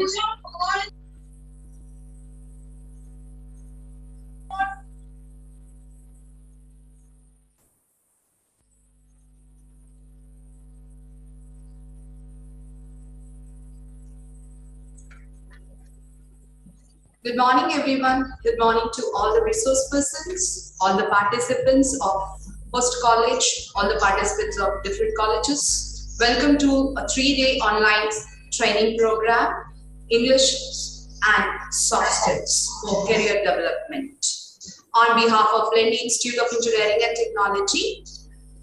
Good morning, everyone. Good morning to all the resource persons, all the participants of post-college, all the participants of different colleges. Welcome to a 3-day online training program, English and Soft Skills for Career Development. On behalf of Lendi Institute of Engineering and Technology,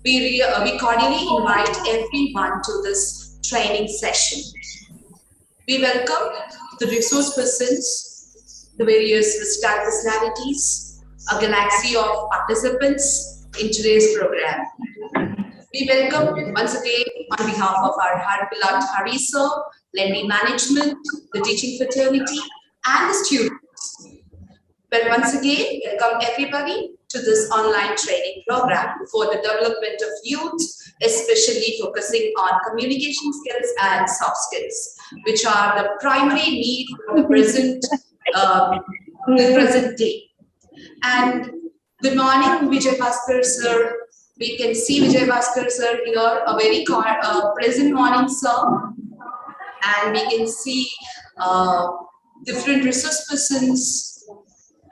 we cordially invite everyone to this training session. We welcome the resource persons, the various versatile personalities, a galaxy of participants in today's program. We welcome once again on behalf of our beloved Hari sir, Lendi management, the teaching fraternity, and the students. Well, once again, welcome everybody to this online training program for the development of youth, especially focusing on communication skills and soft skills, which are the primary need for the present day. And good morning, Vijay Bhaskar sir. We can see Vijay Bhaskar sir here, a very present morning, sir. And we can see different resource persons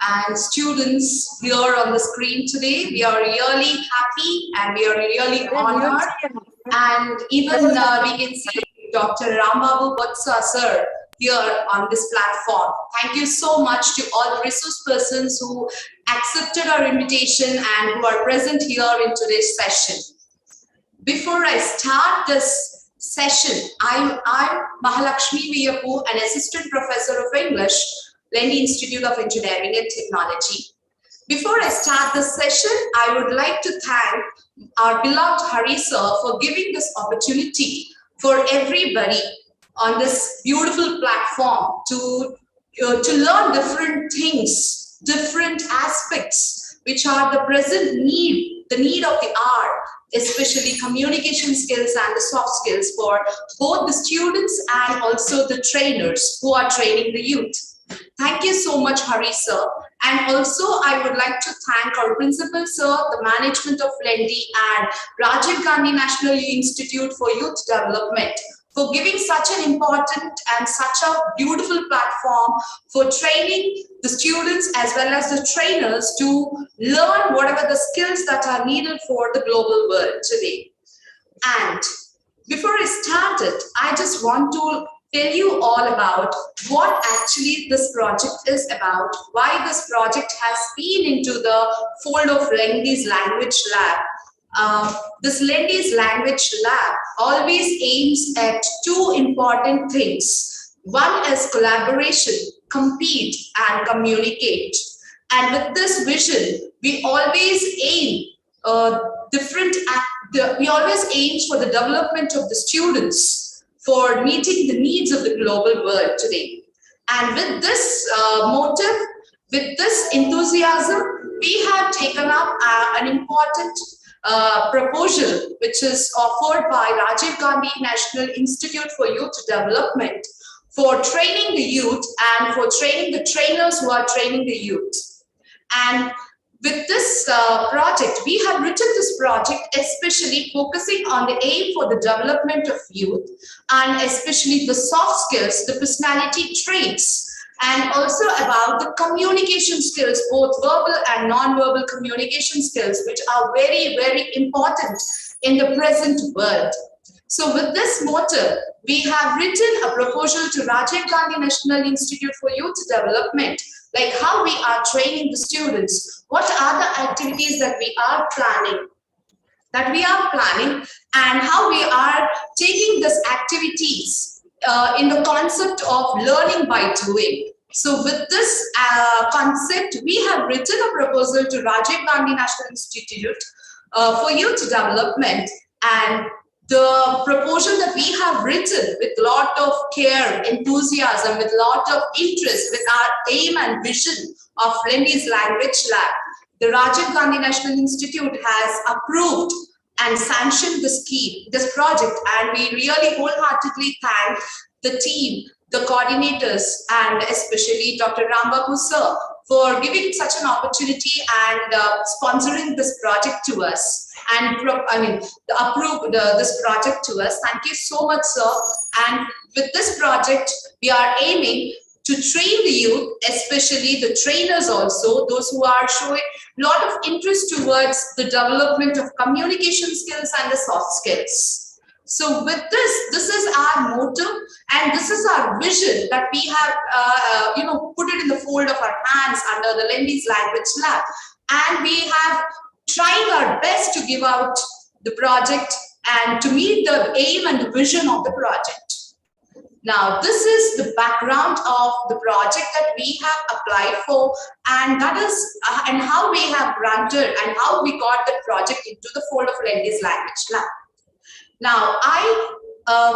and students here on the screen today. We are really happy and we are really honored. And even we can see Dr. Rambabu Vatsa sir here on this platform. Thank you so much to all the resource persons who accepted our invitation and who are present here in today's session. Before I start this session, I'm Mahalakshmi Viyapu, an assistant professor of English, Lendi Institute of Engineering and Technology. Before I start this session, I would like to thank our beloved Hari sir for giving this opportunity for everybody on this beautiful platform to learn different things, different aspects, which are the present need, the need of the hour, especially communication skills and the soft skills for both the students and also the trainers who are training the youth. Thank you so much, Hari sir. And also, I would like to thank our principal sir, the management of Lendi and Rajiv Gandhi National Institute for Youth Development for giving such an important and such a beautiful platform for training the students as well as the trainers to learn whatever the skills that are needed for the global world today. And before I started, I just want to tell you all about what actually this project is about, why this project has been into the fold of Lendi's Language Lab. This Lendi's Language Lab always aims at two important things. One is collaboration, compete and communicate. And with this vision, we always aim we always aim for the development of the students for meeting the needs of the global world today. And with this motive, with this enthusiasm, we have taken up an important proposal which is offered by Rajiv Gandhi National Institute for Youth Development for training the youth and for training the trainers who are training the youth. And with this project, we have written this project especially focusing on the aim for the development of youth and especially the soft skills, the personality traits, and also about the communication skills, both verbal and non-verbal communication skills, which are very, very important in the present world. So with this motive, we have written a proposal to Rajiv Gandhi National Institute for Youth Development, like how we are training the students, what are the activities that we are planning, and how we are taking these activities in the concept of learning by doing. So with this concept, we have written a proposal to Rajiv Gandhi National Institute for Youth Development, and the proposal that we have written with a lot of care, enthusiasm, with a lot of interest, with our aim and vision of Lendi's Language Lab, the Rajiv Gandhi National Institute has approved and sanctioned this project, and we really wholeheartedly thank the team, the coordinators, and especially Dr. Rambabu sir for giving such an opportunity and sponsoring this project to us and approve this project to us. Thank you so much, sir. And with this project, we are aiming to train the youth, especially the trainers also, those who are showing a lot of interest towards the development of communication skills and the soft skills. So with this is our motto and this is our vision that we have, put it in the fold of our hands under the Lendi's Language Lab. And we have tried our best to give out the project and to meet the aim and the vision of the project. Now, this is the background of the project that we have applied for, and that is and how we have granted and how we got the project into the fold of Lendi's Language Lab. Now, I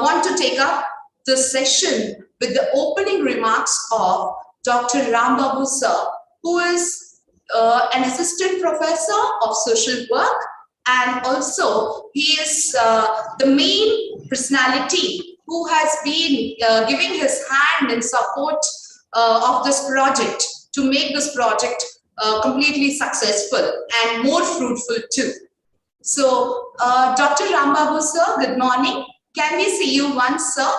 want to take up the session with the opening remarks of Dr. Rambabu sir, who is an assistant professor of social work, and also he is the main personality who has been giving his hand in support of this project to make this project completely successful and more fruitful too. So, Dr. Rambabu sir, good morning. Can we see you once, sir?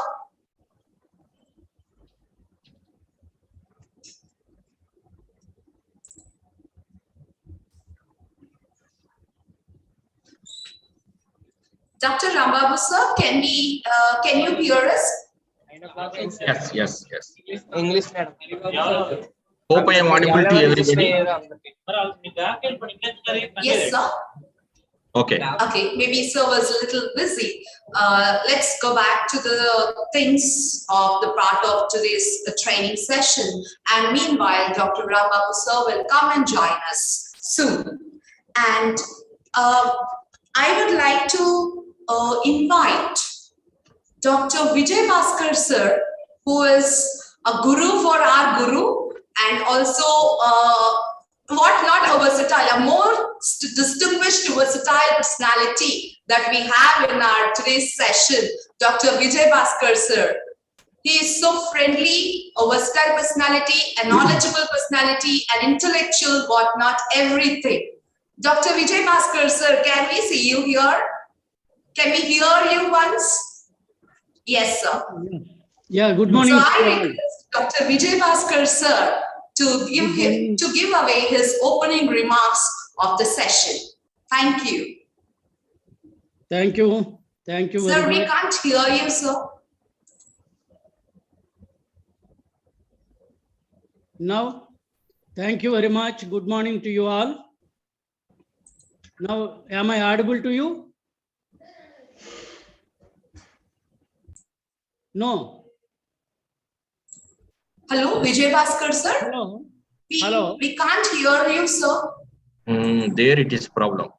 Dr. Rambabu sir, can you hear us? Yes. English. Hope I am audible to everybody. Yes, sir. Okay. Okay, maybe sir was a little busy. Let's go back to the things of the part of today's training session. And meanwhile, Dr. Rambabu sir will come and join us soon. And I would like to invite Dr. Vijay Bhaskar sir, who is a guru for our guru and also a versatile, a more distinguished versatile personality that we have in our today's session, Dr. Vijay Bhaskar sir. He is so friendly, a versatile personality, a knowledgeable personality, an intellectual, whatnot, everything. Dr. Vijay Bhaskar sir, can we see you here? Can we hear you once? Yes, sir. Yeah, good morning. So I request Dr. Vijay Bhaskar sir to give away his opening remarks of the session. Thank you. Thank you. Thank you Sir, very we much. can't hear you, sir. Now, thank you very much. Good morning to you all. Now, am I audible to you? No. Hello, Vijay Bhaskar sir. Hello. Hello. We can't hear you, sir. There it is problem.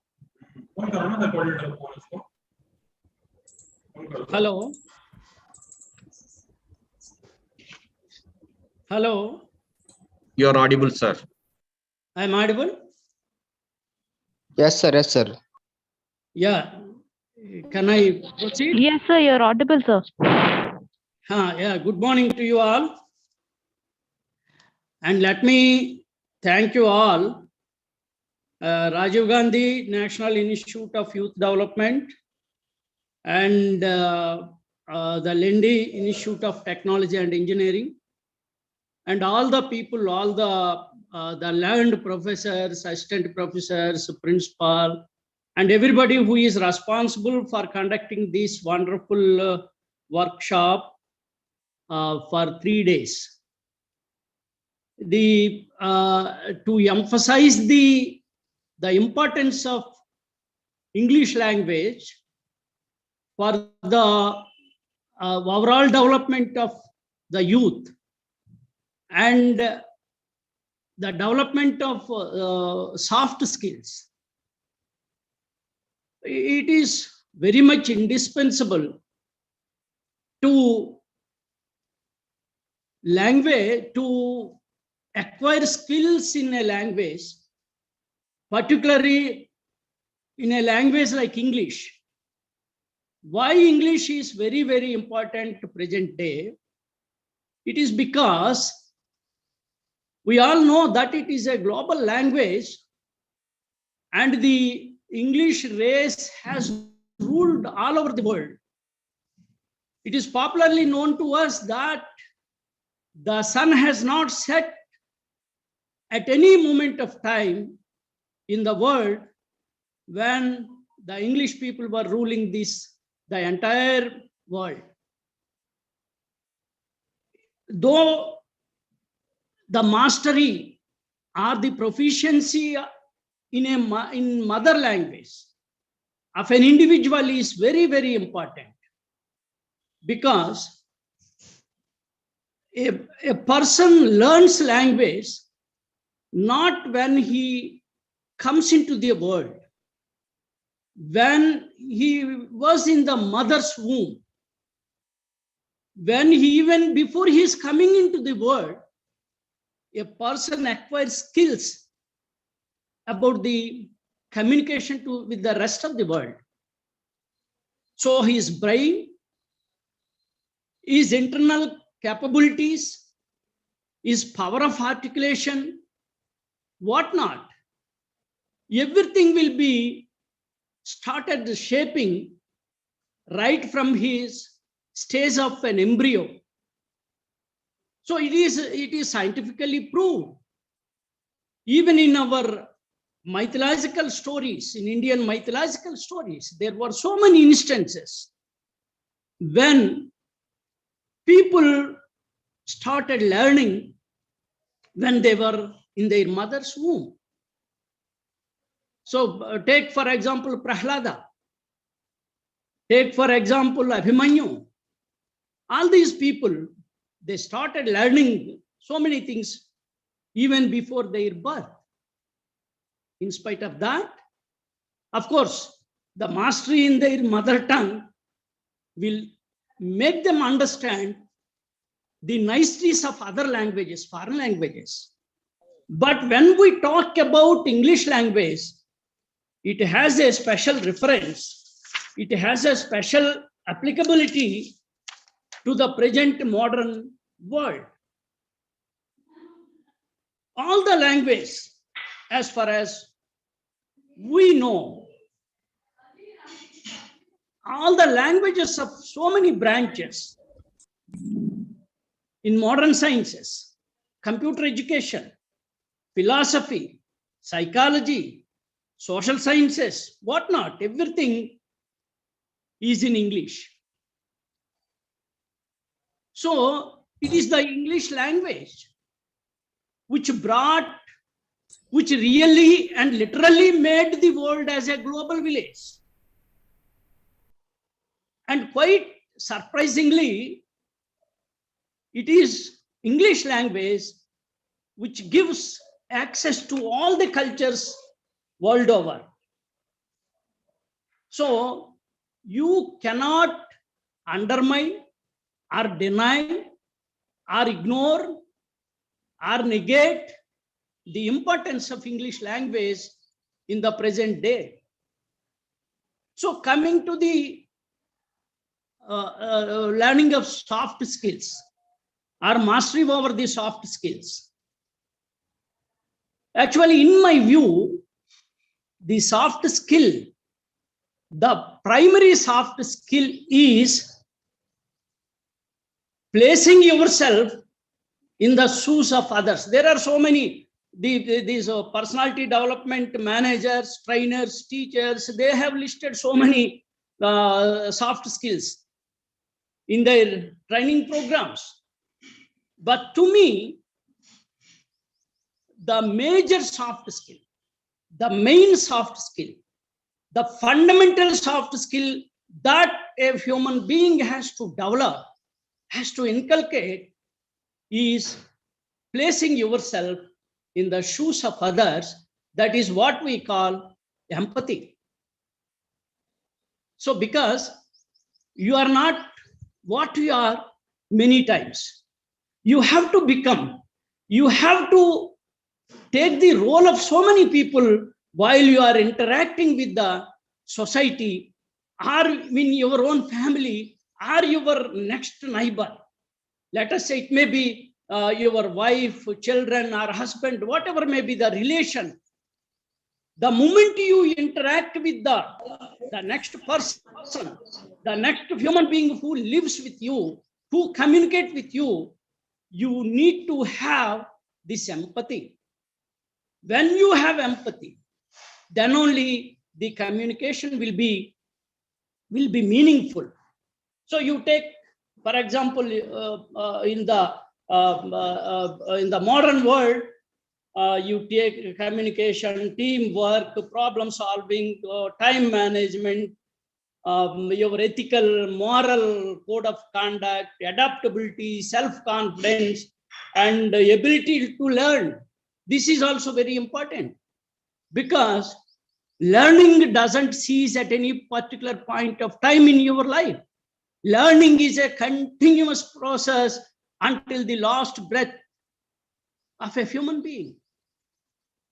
Hello. Hello. You are audible, sir. I am audible? Yes, sir. Yeah. Can I proceed? Yes, sir, you're audible, sir. Yeah. Good morning to you all. And let me thank you all. Rajiv Gandhi National Institute of Youth Development and the Lendi Institute of Technology and Engineering, and all the people, all the learned professors, assistant professors, principal, and everybody who is responsible for conducting this wonderful workshop for 3 days. To emphasize the importance of English language for the overall development of the youth and the development of soft skills. It is very much indispensable to acquire skills in a language, particularly in a language like English. Why English is very, very important to present day? It is because we all know that it is a global language and the English race has ruled all over the world. It is popularly known to us that the sun has not set at any moment of time in the world when the English people were ruling the entire world. Though the mastery or the proficiency in mother language of an individual is very, very important, because a person learns language not when he comes into the world, when he was in the mother's womb, when even before he is coming into the world, a person acquires skills about the communication with the rest of the world. So his brain, his internal capabilities, his power of articulation, whatnot, everything will be started shaping right from his stage of an embryo. So it is scientifically proved. Even in our mythological stories, in Indian mythological stories, there were so many instances when people started learning when they were in their mother's womb. So take for example Prahlada, take for example Abhimanyu. All these people, they started learning so many things even before their birth. In spite of that, of course, the mastery in their mother tongue will make them understand the niceties of other languages, foreign languages. But when we talk about English language, it has a special reference. It has a special applicability to the present modern world. All the language, as far as we know, all the languages of so many branches in modern sciences, computer education, philosophy, psychology, social sciences, whatnot, everything is in English. So it is the English language which really and literally made the world as a global village. And quite surprisingly, it is English language which gives access to all the cultures world over. So you cannot undermine or deny or ignore or negate the importance of English language in the present day. So coming to the learning of soft skills or mastery over the soft skills. Actually, in my view, the soft skill, the primary soft skill is placing yourself in the shoes of others. There are so many, these personality development managers, trainers, teachers, they have listed so many soft skills in their training programs. But to me, the major soft skill, the main soft skill, the fundamental soft skill that a human being has to develop, has to inculcate, is placing yourself in the shoes of others. That is what we call empathy. So because you are not what you are many times, you have to become, you have to take the role of so many people while you are interacting with the society or in your own family or your next neighbor. Let us say it may be your wife, children, or husband, whatever may be the relation. The moment you interact with the next person, the next human being who lives with you, who communicates with you, you need to have this empathy. When you have empathy, then only the communication will be meaningful. So you take, for example, in the modern world, you take communication, teamwork, problem solving, time management, your ethical, moral code of conduct, adaptability, self-confidence, and ability to learn. This is also very important, because learning doesn't cease at any particular point of time in your life. Learning is a continuous process until the last breath of a human being.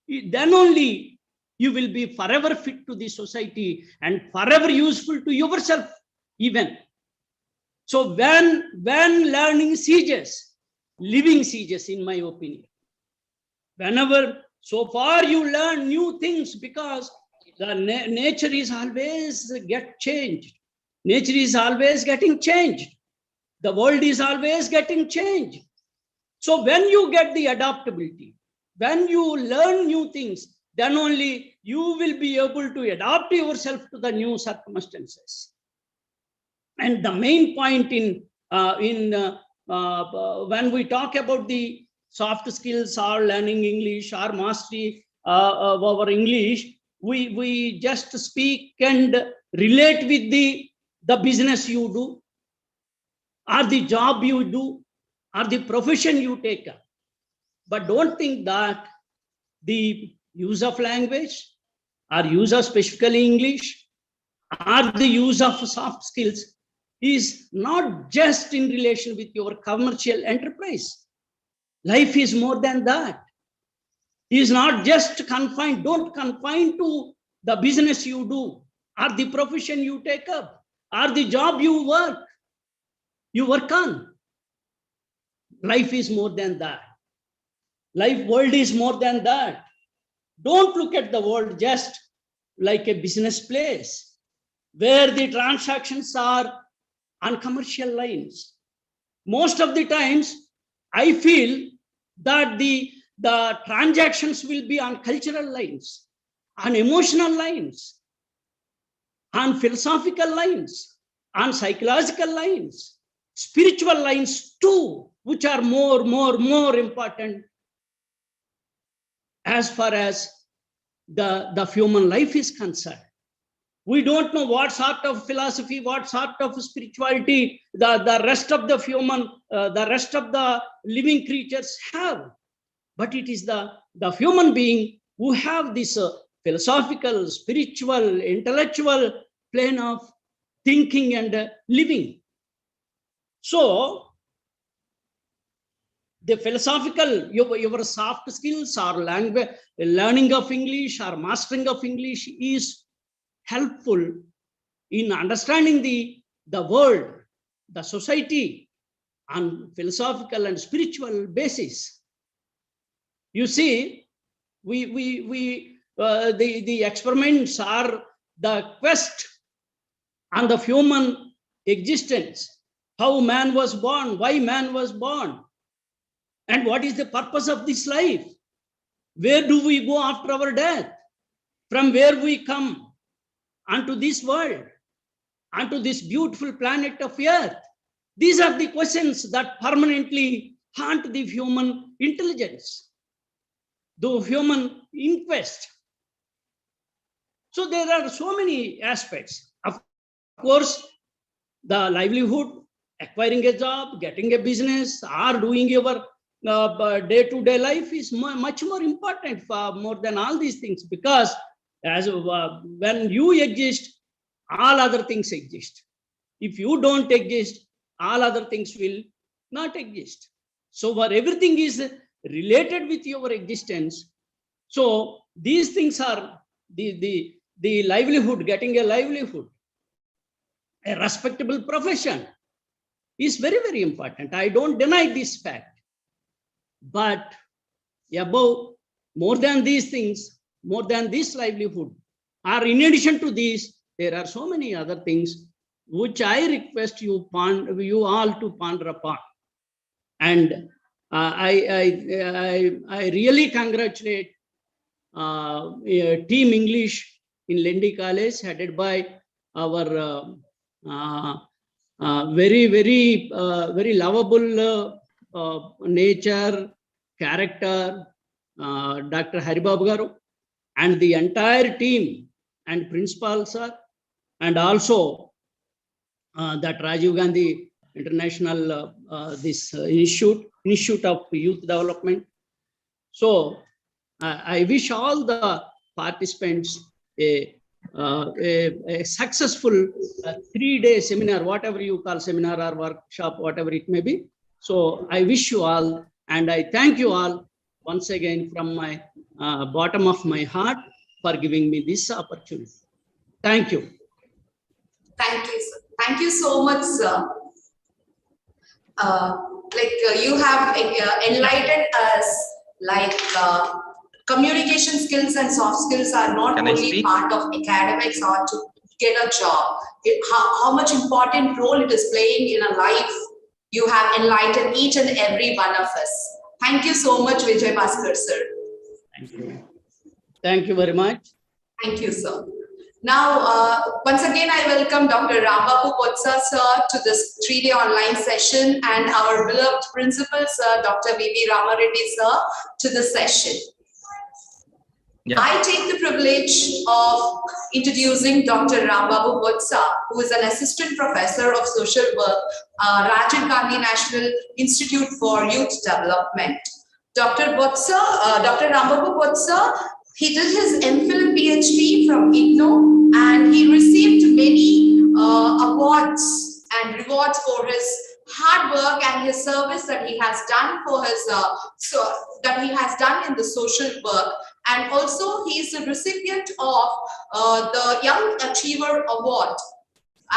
Then only you will be forever fit to the society and forever useful to yourself even. So when learning ceases, living ceases, in my opinion. Whenever, so far you learn new things, because the nature is always get changed. Nature is always getting changed. The world is always getting changed. So when you get the adaptability, when you learn new things, then only you will be able to adapt yourself to the new circumstances. And the main point when we talk about the soft skills or learning English or mastery of our English, we just speak and relate with the business you do, or the job you do, or the profession you take up. But don't think that the use of language, or use of specifically English, or the use of soft skills is not just in relation with your commercial enterprise. Life is more than that. It is not just confined, don't confine to the business you do, or the profession you take up, or the job you work on. Life is more than that. World is more than that. Don't look at the world just like a business place where the transactions are on commercial lines. Most of the times, I feel that the transactions will be on cultural lines, on emotional lines, on philosophical lines, on psychological lines, spiritual lines too, which are more important as far as the human life is concerned. We don't know what sort of philosophy, what sort of spirituality the rest of the human, the rest of the living creatures have. But it is the human being who have this philosophical, spiritual, intellectual plane of thinking and living. So the philosophical, your soft skills or language, learning of English or mastering of English is helpful in understanding the world, the society on philosophical and spiritual basis. You see, the experiments are the quest on the human existence, how man was born, why man was born, and what is the purpose of this life? Where do we go after our death? From where we come onto this world, onto this beautiful planet of Earth? These are the questions that permanently haunt the human intelligence, the human inquest. So there are so many aspects. Of course, the livelihood, acquiring a job, getting a business, or doing your day-to-day life is much more important for more than all these things, because as when you exist, all other things exist. If you don't exist, all other things will not exist. So where everything is related with your existence, so these things are the livelihood, getting a livelihood, a respectable profession, is very, very important. I don't deny this fact. But above, more than these things, more than this livelihood, or in addition to these, there are so many other things which I request you all to ponder upon. And I really congratulate Team English in Lendi College, headed by our very lovable nature, character, Dr. Haribabu Garu, and the entire team and principal sir, and also that Rajiv Gandhi International this Institute of Youth Development. So I wish all the participants a successful 3-day seminar, whatever you call seminar or workshop, whatever it may be. So I wish you all, and I thank you all once again from my bottom of my heart for giving me this opportunity. Thank you. Thank you, sir. Thank you so much, sir. You have enlightened us, communication skills and soft skills are not only part of academics or to get a job. How much important role it is playing in a life. You have enlightened each and every one of us. Thank you so much, Vijay Bhaskar, sir. Thank you. Thank you very much. Thank you, sir. Now, once again, I welcome Dr. Rambabu Botsa, sir, to this 3-day online session, and our beloved principal, sir, Dr. V.V. Ramareddy, sir, to the session. Yeah. I take the privilege of introducing Dr. Rambabu Botsa, who is an assistant professor of social work, RGNYID National Institute for Youth Development. Dr. Rambabu Botsa, he did his MPhil and PhD from IGNO, and he received many awards and rewards for his hard work and his service that he has done for his in the social work. And also he is a recipient of the Young Achiever Award.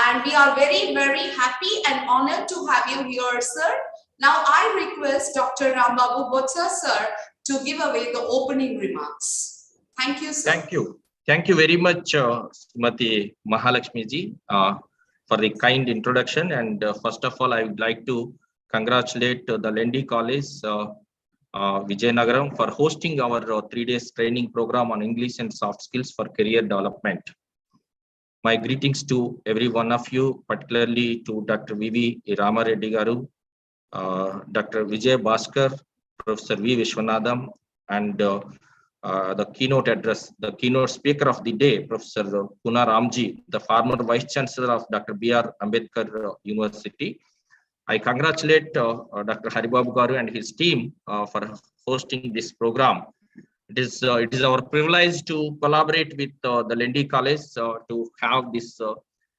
And we are very, very happy and honored to have you here, sir. Now I request Dr. Rambabu Botsa, sir, to give away the opening remarks. Thank you, sir. Thank you. Thank you very much, Srimati Mahalakshmi ji, for the kind introduction. And first of all, I would like to congratulate the Lendi College, Vijayanagaram, for hosting our 3-day training program on English and soft skills for career development. My greetings to every one of you, particularly to Dr. V.V. Ramareddy Garu, Dr. Vijay Bhaskar, Professor V. Vishwanathan, and the keynote speaker of the day, Professor Puna Ramji, the former Vice Chancellor of Dr. B.R. Ambedkar University. I congratulate Dr. Haribabu Garu and his team for hosting this program. It is our privilege to collaborate with the Lendi College to have this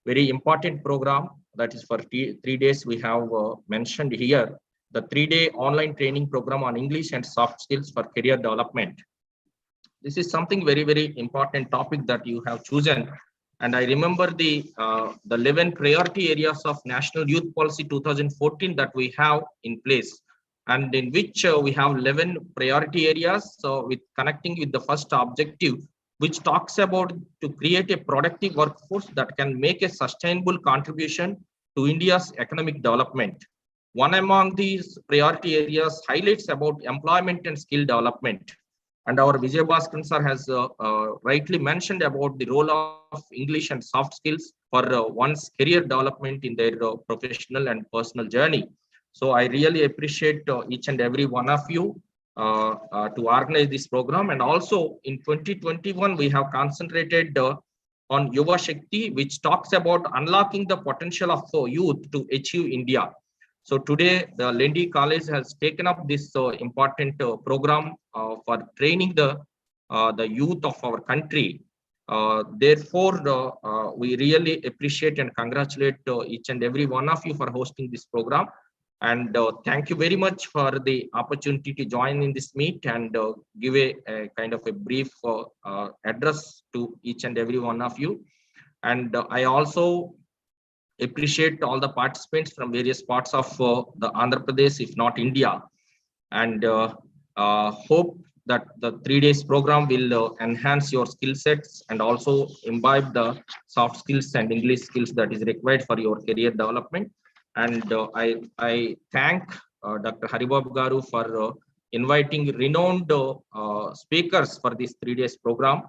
very important program that is for 3 days. We have mentioned here the 3-day online training program on English and soft skills for career development. This is something very, very important topic that you have chosen. And I remember the 11 priority areas of National Youth Policy 2014 that we have in place, and in which we have 11 priority areas. So with connecting with the first objective, which talks about to create a productive workforce that can make a sustainable contribution to India's economic development. One among these priority areas highlights about employment and skill development. And our Vijay Bhaskar sir has rightly mentioned about the role of English and soft skills for one's career development in their professional and personal journey. So I really appreciate each and every one of you to organize this program. And also in 2021, we have concentrated on Yuva Shakti, which talks about unlocking the potential of youth to achieve India. So today, the Lendi College has taken up this important program for training the youth of our country. Therefore, we really appreciate and congratulate each and every one of you for hosting this program. And thank you very much for the opportunity to join in this meet and give a kind of a brief address to each and every one of you. And I also appreciate all the participants from various parts of the Andhra Pradesh, if not India, and hope that the 3 days program will enhance your skill sets and also imbibe the soft skills and English skills that is required for your career development. And I thank Dr. Haribabu Garu for inviting renowned speakers for this 3 days program.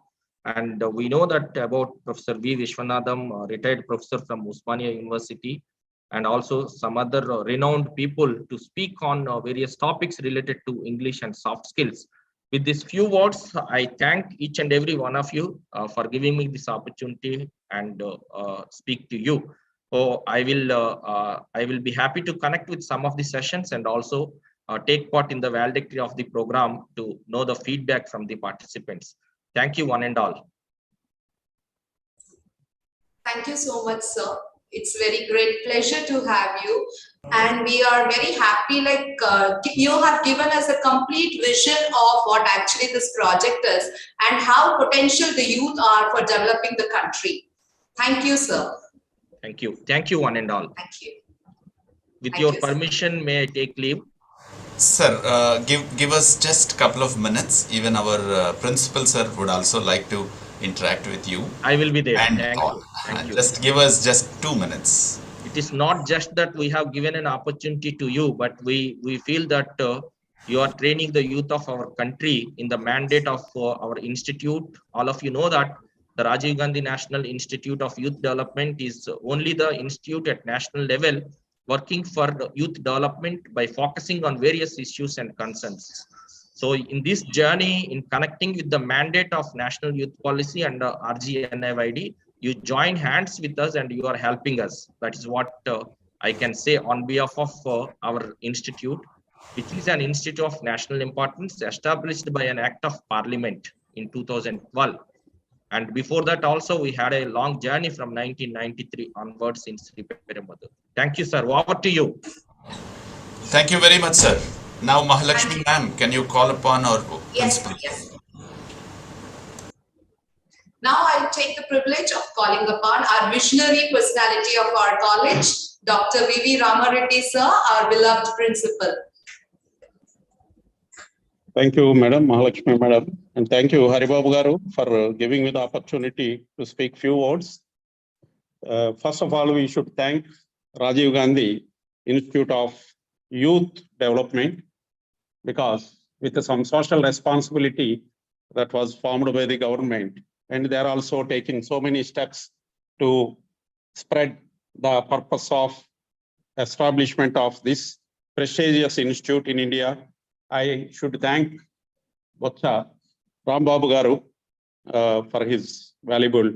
And we know that about Professor V. Vishwanathan, retired professor from Osmania University, and also some other renowned people to speak on various topics related to English and soft skills. With these few words, I thank each and every one of you for giving me this opportunity and speak to you. So I will be happy to connect with some of the sessions and also take part in the valedictory of the program to know the feedback from the participants. Thank you, one and all. Thank you so much, sir. It's very great pleasure to have you. And we are very happy, like you have given us a complete vision of what actually this project is and how potential the youth are for developing the country. Thank you, sir. Thank you. Thank you, one and all. Thank you. With your permission, may I take leave? Sir, give us just a couple of minutes. Even our principal sir would also like to interact with you. I will be there. And thank you. Thank you. Just give us just 2 minutes. It is not just that we have given an opportunity to you, but we feel that you are training the youth of our country in the mandate of our institute. All of you know that the Rajiv Gandhi National Institute of Youth Development is only the institute at national level working for the youth development by focusing on various issues and concerns. So in this journey, in connecting with the mandate of National Youth Policy and RGNYID, you join hands with us and you are helping us. That is what I can say on behalf of our institute, which is an institute of national importance established by an act of parliament in 2012. And before that also, we had a long journey from 1993 onwards in Sri Perumbudur. Thank you, sir. Over to you. Thank you very much, sir. Now, Mahalakshmi ma'am, can you call upon our principal? Yes. Now I take the privilege of calling upon our visionary personality of our college, Dr. V.V. Ramareddy sir, our beloved principal. Thank you, Madam, Mahalakshmi Madam, and thank you, Haribabu Garu, for giving me the opportunity to speak few words. First of all, we should thank Rajiv Gandhi Institute of Youth Development, because with some social responsibility that was formed by the government, and they are also taking so many steps to spread the purpose of establishment of this prestigious institute in India. I should thank Boccha Rambabu Garu for his valuable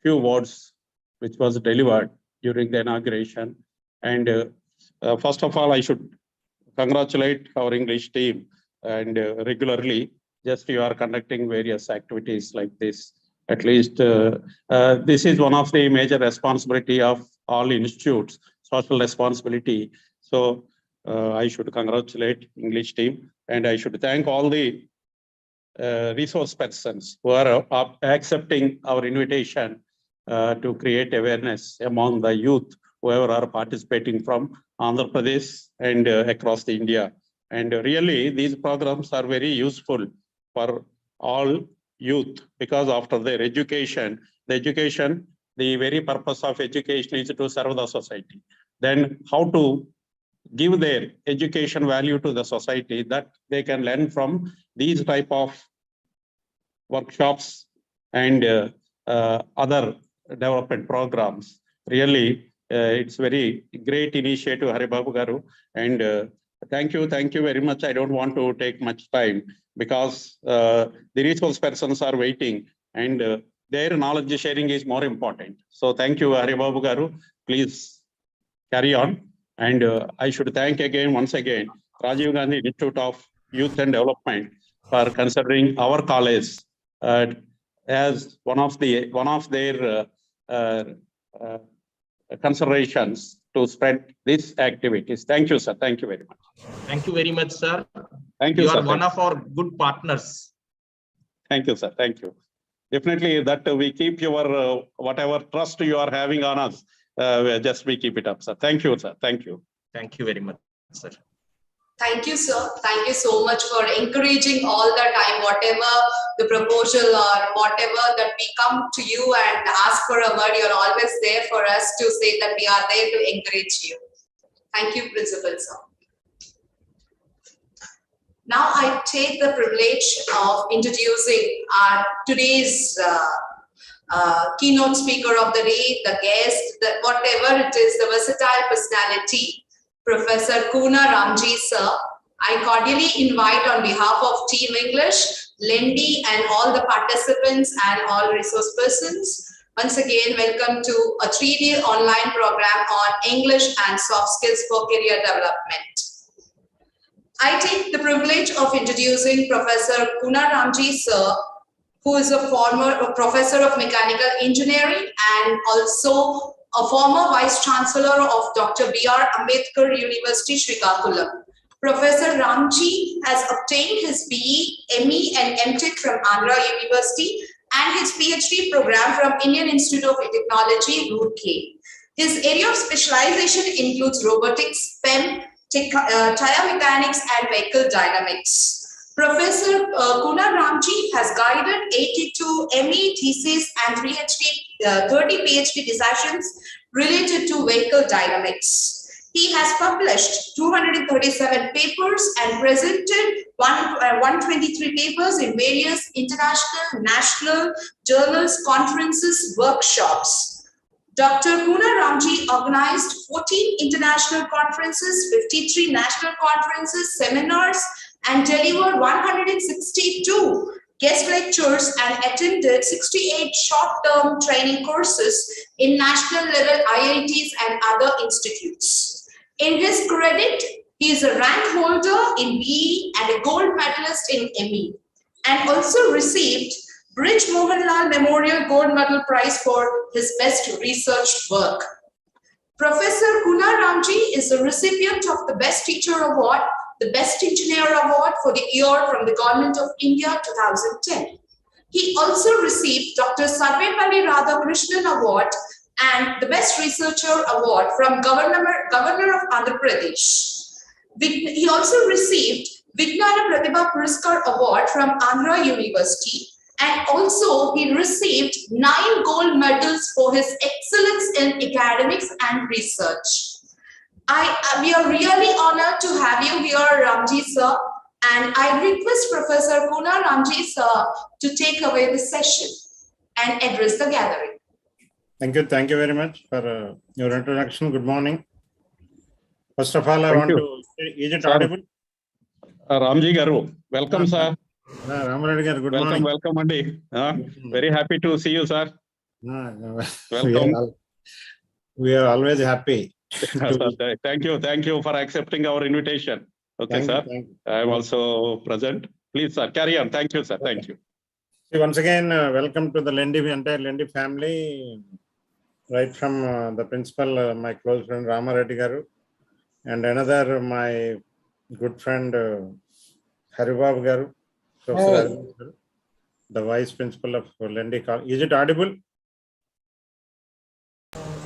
few words which was delivered during the inauguration. And first of all, I should congratulate our English team, and regularly just you are conducting various activities like this. At least this is one of the major responsibility of all institutes, social responsibility. So I should congratulate English team, and I should thank all the resource persons who are accepting our invitation to create awareness among the youth, whoever are participating from Andhra Pradesh and across the India. And really, these programs are very useful for all youth, because after their education, the very purpose of education is to serve the society. Then how to give their education value to the society, that they can learn from these type of workshops and other development programs. Really, it's very great initiative, Haribabu Garu, and thank you very much. I don't want to take much time, because the resource persons are waiting, and their knowledge sharing is more important. So thank you, Haribabu Garu. Please carry on. And I should thank once again, Rajiv Gandhi Institute of Youth and Development for considering our college as one of their considerations to spread these activities. Thank you, sir. Thank you very much. Thank you very much, sir. Thank you, you sir. are one of our good partners. Thank you, sir. Thank you. Definitely that we keep your whatever trust you are having on us. just we keep it up, sir. Thank you, sir. Thank you. Thank you very much, sir. Thank you, sir. Thank you so much for encouraging all the time, whatever the proposal or whatever that we come to you and ask for a word, you're always there for us to say that we are there to encourage you. Thank you, Principal, sir. Now I take the privilege of introducing our today's keynote speaker of the day, the guest, whatever it is, the versatile personality, Professor Kuna Ramji, sir. I cordially invite on behalf of Team English, Lendi, and all the participants and all resource persons. Once again, welcome to a 3-day online program on English and soft skills for career development. I take the privilege of introducing Professor Kuna Ramji, sir, who is a former professor of mechanical engineering and also a former Vice Chancellor of Dr. B.R. Ambedkar University, Srikakulam. Professor Ramji has obtained his BE, ME and MTech from Andhra University and his PhD program from Indian Institute of Technology, Roorkee. His area of specialization includes robotics, PEM, tire mechanics and vehicle dynamics. Professor Kuna Ramji has guided 82 ME theses and 30 PhD dissertations related to vehicle dynamics. He has published 237 papers and presented 123 papers in various international, national journals, conferences, workshops. Dr. Kuna Ramji organized 14 international conferences, 53 national conferences, seminars, and delivered 162 guest lectures and attended 68 short-term training courses in national level IITs and other institutes. In his credit, he is a rank holder in BE and a gold medalist in ME, and also received Brij Mohanlal Memorial Gold Medal Prize for his best research work. Professor Kuna Ramji is the recipient of the Best Teacher Award, the Best Engineer Award for the year from the Government of India 2010. He also received Dr. Sarvepalli Radhakrishnan Award and the Best Researcher Award from Governor of Andhra Pradesh. He also received Vijnana Pratibha Puraskar Award from Andhra University, and also he received 9 gold medals for his excellence in academics and research. We are really honored to have you here, Ramji sir, and I request Professor Kuna Ramji sir to take away the session and address the gathering. Thank you very much for your introduction. Good morning. First of all, I want to say, is it audible? Ramji Garu, welcome, sir. Ramareddy Garu, good morning. Welcome, Andy. Very happy to see you, sir. Welcome. We are always happy. Thank you for accepting our invitation. Okay, sir. I am also present. Please, sir, carry on. Thank you, sir. Thank you. Once again, welcome to the Lendi, entire Lendi family, right from the principal, my close friend Ramareddy Garu, and another my good friend Haribabu Garu, Professor Haribabu Garu, the vice principal of Lendi. Is it audible?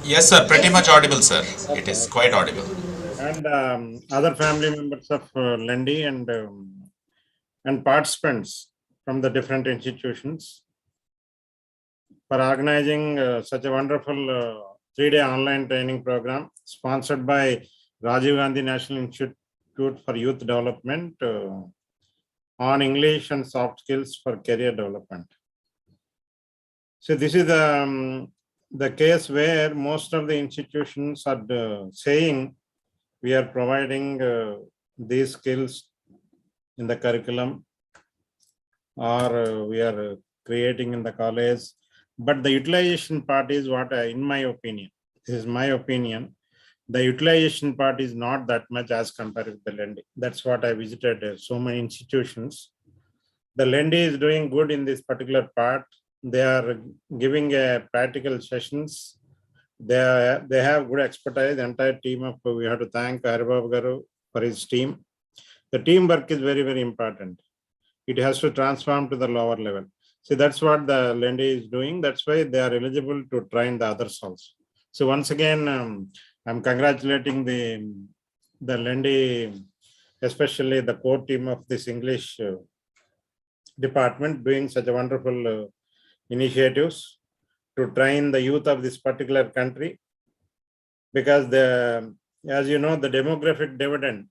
Yes, sir. Pretty much audible, sir. It is quite audible. And other family members of Lendi and participants from the different institutions for organizing such a wonderful 3-day online training program sponsored by Rajiv Gandhi National Institute for Youth Development on English and soft skills for career development. So this is the case where most of the institutions are saying we are providing these skills in the curriculum, or we are creating in the college, but the utilization part is what in my opinion, this is my opinion, the utilization part is not that much as compared with the Lendi. That's what I visited so many institutions. The Lendi is doing good in this particular part. They are giving practical sessions. They have good expertise. The entire team of, we have to thank Haribabu Garu for his team. The teamwork is very, very important. It has to transform to the lower level. See, that's what the Lendi is doing. That's why they are eligible to train the others also. So once again, I'm congratulating the Lendi, especially the core team of this English department, doing such a wonderful initiatives to train the youth of this particular country, because as you know, the demographic dividend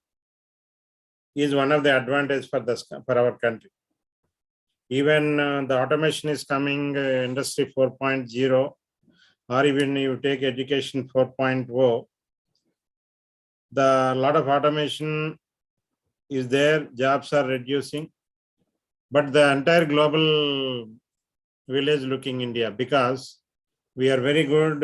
is one of the advantages for our country. Even the automation is coming, industry 4.0, or even you take education 4.0, the lot of automation is there, jobs are reducing, but the entire global village looking India, because we are very good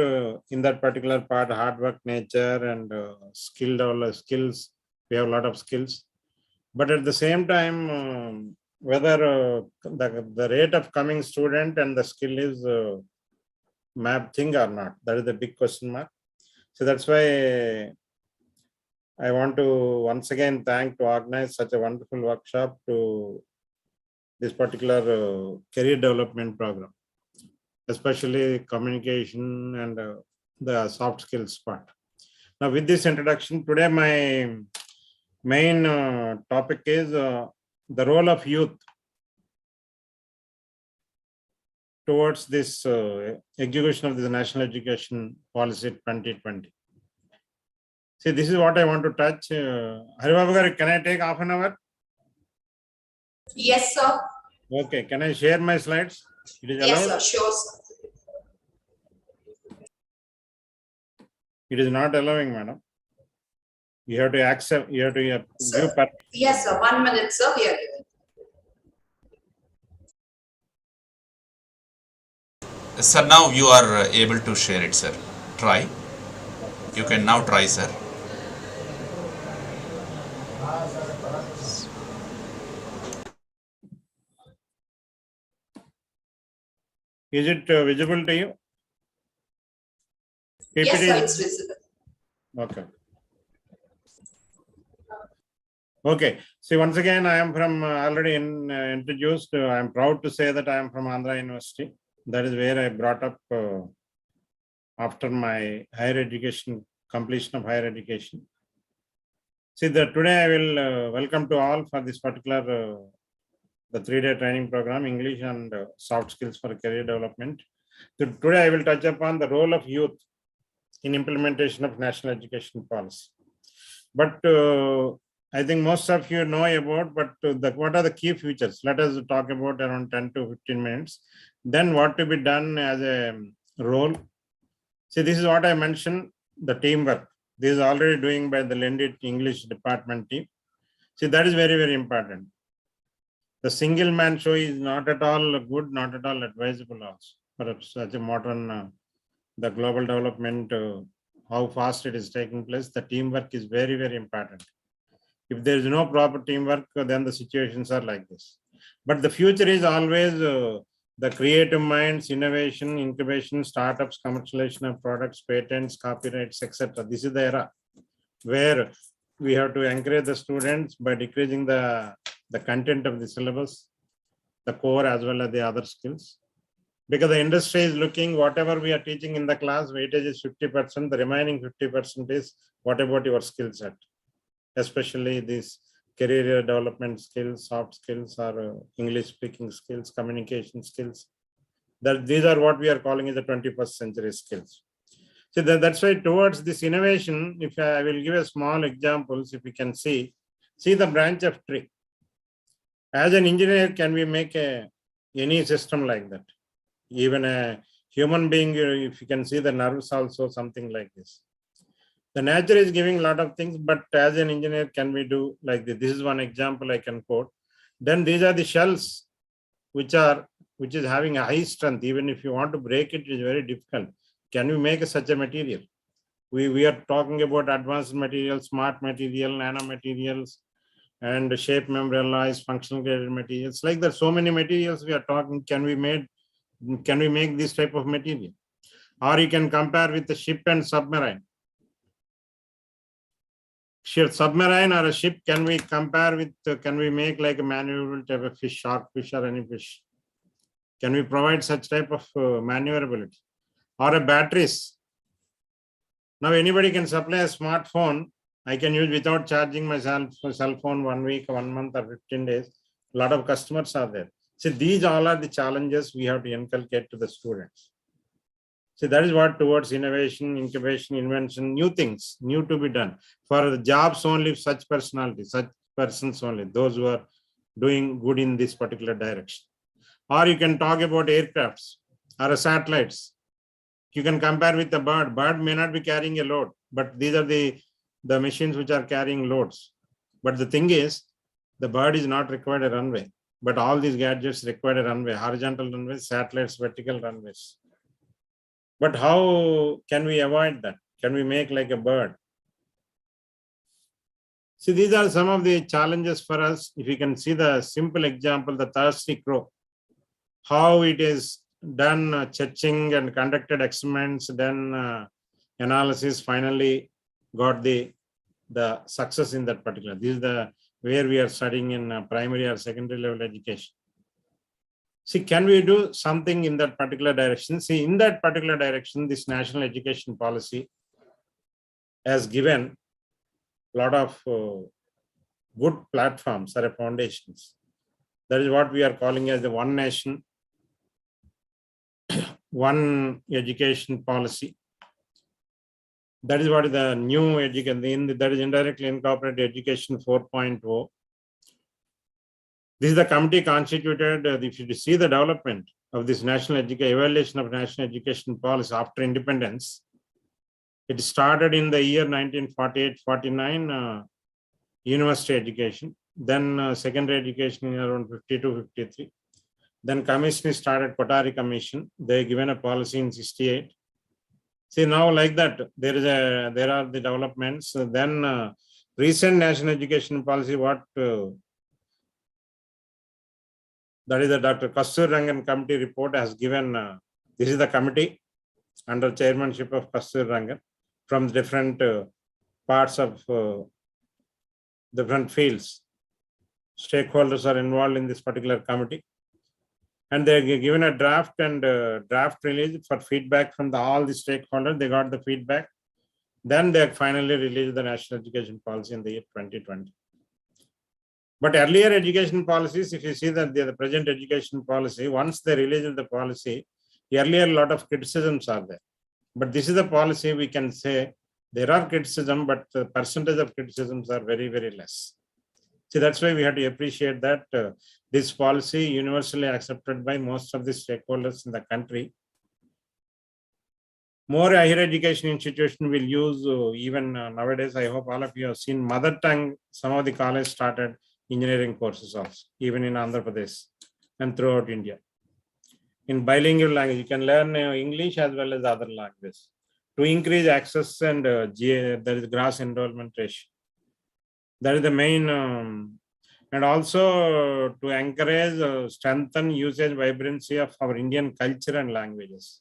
in that particular part, hard work nature and skills. We have a lot of skills, but at the same time, whether the rate of coming student and the skill is map thing or not, that is the big question mark. So that's why I want to once again thank to organize such a wonderful workshop to this particular career development program, especially communication and the soft skills part. Now with this introduction, today my main topic is the role of youth towards this execution of the National Education Policy 2020. See, this is what I want to touch. Haribabu garu, can I take half an hour? Yes, sir. Okay, can I share my slides? It is allowed? Yes, sir. Sure, sir. It is not allowing, madam. You have to accept, you have to give permission. Yes, sir. 1 minute, sir. Here. Sir, now you are able to share it, sir. Try. You can now try, sir. Is it visible to you? Yes, sir. It's visible. Okay. Okay. See, once again, I am from already introduced. I am proud to say that I am from Andhra University. That is where I brought up after my higher education, completion of higher education. See, today I will welcome to all for this particular the 3-day training program, English and soft skills for career development. So today I will touch upon the role of youth in implementation of national education policy. But I think most of you know about, but what are the key features? Let us talk about around 10 to 15 minutes. Then what to be done as a role. See, this is what I mentioned, the teamwork. This is already doing by the Lendi English department team. See, that is very, very important. The single man show is not at all good, not at all advisable also. For such a modern, the global development, how fast it is taking place, the teamwork is very, very important. If there is no proper teamwork, then the situations are like this. But the future is always the creative minds, innovation, incubation, startups, commercialization of products, patents, copyrights, etc. This is the era where we have to encourage the students by decreasing the content of the syllabus, the core as well as the other skills. Because the industry is looking, whatever we are teaching in the class, weightage is 50%, the remaining 50% is what about your skill set, especially these career development skills, soft skills, or English speaking skills, communication skills. These are what we are calling as the 21st century skills. So that's why towards this innovation, if I will give a small examples, if you can see the branch of tree. As an engineer, can we make any system like that? Even a human being, if you can see the nerves also, something like this. The nature is giving a lot of things, but as an engineer, can we do like this? This is one example I can quote. Then these are the shells, which is having a high strength. Even if you want to break it, it is very difficult. Can we make such a material? We are talking about advanced materials, smart material, nanomaterials, and shape member alloys, functional graded materials. Like that, so many materials we are talking. Can we make this type of material? Or you can compare with the ship and submarine. Submarine or a ship, can we compare with, can we make like a maneuverable type of fish, shark fish or any fish? Can we provide such type of maneuverability? Or a batteries? Now anybody can supply a smartphone. I can use without charging my cell phone 1 week, 1 month, or 15 days. A lot of customers are there. So these all are the challenges we have to inculcate to the students. So that is what towards innovation, incubation, invention, new things, new to be done. For the jobs only, such personalities, such persons only, those who are doing good in this particular direction. Or you can talk about aircrafts or satellites. You can compare with the bird. Bird may not be carrying a load, but these are the machines which are carrying loads. But the thing is, the bird is not required a runway, but all these gadgets require a runway, horizontal runways, satellites, vertical runways. But how can we avoid that? Can we make like a bird? See, these are some of the challenges for us. If you can see the simple example, the thirsty crow, how it is done checking and conducted experiments, then analysis, finally got the success in that particular. This is the where we are studying in primary or secondary level education. See, can we do something in that particular direction? See, in that particular direction, this national education policy has given a lot of good platforms or foundations. That is what we are calling as the one nation, one education policy. That is what is the new education, that is indirectly incorporated education 4.0. This is the committee constituted. If you see the development of this national evaluation of national education policy after independence, it started in the year 1948-49, university education, then secondary education in around 52-53. Then commission started, Kothari Commission. They given a policy in 68. See, now like that, there are the developments. Then recent national education policy, what that is the Dr. Kastur Rangan committee report has given. This is the committee under chairmanship of Kastur Rangan from different parts of different fields. Stakeholders are involved in this particular committee. And they're given a draft and draft release for feedback from all the stakeholders. They got the feedback. Then they finally released the national education policy in the year 2020. But earlier education policies, if you see that the present education policy, once they released the policy, earlier a lot of criticisms are there. But this is the policy we can say there are criticism, but the percentage of criticisms are very, very less. So that's why we have to appreciate that this policy universally accepted by most of the stakeholders in the country. More higher education institution will use even nowadays. I hope all of you have seen mother tongue. Some of the colleges started engineering courses also, even in Andhra Pradesh and throughout India. In bilingual language, you can learn English as well as other languages to increase access and there is gross enrollment ratio. That is the main, and also to encourage, strengthen usage vibrancy of our Indian culture and languages.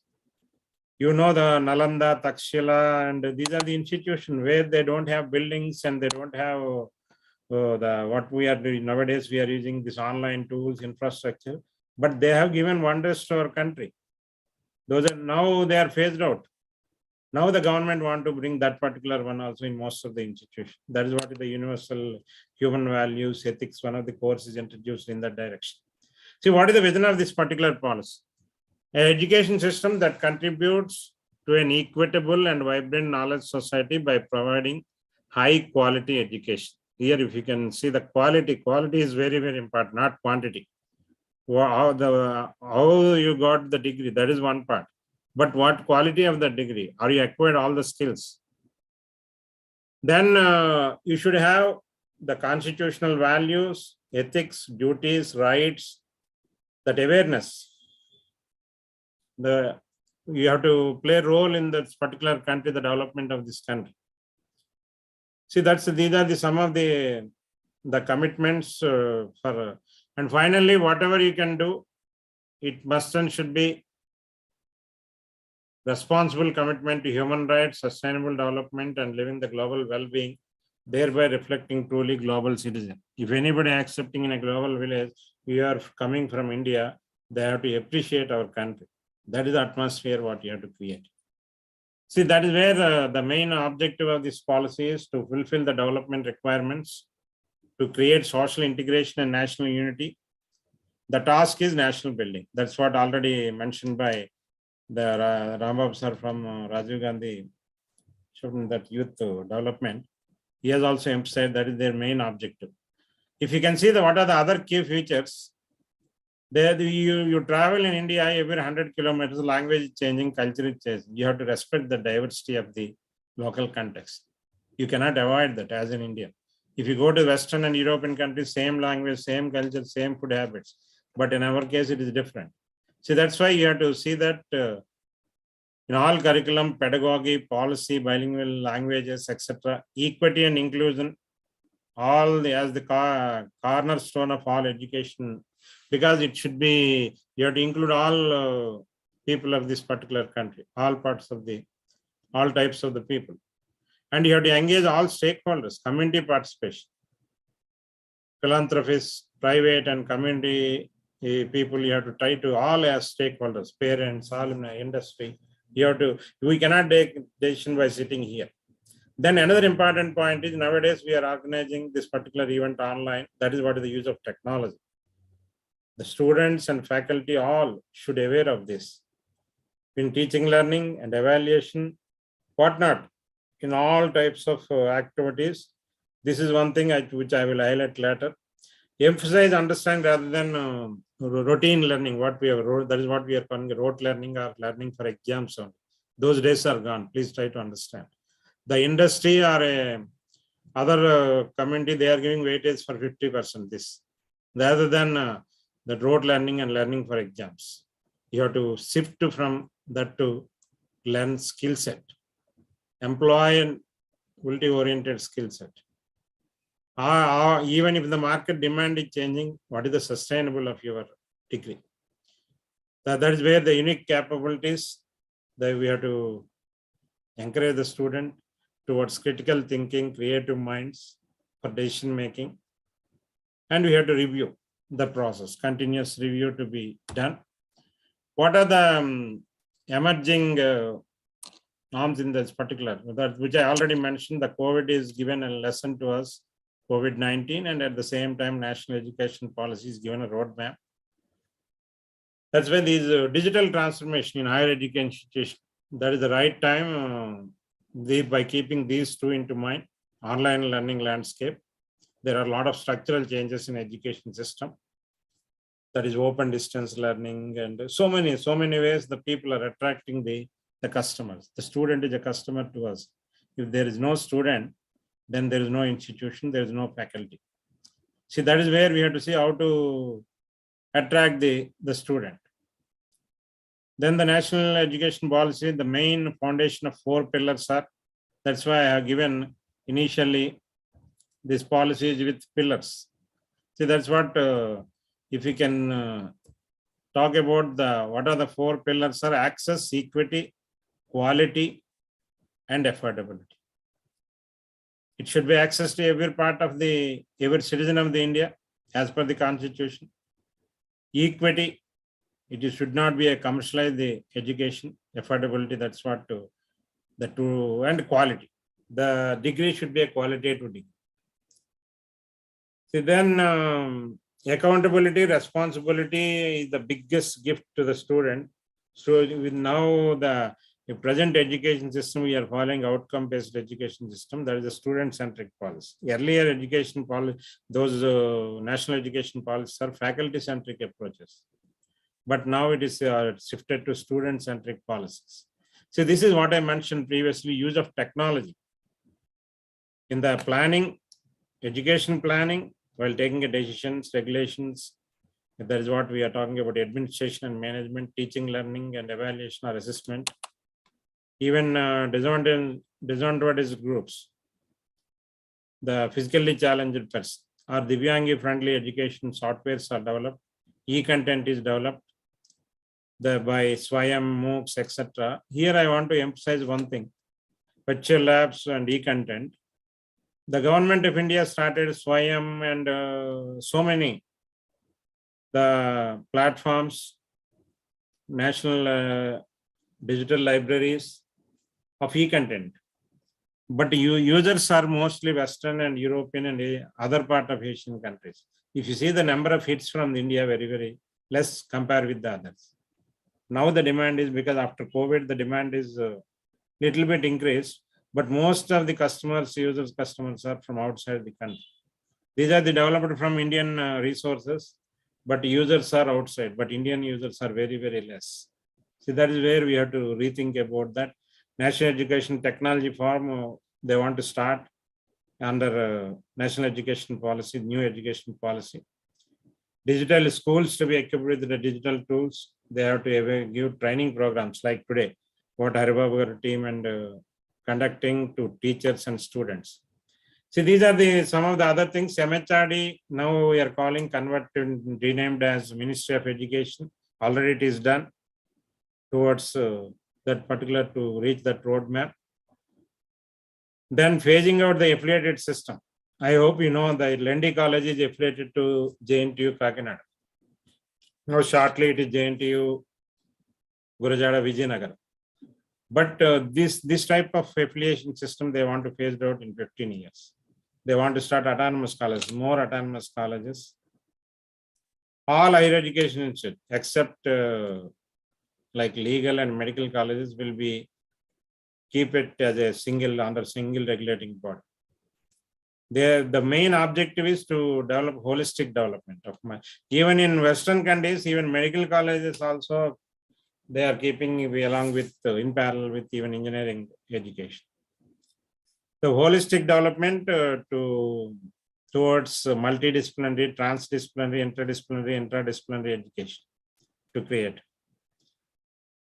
You know, the Nalanda, Takshila, and these are the institutions where they don't have buildings and they don't have what we are doing nowadays. We are using these online tools, infrastructure, but they have given wonders to our country. Those are now they are phased out. Now the government want to bring that particular one also in most of the institutions. That is what is the universal human values, ethics, one of the courses introduced in that direction. See, what is the vision of this particular policy? An education system that contributes to an equitable and vibrant knowledge society by providing high quality education. Here, if you can see the quality is very, very important, not quantity. How you got the degree, that is one part. But what quality of the degree? Are you acquired all the skills? Then you should have the constitutional values, ethics, duties, rights, that awareness. You have to play a role in this particular country, the development of this country. See, these are some of the commitments for, and finally, whatever you can do, it must and should be responsible commitment to human rights, sustainable development, and living the global well-being, thereby reflecting truly global citizen. If anybody accepting in a global village, you are coming from India, they have to appreciate our country. That is the atmosphere what you have to create. See, that is where the main objective of this policy is to fulfill the development requirements, to create social integration and national unity. The task is national building. That's what already mentioned by the Rambab sir from Rajiv Gandhi, showing that youth development. He has also emphasized that is their main objective. If you can see what are the other key features, there you travel in India every 100 kilometers, language is changing, culture is changing. You have to respect the diversity of the local context. You cannot avoid that as in India. If you go to Western and European countries, same language, same culture, same food habits. But in our case, it is different. So that's why you have to see that in all curriculum, pedagogy, policy, bilingual languages, etc., equity and inclusion, all as the cornerstone of all education, because it should be, you have to include all people of this particular country, all types of the people. And you have to engage all stakeholders, community participation, philanthropists, private and community people. You have to try to all as stakeholders, parents, all in the industry. We cannot take decision by sitting here. Then another important point is nowadays we are organizing this particular event online. That is what is the use of technology. The students and faculty all should be aware of this. In teaching, learning and evaluation, whatnot, in all types of activities. This is one thing which I will highlight later. Emphasize understand rather than routine learning. What we have that is what we are calling rote learning or learning for exams. Those days are gone. Please try to understand. The industry or other community, they are giving weightage for 50% this, rather than the rote learning and learning for exams. You have to shift from that to learn skill set, employability oriented skill set. Even if the market demand is changing, what is the sustainable of your degree? That is where the unique capabilities that we have to encourage the student towards critical thinking, creative minds for decision making. And we have to review the process, continuous review to be done. What are the emerging norms in this particular, which I already mentioned? The COVID is given a lesson to us, COVID-19, and at the same time, national education policy is given a roadmap. That's why these digital transformation in higher education, that is the right time. By keeping these two into mind, online learning landscape, there are a lot of structural changes in education system. That is open distance learning, and so many ways the people are attracting the customers. The student is a customer to us. If there is no student, then there is no institution, there is no faculty. See, that is where we have to see how to attract the student. Then the national education policy, the main foundation of 4 pillars are, that's why I have given initially this policy with pillars. See, that's what, if we can talk about what are the 4 pillars are: access, equity, quality, and affordability. It should be access to every part of every citizen of the India as per the constitution. Equity, it should not be a commercialized education. Affordability, that's what the two, and quality. The degree should be a qualitative degree. See, then accountability, responsibility is the biggest gift to the student. So with now the present education system, we are following outcome-based education system. That is a student-centric policy. Earlier education policy, those national education policies are faculty-centric approaches. But now it is shifted to student-centric policies. So this is what I mentioned previously, use of technology in the planning, education planning, while taking a decisions, regulations. That is what we are talking about: administration and management, teaching, learning, and evaluation or assessment. Even disadvantaged groups, the physically challenged person, or Divyangi-friendly education softwares are developed. E-content is developed by Swayam, MOOCs, etc. Here I want to emphasize one thing: virtual labs and e-content. The government of India started Swayam and so many the platforms, national digital libraries, of e-content. But users are mostly Western and European and other part of Asian countries. If you see the number of hits from India, very, very less compared with the others. Now the demand is, because after COVID, the demand is little bit increased, but most of the customers are from outside the country. These are the developed from Indian resources, but users are outside, but Indian users are very, very less. So that is where we have to rethink about that. National Education Technology Forum, they want to start under National Education Policy, new education policy. Digital schools to be equipped with the digital tools. They have to give training programs like today, what Haribabu team and conducting to teachers and students. See, these are some of the other things. MHRD, now we are calling, converted, renamed as Ministry of Education. Already it is done towards that particular to reach that roadmap. Then phasing out the affiliated system. I hope you know the Lendi College is affiliated to JNTU Kakinada. Now shortly it is JNTU Gurujada Vijayanagar. But this type of affiliation system they want to phase out in 15 years. They want to start autonomous colleges, more autonomous colleges. All higher education institutes except like legal and medical colleges will be keep it as a single regulating body. The main objective is to develop holistic development of even in Western countries, even medical colleges also they are keeping along with in parallel with even engineering education. The holistic development towards multidisciplinary, transdisciplinary, interdisciplinary education to create.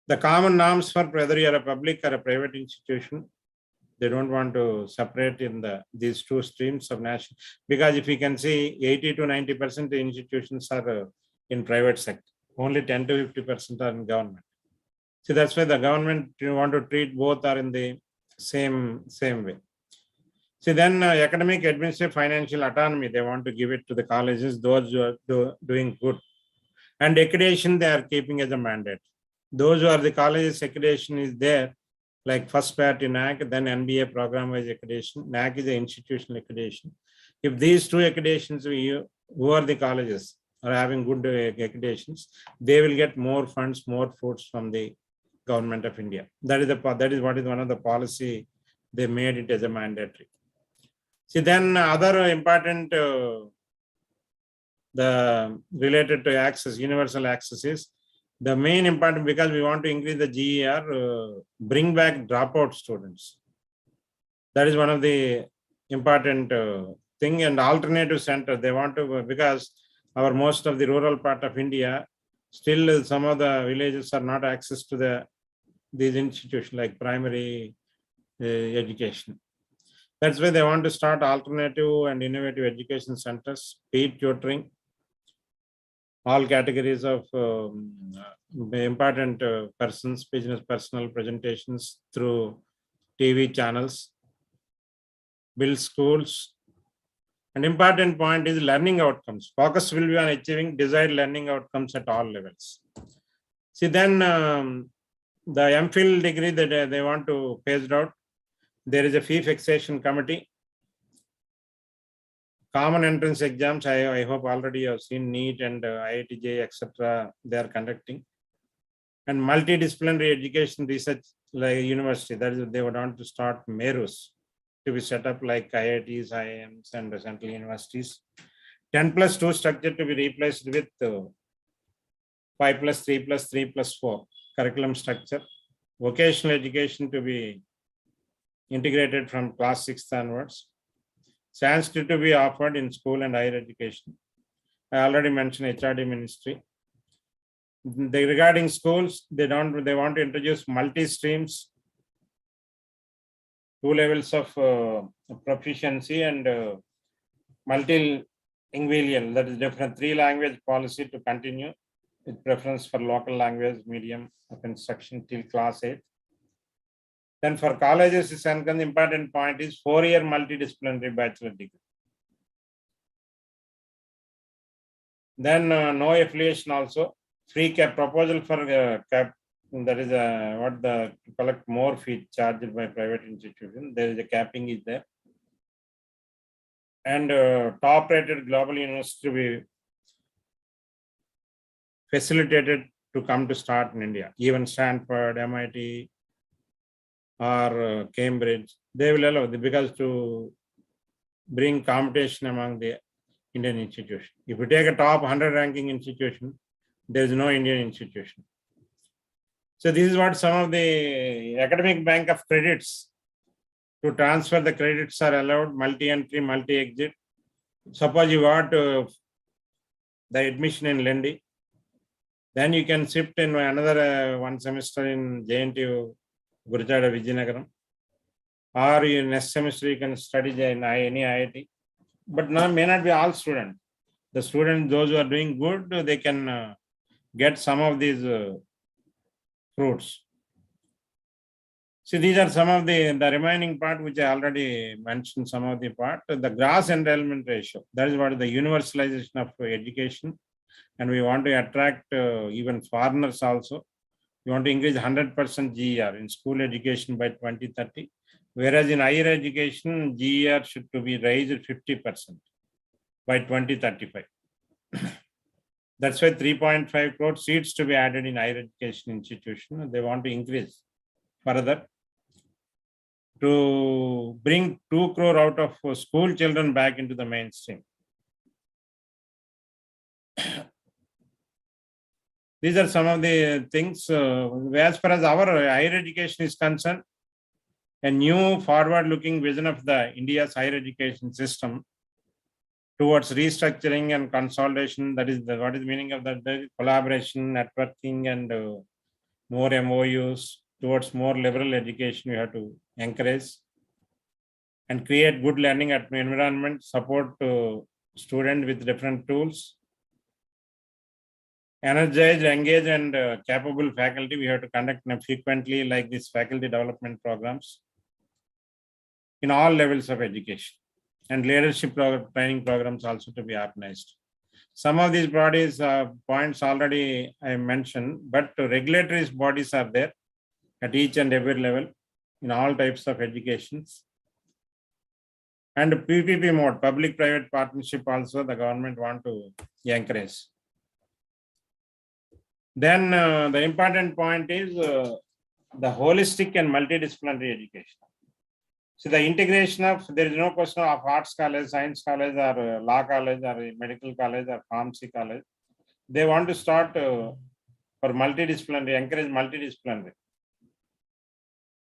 The common norms for whether you are a public or a private institution, they don't want to separate in these two streams of national, because if you can see 80 to 90% institutions are in private sector, only 10 to 50% are in government. So that's why the government want to treat both are in the same way. See, then academic, administrative, financial autonomy, they want to give it to the colleges, those who are doing good. And accreditation, they are keeping as a mandate. Those who are the colleges accreditation is there, like first priority NAC, then NBA program-wise accreditation. NAC is the institutional accreditation. If these two accreditations, who are the colleges are having good accreditations, they will get more funds, more fruits from the government of India. That is what is one of the policy they made it as a mandatory. See, then other important the related to access, universal access is the main important, because we want to increase the GER, bring back dropout students. That is one of the important thing. And alternative center, they want to, because most of the rural part of India, still some of the villages are not access to these institutions like primary education. That's why they want to start alternative and innovative education centers, paid tutoring, all categories of important persons, business personnel presentations through TV channels, build schools. An important point is learning outcomes. Focus will be on achieving desired learning outcomes at all levels. See, then the MPhil degree that they want to phase out. There is a fee fixation committee. Common entrance exams, I hope already you have seen NEET and IITJ, etc. they are conducting. And multidisciplinary education research like university, that is, they would want to start MERUs to be set up like IITs, IIMs and central universities. 10+2 structure to be replaced with 5+3+3+4 curriculum structure. Vocational education to be integrated from class 6th onwards. Sanskrit to be offered in school and higher education. I already mentioned HRD ministry. Regarding schools, they want to introduce multi-streams, 2 levels of proficiency and multilingual, that is different 3-language policy to continue with preference for local language medium of instruction till class 8. Then for colleges, the important point is 4-year multidisciplinary bachelor degree. Then no affiliation also, free cap proposal for that is what the to collect more fee charged by private institutions. There is a capping is there. And top rated global universities to be facilitated to come to start in India. Even Stanford, MIT, or Cambridge, they will allow because to bring competition among the Indian institution. If you take a top 100 ranking institution, there is no Indian institution. So this is what some of the academic bank of credits to transfer the credits are allowed, multi-entry, multi-exit. Suppose you got the admission in Lendi, then you can shift in another one semester in JNTU, Gurujada Vijayanagar, or in next semester you can study in any IIT. But now may not be all students. The students, those who are doing good, they can get some of these fruits. See, these are some of the remaining part which I already mentioned, some of the part. The gross enrollment ratio, that is what is the universalization of education. And we want to attract even foreigners also. We want to increase 100% GER in school education by 2030. Whereas in higher education, GER should to be raised 50% by 2035. That's why 3.5 crore seats to be added in higher education institution. They want to increase further to bring 2 crore out of school children back into the mainstream. These are some of the things. As far as our higher education is concerned, a new forward-looking vision of the India's higher education system towards restructuring and consolidation. That is what is the meaning of that? The collaboration, networking, and more MOUs towards more liberal education. We have to encourage and create good learning environment, support students with different tools. Energized, engaged, and capable faculty. We have to conduct frequently like these faculty development programs in all levels of education, and leadership training programs also to be organized. Some of these bodies points already I mentioned, but regulatory bodies are there at each and every level in all types of educations. And PPP mode, public-private partnership also the government want to encourage. Then the important point is the holistic and multidisciplinary education. So the integration of, there is no question of arts college, science college, or law college, or medical college, or pharmacy college. They want to start for multidisciplinary, encourage multidisciplinary.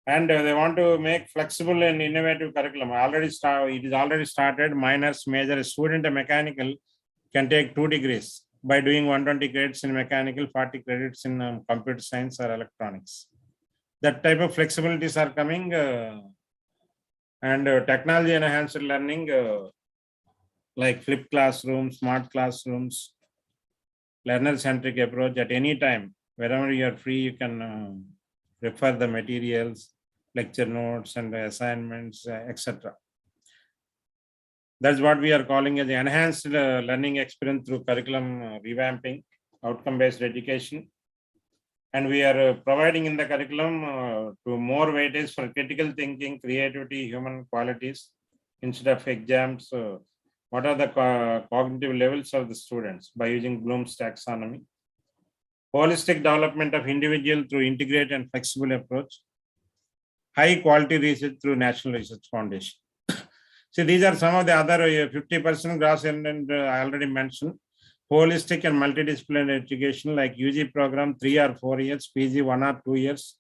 And they want to make flexible and innovative curriculum. It is already started. Minors, major, student in mechanical can take 2 degrees by doing 120 credits in mechanical, 40 credits in computer science or electronics. That type of flexibilities are coming. And technology enhanced learning like flipped classrooms, smart classrooms, learner-centric approach at any time. Wherever you are free, you can refer the materials, lecture notes, and assignments, etc. That's what we are calling as enhanced learning experience through curriculum revamping, outcome-based education. And we are providing in the curriculum to more weightage for critical thinking, creativity, human qualities instead of exams. What are the cognitive levels of the students by using Bloom's taxonomy? Holistic development of individual through integrated and flexible approach. High quality research through National Research Foundation. See, these are some of the other 50% gross and I already mentioned. Holistic and multidisciplinary education like UG program 3 or 4 years, PG 1 or 2 years,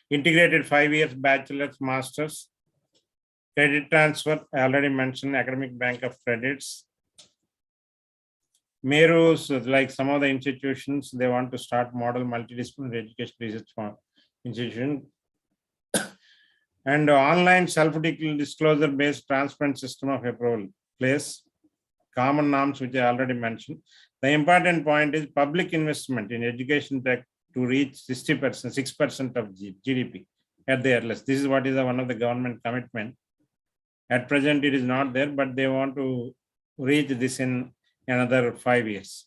integrated 5 years, bachelor's, master's, credit transfer, I already mentioned, academic bank of credits. Merus, like some of the institutions, they want to start model multidisciplinary education research institution. And online self-disclosure based transparent system of approval place. Common norms, which I already mentioned. The important point is public investment in education tech to reach 60%, 6% of GDP at the earliest. This is what is one of the government commitment. At present, it is not there, but they want to reach this in another 5 years.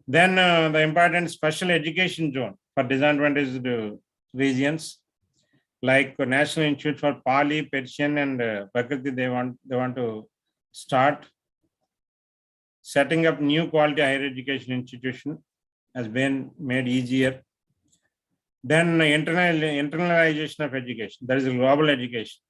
Then the important special education zone for disadvantaged regions, like National Institute for Pali, Persian, and Prakriti, they want to start setting up new quality higher education institution has been made easier. Then internalization of education, that is global education,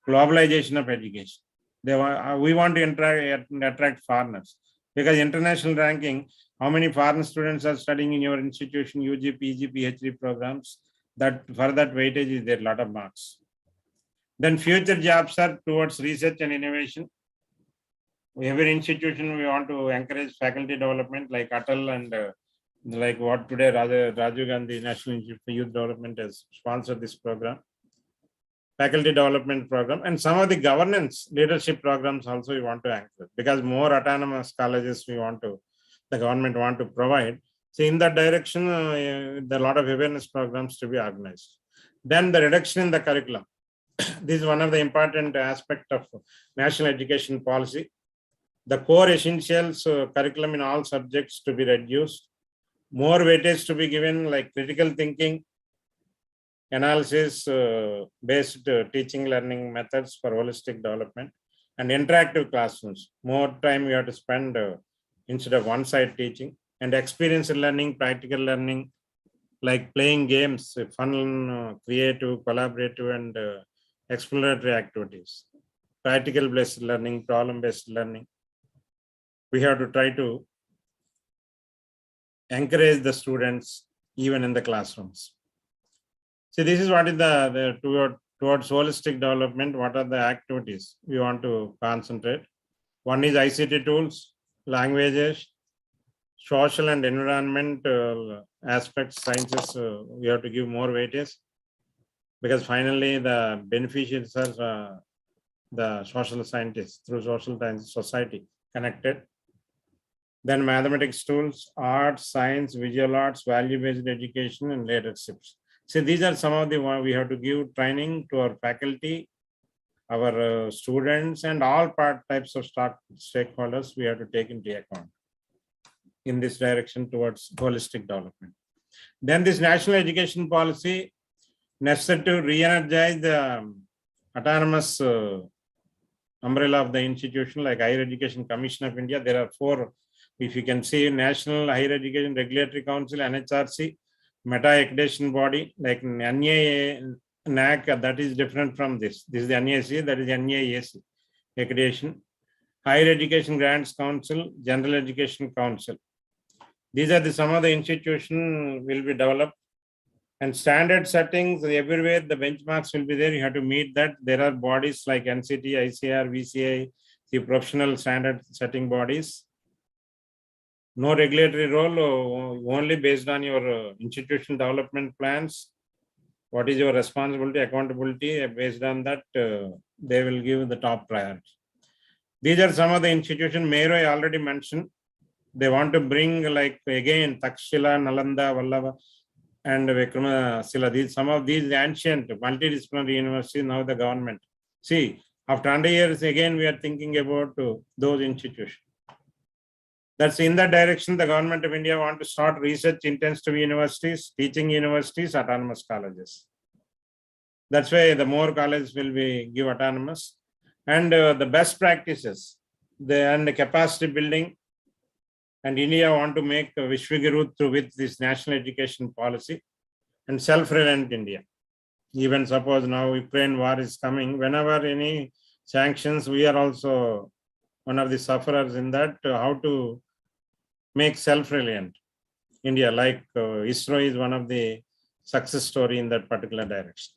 globalization of education. We want to attract foreigners, because international ranking, how many foreign students are studying in your institution, UG, PG, PhD programs, that for that weightage is there, a lot of marks. Then future jobs are towards research and innovation. Every institution, we want to encourage faculty development like Atal and like what today Rajiv Gandhi National Institute for Youth Development has sponsored this program. Faculty development program, and some of the governance leadership programs also we want to anchor, because more autonomous colleges the government want to provide. So in that direction, there are a lot of awareness programs to be organized. Then the reduction in the curriculum. This is one of the important aspects of national education policy. The core essentials curriculum in all subjects to be reduced. More weightage to be given, like critical thinking, analysis based teaching learning methods for holistic development, and interactive classrooms. More time we have to spend instead of one-side teaching, and experiential learning, practical learning, like playing games, fun, creative, collaborative, and exploratory activities. Practical based learning, problem based learning. We have to try to encourage the students even in the classrooms. So this is what is the towards holistic development. What are the activities we want to concentrate? One is ICT tools, languages, social and environmental aspects, sciences. We have to give more weightage, because finally the beneficiaries are the social scientists, through social science society connected. Then mathematics tools, arts, science, visual arts, value-based education, and leaderships. So these are some of the one we have to give training to our faculty, our students, and all types of stakeholders we have to take into account in this direction towards holistic development. Then this national education policy necessary to re-energize the autonomous umbrella of the institution, like Higher Education Commission of India. There are 4, if you can see, National Higher Education Regulatory Council, NHRC, Meta Accreditation Body, like NAC, that is different from this. This is the NAC, that is NAAC accreditation. Higher Education Grants Council, General Education Council. These are some of the institutions will be developed, and standard settings everywhere. The benchmarks will be there. You have to meet that. There are bodies like NCT, ICR, VCI, the professional standard setting bodies. No regulatory role, only based on your institution development plans. What is your responsibility, accountability? Based on that, they will give the top priority. These are some of the institutions. Mero I already mentioned. They want to bring, like, again, Takshila, Nalanda, Vallabha, and Vikramasila. Some of these ancient multidisciplinary universities, now the government. See, after 100 years, again, we are thinking about those institutions. That's in that direction. The government of India want to start research intensive universities, teaching universities, autonomous colleges. That's why the more colleges will be give autonomous, and the best practices, and the capacity building. And India want to make Vishwaguru through with this national education policy, and self-reliant India. Even suppose now Ukraine war is coming, whenever any sanctions, we are also one of the sufferers in that. How to make self-reliant India, like ISRO is one of the success story in that particular direction.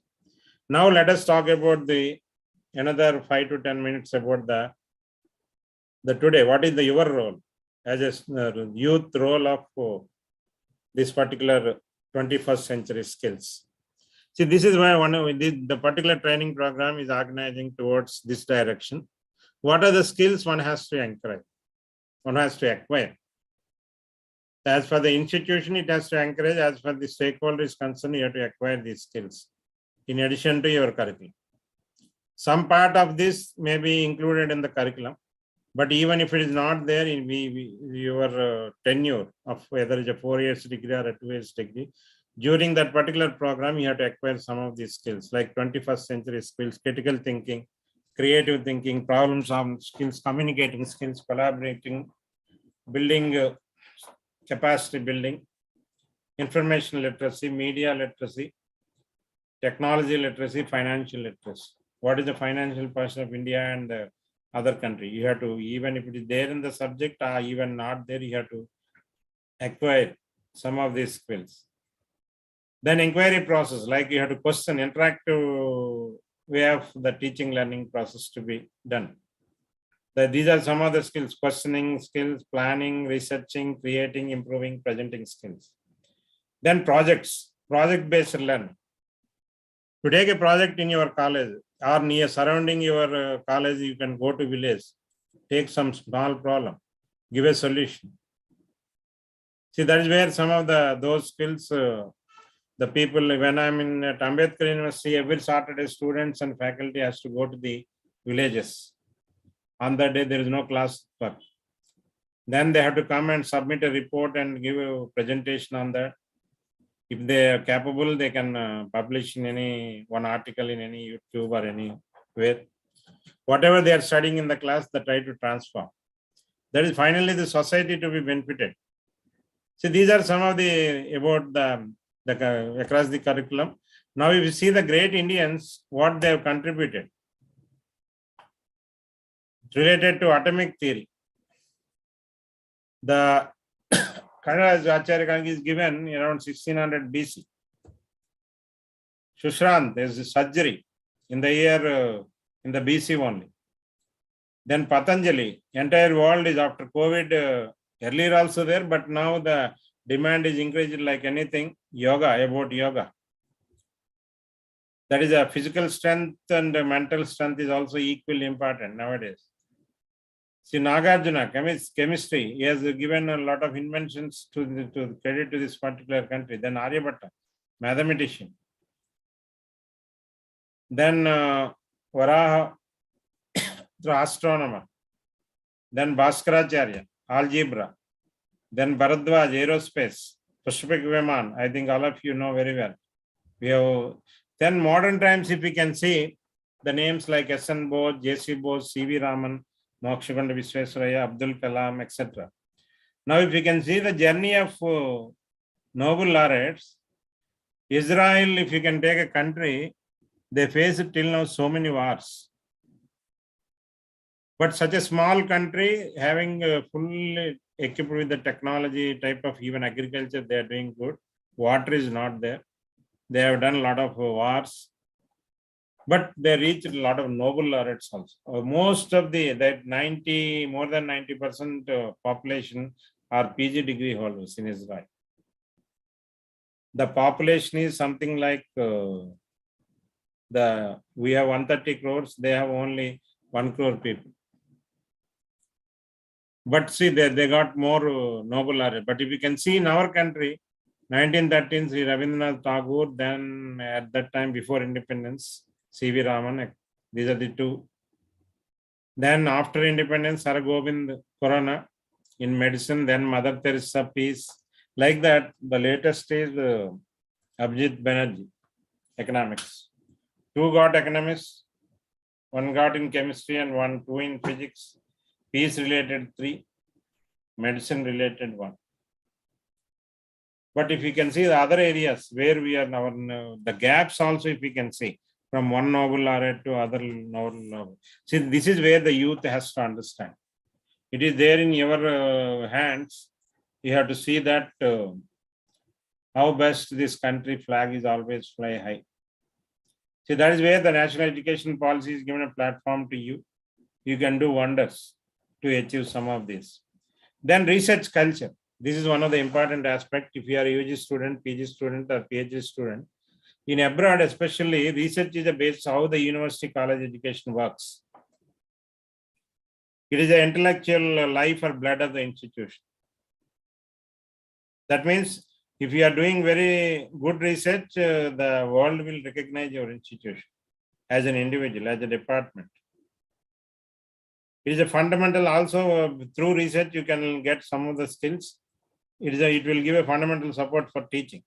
Now let us talk about the another 5 to 10 minutes about the today. What is your role as a youth role of this particular 21st century skills? See, this is why the particular training program is organizing towards this direction. What are the skills one has to encourage, one has to acquire? As for the institution, it has to encourage. As for the stakeholder is concerned, you have to acquire these skills in addition to your curriculum. Some part of this may be included in the curriculum, But even if it is not there in your tenure of whether it's a 4 years degree or a 2 years degree, during that particular program, you have to acquire some of these skills like 21st century skills, critical thinking, creative thinking, problem solving skills, communicating skills, collaborating, building capacity building, information literacy, media literacy, technology literacy, financial literacy. What is the financial position of India and the other country? You have to, even if it is there in the subject or even not there, you have to acquire some of these skills. Then inquiry process, like you have to question, interactive way of the teaching learning process to be done. These are some of the skills: questioning skills, planning, researching, creating, improving, presenting skills. Then projects, project-based learning. To take a project in your college or near surrounding your college, you can go to village, take some small problem, give a solution. See, that is where some of those skills, the people, when I'm in at Ambedkar University, every Saturday students and faculty has to go to the villages. On that day, there is no class work. Then they have to come and submit a report and give a presentation on that. If they are capable, they can publish in any one article in any YouTube or anywhere. Whatever they are studying in the class, they try to transform. That is finally the society to be benefited. So these are some of the about the across the curriculum. Now, if you see the great Indians, what they have contributed related to atomic theory. The Kanada Acharya Kangi is given around 1600 BC. Shushrant, there is a surgery in the year in the BC only. Then Patanjali, entire world is after COVID, earlier also there, but now the demand is increased like anything. Yoga, about yoga. That is a physical strength and mental strength is also equally important nowadays. See, Nagarjuna, chemistry, he has given a lot of inventions to credit to this particular country. Then Aryabhatta, mathematician. Then Varaha, astronomer. Then Bhaskaracharya, algebra. Then Bharadwaj, aerospace. Pushpik Viman, I think all of you know very well. We have, then modern times, if we can see the names like S.N. Bose, J.C. Bose, C.V. Raman, Mokshaganda Visvesvaraya, Abdul Kalam, etc. Now, if you can see the journey of Nobel laureates, Israel, if you can take a country, they face till now so many wars. But such a small country, having fully equipped with the technology type of even agriculture, they are doing good. Water is not there. They have done a lot of wars. But they reached a lot of Nobel laureates also. Most of that 90, more than 90% population are PG degree holders in Israel. The population is something like we have 130 crores, they have only 1 crore people. But see, they got more Nobel laureate. But if you can see in our country, 1913, Sri Rabindranath Tagore, then at that time before independence, C.V. Raman, these are the two. Then after independence, Sar Gobind Khorana in medicine, then Mother Teresa Peace. Like that, the latest is Abhijit Banerjee, economics. 2 got economics, 1 got in chemistry and 2 in physics. Peace related 3, medicine related 1. But if you can see the other areas where we are now, the gaps also, if we can see from one Nobel laureate to other Nobel. See, this is where the youth has to understand. It is there in your hands. You have to see that how best this country flag is always fly high. See, that is where the national education policy is given a platform to you. You can do wonders to achieve some of this. Then research culture. This is one of the important aspects. If you are a UG student, PG student or PhD student, in abroad especially, research is the base how the university college education works. It is the intellectual life or blood of the institution. That means if you are doing very good research, the world will recognize your institution as an individual, as a department. It is a fundamental also through research you can get some of the skills. It will give a fundamental support for teaching.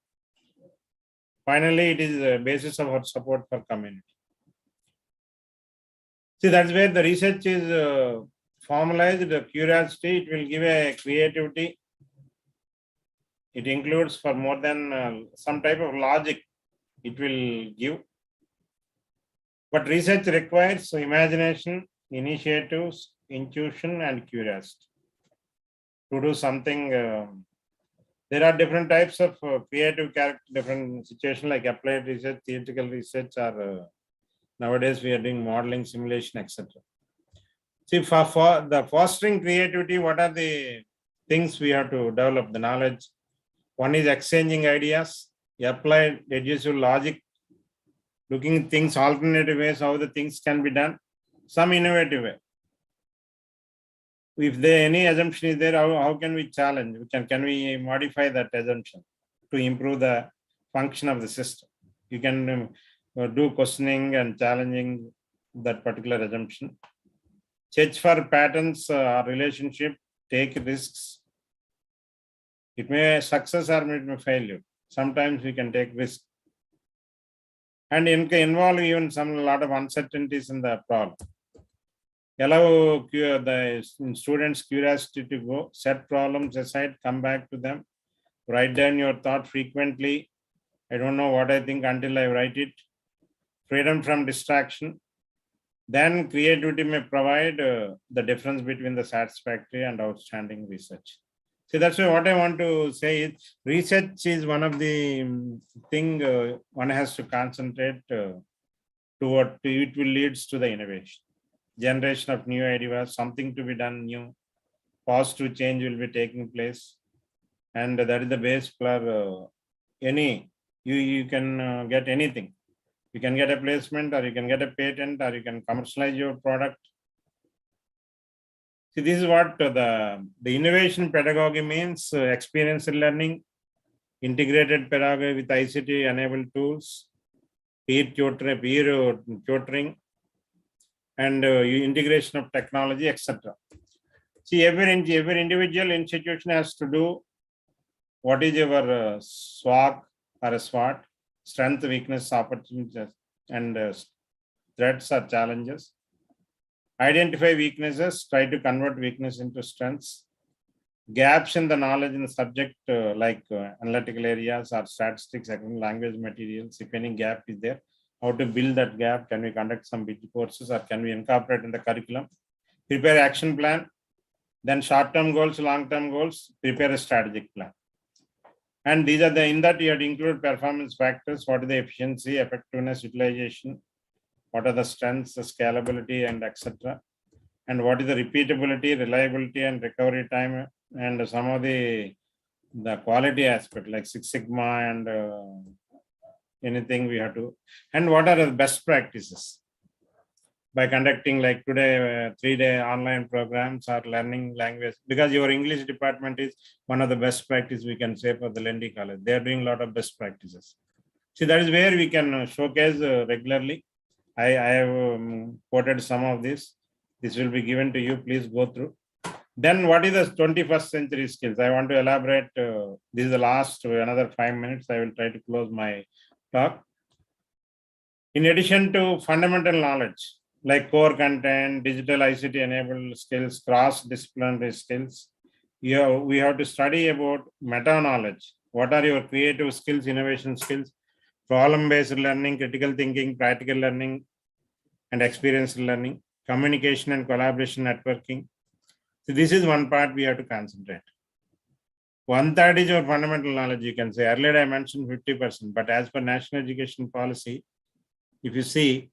Finally, it is a basis of our support for community. See, that's where the research is formalized, the curiosity, it will give a creativity. It includes for more than some type of logic it will give. But research requires imagination, initiatives, intuition, and curiosity to do something. There are different types of creative character, different situations like applied research, theoretical research, or nowadays we are doing modeling, simulation, etc. See, for the fostering creativity, what are the things we have to develop the knowledge? One is exchanging ideas, applied deducible logic, looking at things alternative ways, how the things can be done, some innovative way. If there any assumption is there, how can we challenge? Can we modify that assumption to improve the function of the system? You can do questioning and challenging that particular assumption. Search for patterns or relationship, take risks. It may success or it may failure. Sometimes we can take risk. And involve even a lot of uncertainties in the problem. Allow the students' curiosity to go, set problems aside, come back to them, write down your thought frequently. I don't know what I think until I write it. Freedom from distraction. Then creativity may provide the difference between the satisfactory and outstanding research. So that's why what I want to say is research is one of the thing one has to concentrate toward. It will leads to the innovation. Generation of new ideas, something to be done new, positive change will be taking place, and that is the base for any. You can get anything. You can get a placement, or you can get a patent, or you can commercialize your product. See, this is what the innovation pedagogy means: experiential learning, integrated pedagogy with ICT enabled tools, peer tutoring, and integration of technology, etc. See, every individual institution has to do what is your SWOT or a SWOT, strength, weakness, opportunities, and threats or challenges. Identify weaknesses, try to convert weakness into strengths. Gaps in the knowledge in the subject like analytical areas or statistics, language materials, if any gap is there, how to build that gap, can we conduct some big courses or can we incorporate in the curriculum, prepare action plan, then short-term goals, long-term goals, prepare a strategic plan. And these are in that you have to include performance factors, what is the efficiency, effectiveness, utilization, what are the strengths, the scalability, and etc. And what is the repeatability, reliability, and recovery time, and some of the quality aspect like Six Sigma and anything we have to, and what are the best practices by conducting like today 3-day online programs or learning language, because your English department is one of the best practice we can say for the Lendi College. They are doing a lot of best practices. See, that is where we can showcase regularly. I have quoted some of this. This will be given to you. Please go through. Then what is the 21st century skills? I want to elaborate. This is the last another 5 minutes. I will try to close my talk. In addition to fundamental knowledge, like core content, digital ICT enabled skills, cross-disciplinary skills, we have to study about meta knowledge. What are your creative skills, innovation skills, problem-based learning, critical thinking, practical learning, and experiential learning, communication and collaboration networking. So this is one part we have to concentrate. 1/3 is your fundamental knowledge, you can say. Earlier I mentioned 50%, but as per national education policy, if you see,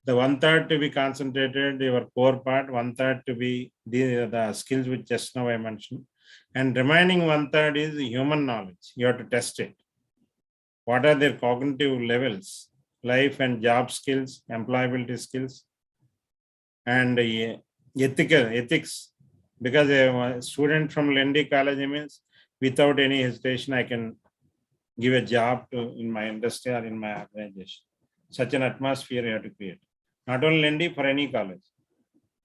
the 1/3 to be concentrated, your core part, 1/3 to be the skills which just now I mentioned, and remaining 1/3 is human knowledge. You have to test it. What are their cognitive levels, life and job skills, employability skills, and ethics. Because a student from Lendi College means without any hesitation, I can give a job in my industry or in my organization. Such an atmosphere you have to create. Not only Lendi, for any college.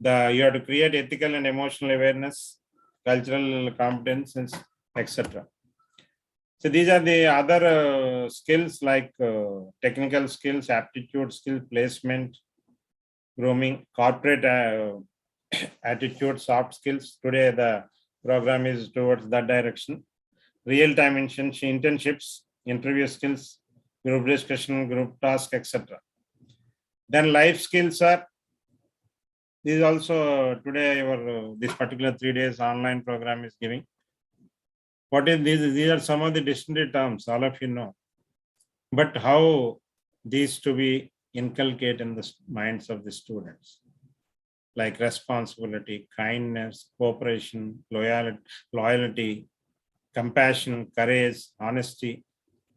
You have to create ethical and emotional awareness, cultural competences, etc. So these are the other skills like technical skills, aptitude skill, placement, grooming, corporate attitude, soft skills. Today the program is towards that direction. Real-time internships, interview skills, group discussion, group task, etc. Then life skills are, this is also today our this particular 3 days online program is giving. What is this? These are some of the dictionary terms, all of you know. But how these to be inculcated in the minds of the students, like responsibility, kindness, cooperation, loyalty, compassion, courage, honesty.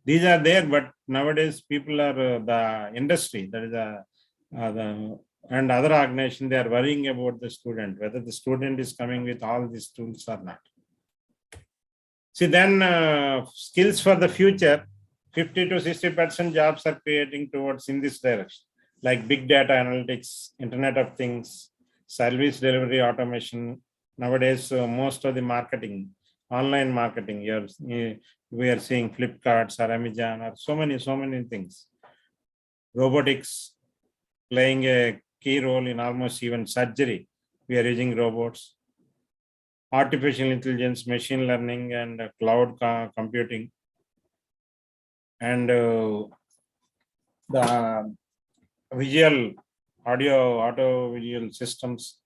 These are there, but nowadays people are the industry, that is and other organization, they are worrying about the student, whether the student is coming with all these tools or not. See, then skills for the future, 50 to 60% jobs are creating towards in this direction, like big data analytics, Internet of Things, service delivery automation. Nowadays, most of the marketing, online marketing, we are seeing Flipkart or Amazon or so many things. Robotics playing a key role in almost even surgery. We are using robots. Artificial intelligence, machine learning, and cloud computing, and the visual, audio visual systems.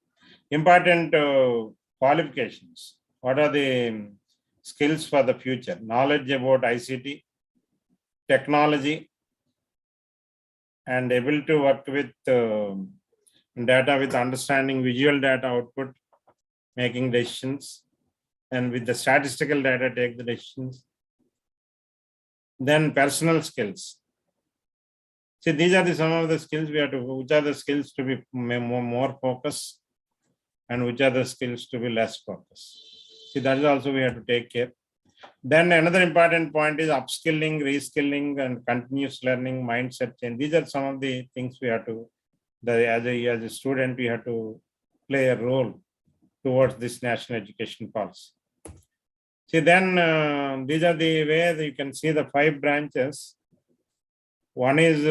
Important qualifications. What are the skills for the future? Knowledge about ICT, technology, and able to work with data with understanding visual data output, making decisions, and with the statistical data take the decisions. Then personal skills. See, these are some of the skills we have to, which are the skills to be more focused and which are the skills to be less focused. See, that is also we have to take care. Then another important point is upskilling, reskilling, and continuous learning, mindset change. These are some of the things we have to, as a student, we have to play a role towards this national education policy. See, then these are the ways you can see the 5 branches. One is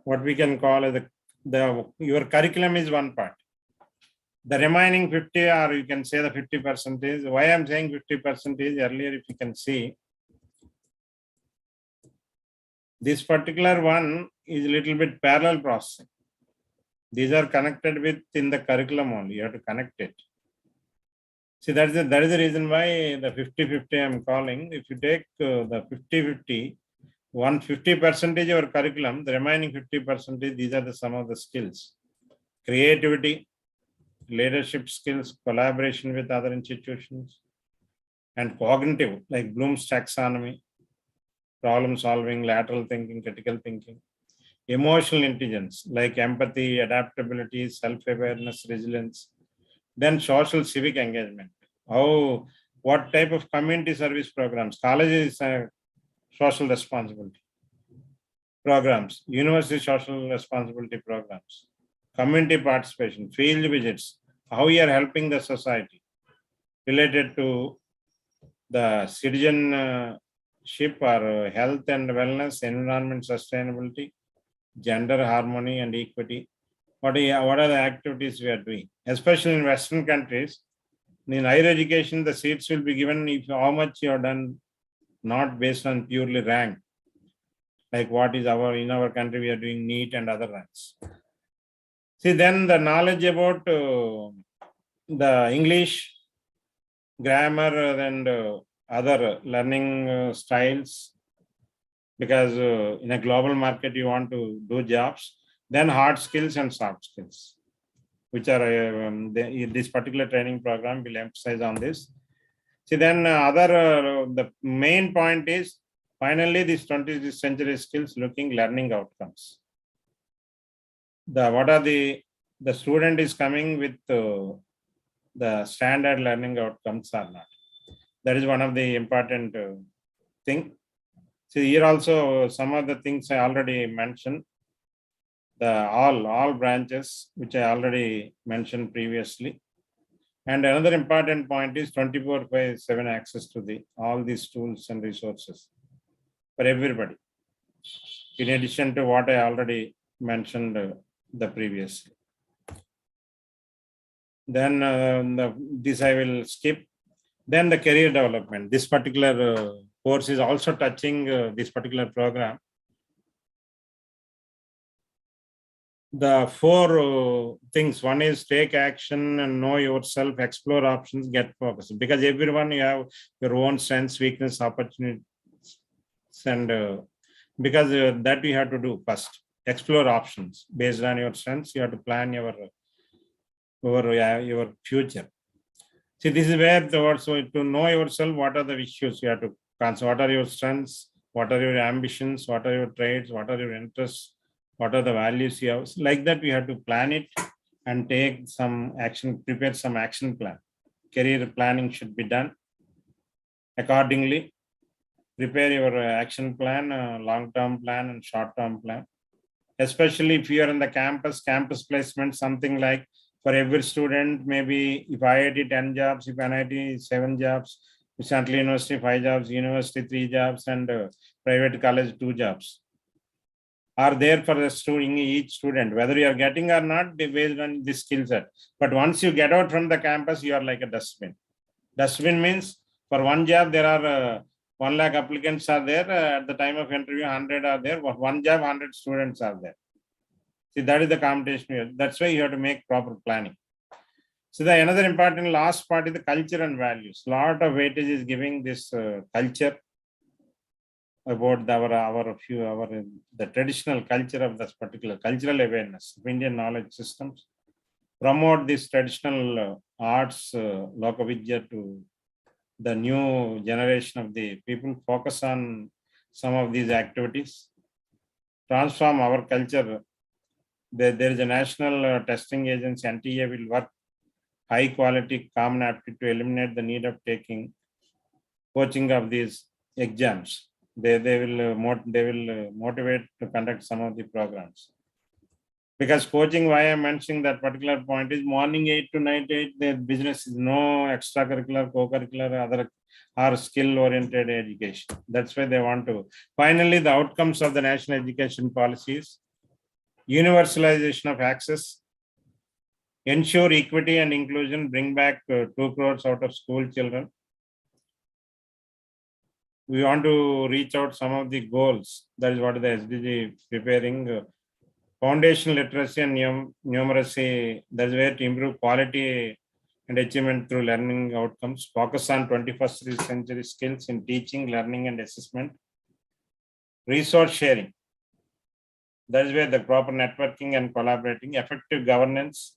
what we can call as your curriculum is one part. The remaining 50, or you can say the 50% is, why I'm saying 50% is, earlier if you can see, this particular one is a little bit parallel processing. These are connected with in the curriculum only, you have to connect it. See, that is the reason why the 50-50 I'm calling. If you take the 50-50, 150% your curriculum, the remaining 50%, these are some of the skills. Creativity, leadership skills, collaboration with other institutions, and cognitive, like Bloom's taxonomy, problem solving, lateral thinking, critical thinking. Emotional intelligence, like empathy, adaptability, self-awareness, resilience. Then social civic engagement. What type of community service programs? College is social responsibility programs, university social responsibility programs, community participation, field visits, how you are helping the society related to the citizenship or health and wellness, environment sustainability, gender harmony and equity. What are the activities we are doing? Especially in Western countries, in higher education, the seats will be given if how much you have done, not based on purely rank. Like what is in our country, we are doing NEET and other ranks. See, then the knowledge about the English, grammar, and other learning styles, because in a global market, you want to do jobs. Then hard skills and soft skills, which are this particular training program will emphasize on this. See, then the main point is finally this 20th century skills looking learning outcomes. What are the student is coming with the standard learning outcomes or not? That is one of the important thing. See, here also some of the things I already mentioned. all branches, which I already mentioned previously. And another important point is 24/7 access to all these tools and resources for everybody. In addition to what I already mentioned the previously. Then this I will skip. Then the career development. This particular course is also touching this particular program. The four things. One is take action and know yourself, explore options, get focused. Because everyone, you have your own strengths, weakness, opportunities, and because that you have to do first. Explore options based on your strengths. You have to plan your future. See, this is where so to know yourself, what are the issues you have to consider, what are your strengths, what are your ambitions, what are your traits, what are your interests, what are the values you have. Like that, we have to plan it and take some action, prepare some action plan. Career planning should be done accordingly. Prepare your action plan, long-term plan and short-term plan. Especially if you are in the campus placement, something like for every student, maybe if IIT 10 jobs, if NIT 7 jobs, if Central University 5 jobs, University 3 jobs, and private college 2 jobs are there for the student, each student, whether you are getting or not, based on this skill set. But once you get out from the campus, you are like a dustbin. Dustbin means for one job, there are 1 lakh applicants are there. At the time of interview, 100 are there. For one job, 100 students are there. See, that is the competition. That's why you have to make proper planning. So the another important last part is the culture and values. Lot of weightage is giving this culture about the traditional culture of this particular cultural awareness of Indian knowledge systems. Promote this traditional arts, Lokavidya to the new generation of the people. Focus on some of these activities. Transform our culture. There is a national testing agency, NTA will work high quality common aptitude to eliminate the need of taking coaching of these exams. They will motivate to conduct some of the programs. Because coaching, why I'm mentioning that particular point is morning 8 to night 8, the business is no extracurricular, co-curricular, other or skill-oriented education. That's why they want to. Finally, the outcomes of the national education policies, universalization of access, ensure equity and inclusion, bring back 2 crores out of school children. We want to reach out some of the goals. That is what the SDG preparing. Foundational literacy and numeracy, that's where to improve quality and achievement through learning outcomes. Focus on 21st century skills in teaching, learning, and assessment. Resource sharing. That is where the proper networking and collaborating. Effective governance.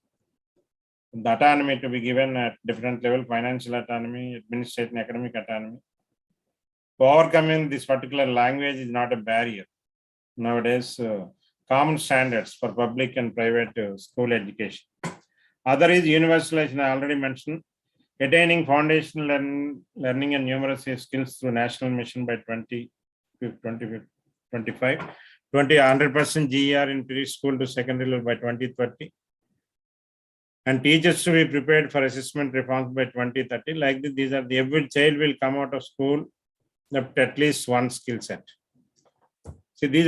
The autonomy to be given at different level, financial autonomy, administrative and academic autonomy. Overcoming this particular language is not a barrier. Nowadays, common standards for public and private school education. Other is universalization, I already mentioned. Attaining foundational learning and numeracy skills through national mission by 2025. 100% GER in preschool to secondary level by 2030. And teachers to be prepared for assessment reforms by 2030. Like this, these are the every child will come out of school with at least one skill set. See, this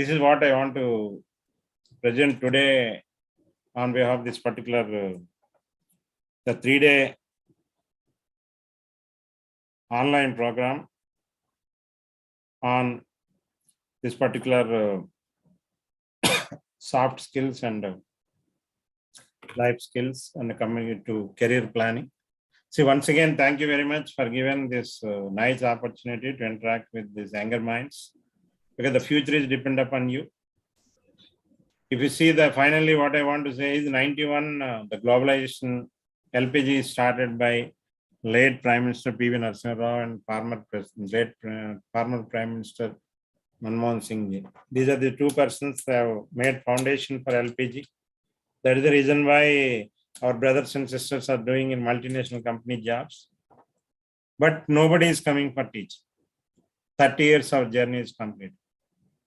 is what I want to present today on behalf of this particular, the 3-day online program on this particular soft skills and life skills and coming to career planning. See, once again, thank you very much for giving this nice opportunity to interact with these younger minds, because the future is dependent upon you. If you see finally what I want to say is 91, the globalization LPG started by late Prime Minister P.V. Narasimha Rao and former Prime Minister Manmohan Singh. These are the two persons that have made foundation for LPG. That is the reason why our brothers and sisters are doing in multinational company jobs. But nobody is coming for teaching. 30 years of journey is complete.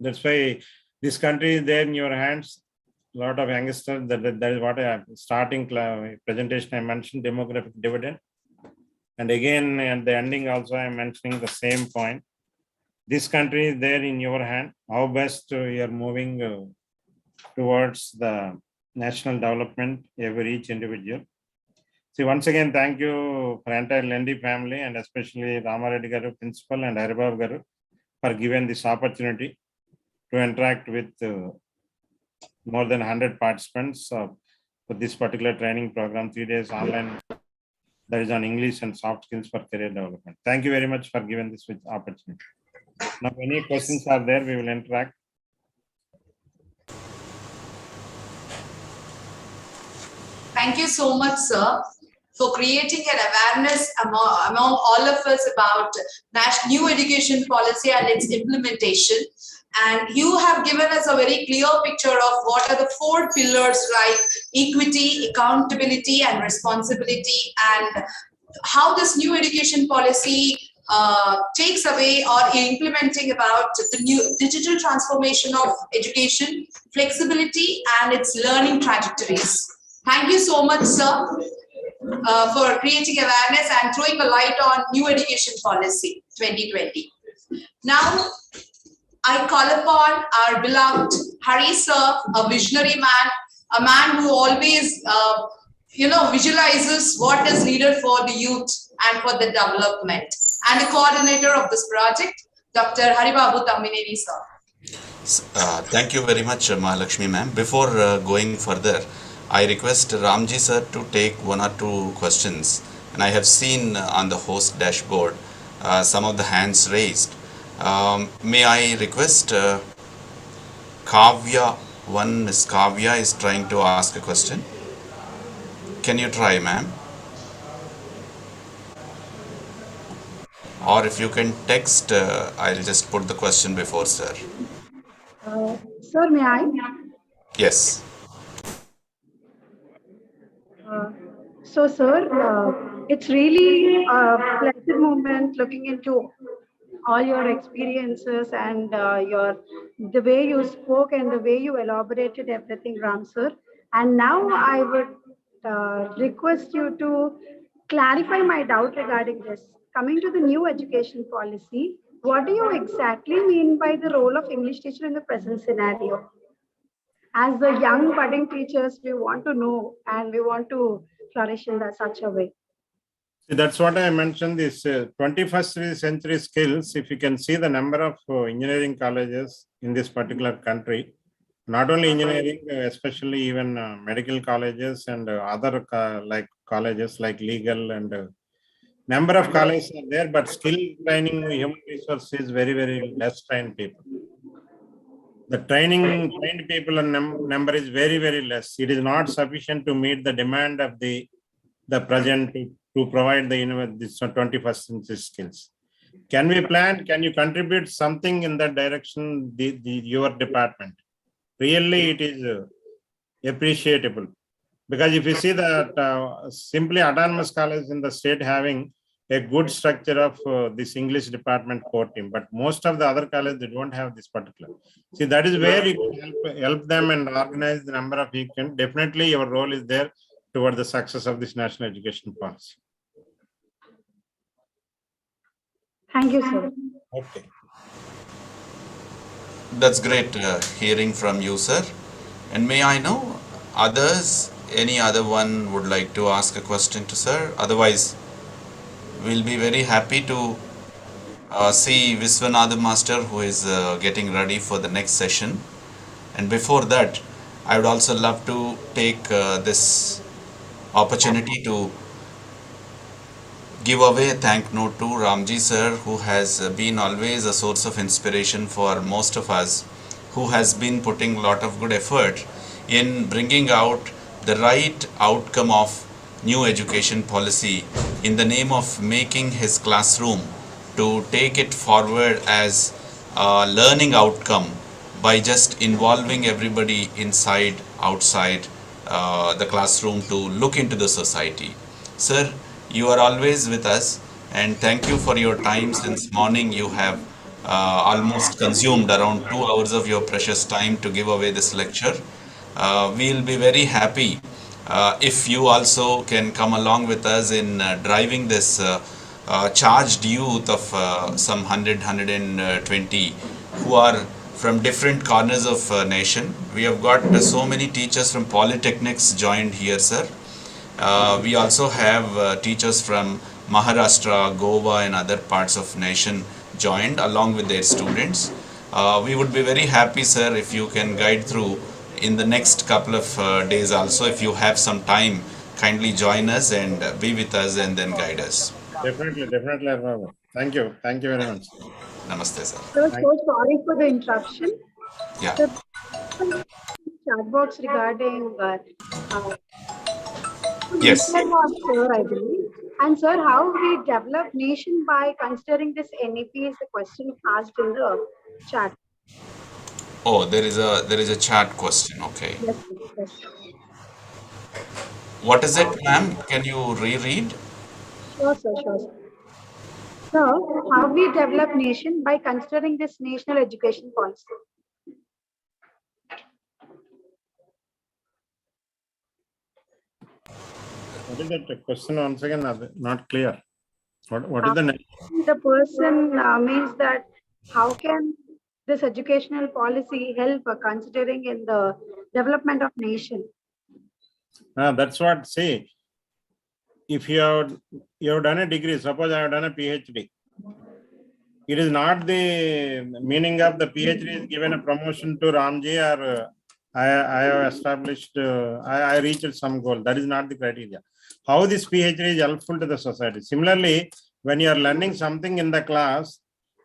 That's why This country is there in your hands. A lot of youngsters, that is what I starting presentation I mentioned, demographic dividend. And again, at the ending also, I'm mentioning the same point. This country is there in your hand. How best you are moving towards the national development of each individual. See, once again, thank you for entire Lendi family and especially Ramareddy Garu principal and Haribabu Garu for giving this opportunity to interact with more than 100 participants for this particular training program, 3 days online, that is on English and soft skills for career development. Thank you very much for giving this opportunity. Now, any questions are there, we will interact. Thank you so much, sir, for creating an awareness among all of us about new education policy and its implementation. And you have given us a very clear picture of what are the 4 pillars, right? Equity, accountability, and responsibility, and how this new education policy takes away or implementing about the new digital transformation of education, flexibility, and its learning trajectories. Thank you so much, sir, for creating awareness and throwing a light on new education policy 2020. Now, I call upon our beloved Hari sir, a visionary man, a man who always, visualizes what is needed for the youth and for the development, and the coordinator of this project, Dr. Haribabu Tammineni sir. Thank you very much, Mahalakshmi ma'am. Before going further, I request Ramji sir to take 1 or 2 questions. And I have seen on the host dashboard some of the hands raised. May I request Kavya, Miss Kavya is trying to ask a question. Can you try, ma'am? Or if you can text, I'll just put the question before sir. Sir, may I? Yes. So, sir, it's really a pleasant moment looking into all your experiences and the way you spoke and the way you elaborated everything, Ram sir. And now I would request you to clarify my doubt regarding this. Coming to the new education policy, what do you exactly mean by the role of English teacher in the present scenario? As the young budding teachers, we want to know and we want to flourish in such a way. That's what I mentioned, this 21st century skills. If you can see the number of engineering colleges in this particular country, not only engineering, especially even medical colleges and other like colleges like legal and number of colleges are there, but skill training human resource is very, very less trained people. The trained people number is very, very less. It is not sufficient to meet the demand of the present to provide this 21st century skills. Can we plan? Can you contribute something in that direction? Your department really it is appreciable, because if you see that simply autonomous colleges in the state having a good structure of this English department core team, but most of the other colleges they don't have this particular. See, that is where you can help them and organize the number of weekends. Definitely, your role is there toward the success of this national education policy. Thank you, sir. Okay. That's great hearing from you, sir. And may I know others, any other one would like to ask a question to sir? Otherwise, we'll be very happy to see Viswanathan Master, who is getting ready for the next session. And before that, I would also love to take this opportunity to give away a thank note to Ramji sir, who has been always a source of inspiration for most of us, who has been putting a lot of good effort in bringing out the right outcome of new education policy in the name of making his classroom to take it forward as a learning outcome by just involving everybody inside, outside the classroom to look into the society. Sir, you are always with us, and thank you for your time. Since morning you have almost consumed around 2 hours of your precious time to give away this lecture. We'll be very happy if you also can come along with us in driving this charged youth of some 100, 120 who are from different corners of nation. We have got so many teachers from polytechnics joined here, sir. We also have teachers from Maharashtra, Goa and other parts of nation joined along with their students. We would be very happy, sir, if you can guide through in the next couple of days also. If you have some time, kindly join us and be with us and then guide us. Definitely, definitely. Thank you very much. Namaste, sir. So sorry for the interruption. Yeah. The chat box regarding Yes. sir, I believe. And sir, how we develop nation by considering this NEP is the question asked in the chat. Oh, there is a chat question. Okay. Yes, yes. What is it, ma'am? Can you reread? Sure, sir, sure, sir. So, how we develop nation by considering this national education policy? What is that question once again? Not clear. What is the name? The person means that how can this educational policy help considering in the development of nation? That's what, see, if you have done a degree, suppose I have done a PhD, it is not the meaning of the PhD is given a promotion to Ramji or I have established, I reached some goal. That is not the criteria. How this PhD is helpful to the society. Similarly, when you are learning something in the class,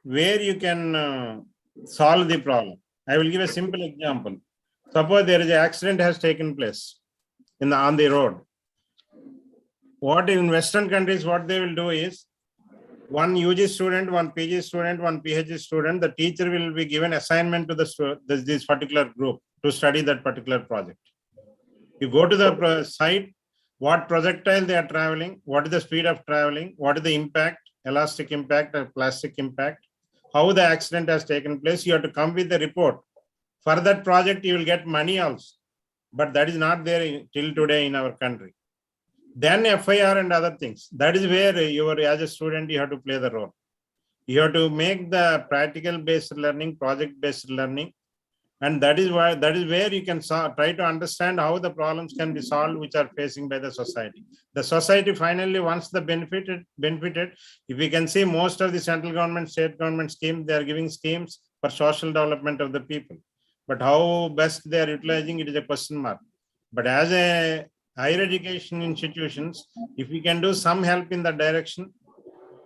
where you can solve the problem. I will give a simple example. Suppose there is an accident has taken place on the road. What in Western countries, what they will do is, one UG student, one PG student, one PhD student, the teacher will be given assignment to this particular group to study that particular project. You go to the site, what projectile they are traveling, what is the speed of traveling, what is the impact, elastic impact or plastic impact, how the accident has taken place. You have to come with a report. For that project, you will get money also. But that is not there till today in our country. Then FIR and other things. That is where as a student, you have to play the role. You have to make the practical based learning, project based learning. And that is where you can try to understand how the problems can be solved which are facing by the society. The society finally wants the benefited. If we can see most of the central government, state government schemes, they are giving schemes for social development of the people. But how best they are utilizing it is a question mark. But as a higher education institutions, if we can do some help in that direction,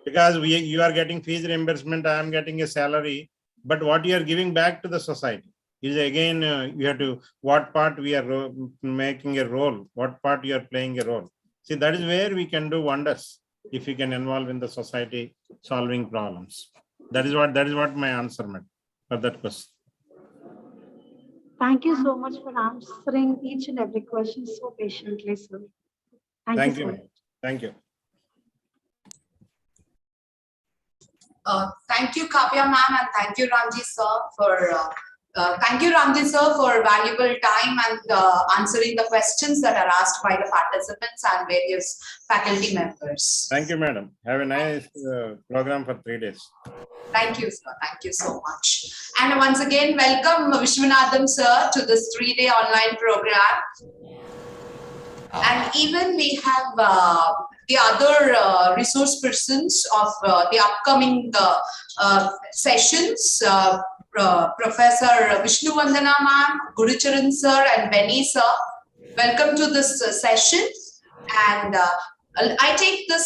because you are getting fees reimbursement, I am getting a salary, but what you are giving back to the society is again, you have to, what part we are making a role, what part you are playing a role. See, that is where we can do wonders if we can involve in the society solving problems. That is what my answer meant for that question. Thank you so much for answering each and every question so patiently, sir. Thank you. Thank you. Thank you, Kavya ma'am, and thank you, Ramji sir, for valuable time and answering the questions that are asked by the participants and various faculty members. Thank you, madam. Have a nice program for 3 days. Thank you, sir. Thank you so much. And once again, welcome Vishwanathan sir to this 3-day online program. And even we have the other resource persons of the upcoming sessions, Professor Vishnu Vandana ma'am, Gurucharan sir and Benny sir. Welcome to this session. And I take the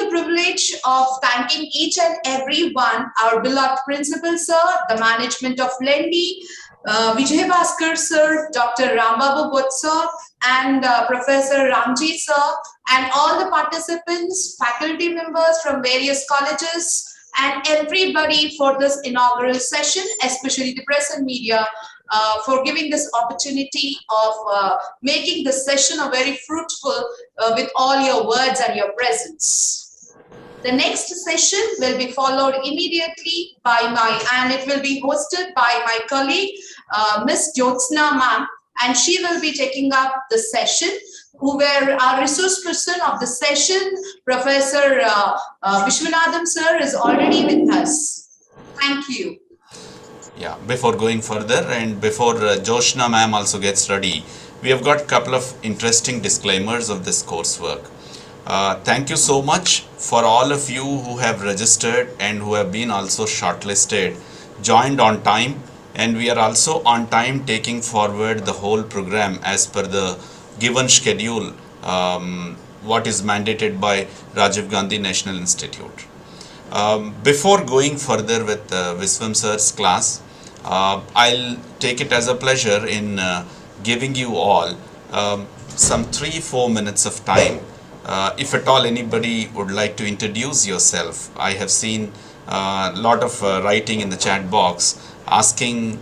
privilege of thanking each and every one, our beloved principal sir, the management of Lendi, Vijay Bhaskar sir, Dr. Rambabu Bhutt sir, and Professor Ramji sir, and all the participants, faculty members from various colleges, and everybody for this inaugural session, especially the press and media, for giving this opportunity of making this session a very fruitful with all your words and your presence. The next session will be followed immediately by and it will be hosted by my colleague, Miss Jyotsna ma'am, and she will be taking up the session, where our resource person of the session, Professor Vishwanathan sir, is already with us. Thank you. Yeah, before going further and before Joshna ma'am also gets ready, we have got a couple of interesting disclaimers of this coursework. Thank you so much for all of you who have registered and who have been also shortlisted, joined on time, and we are also on time taking forward the whole program as per the given schedule, what is mandated by Rajiv Gandhi National Institute. Before going further with Viswam sir's class, I'll take it as a pleasure in giving you all some 3-4 minutes of time. If at all anybody would like to introduce yourself, I have seen a lot of writing in the chat box asking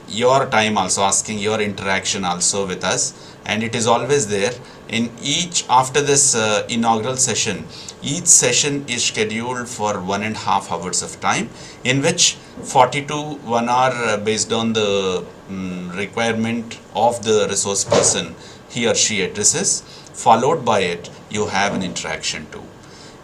your time also, asking your interaction also with us, and it is always there. In each, after this inaugural session, each session is scheduled for 1.5 hours of time, in which 40 to 1 hour based on the requirement of the resource person, he or she addresses, followed by it you have an interaction too.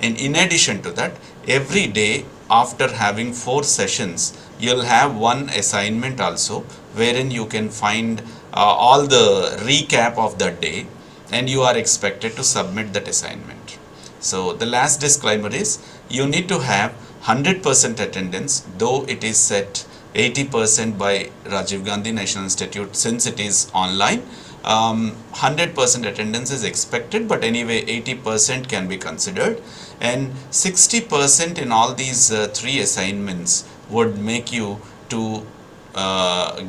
And in addition to that, every day after having 4 sessions, you'll have one assignment also, wherein you can find all the recap of that day, and you are expected to submit that assignment. So the last disclaimer is, you need to have 100% attendance, though it is set 80% by Rajiv Gandhi National Institute since it is online. 100% attendance is expected, but anyway 80% can be considered, and 60% in all these 3 assignments would make you to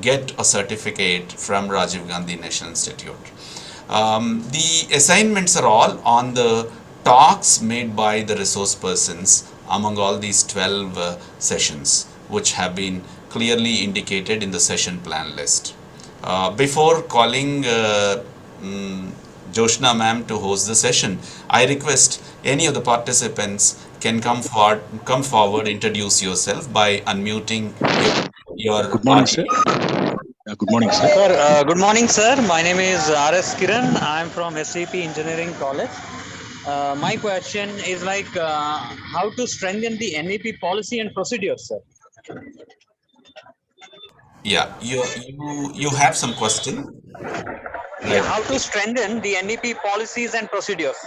get a certificate from Rajiv Gandhi National Institute. The assignments are all on the talks made by the resource persons among all these 12 sessions, which have been clearly indicated in the session plan list. Before calling Joshna ma'am to host the session, I request any of the participants can come forward, introduce yourself by unmuting your Good morning, sir. Good morning, sir. Sir, good morning, sir. My name is R.S. Kiran. I'm from SAP Engineering College. My question is like how to strengthen the NEP policy and procedures, sir. Yeah, you have some question. Yeah, how to strengthen the NEP policies and procedures.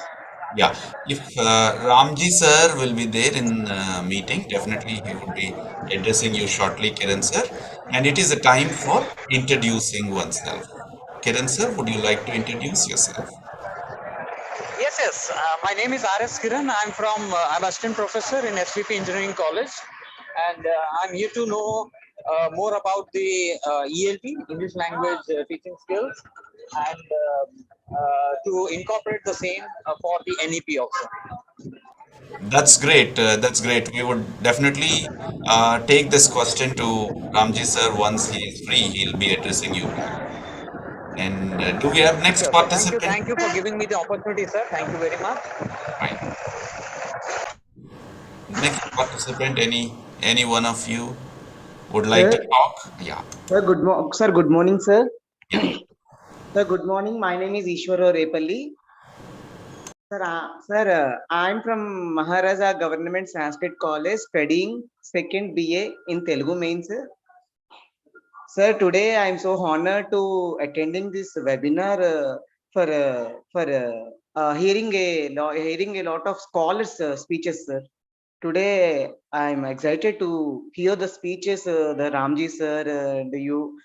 Yeah, if Ramji sir will be there in meeting, definitely he would be addressing you shortly, Kiran sir. And it is a time for introducing oneself. Kiran sir, would you like to introduce yourself? Yes. My name is R.S. Kiran. I'm assistant professor in SVP Engineering College, and I'm here to know more about the ELT, English Language Teaching Skills, and to incorporate the same for the NEP also. That's great. That's great. We would definitely take this question to Ramji sir once he is free. He'll be addressing you back. And do we have next Sure. participant? Thank you for giving me the opportunity, sir. Thank you very much. Fine. Next participant, any one of you would like to talk? Yeah. Sir, good morning, sir. Yeah. Sir, good morning. My name is Ishwara Repalli. Sir, I'm from Maharaja Government Sanskrit College, studying 2nd BA in Telugu main, sir. Sir, today I'm so honored to attending this webinar for hearing a lot of scholars' speeches, sir. Today I'm excited to hear the speeches, the Ramji sir and you.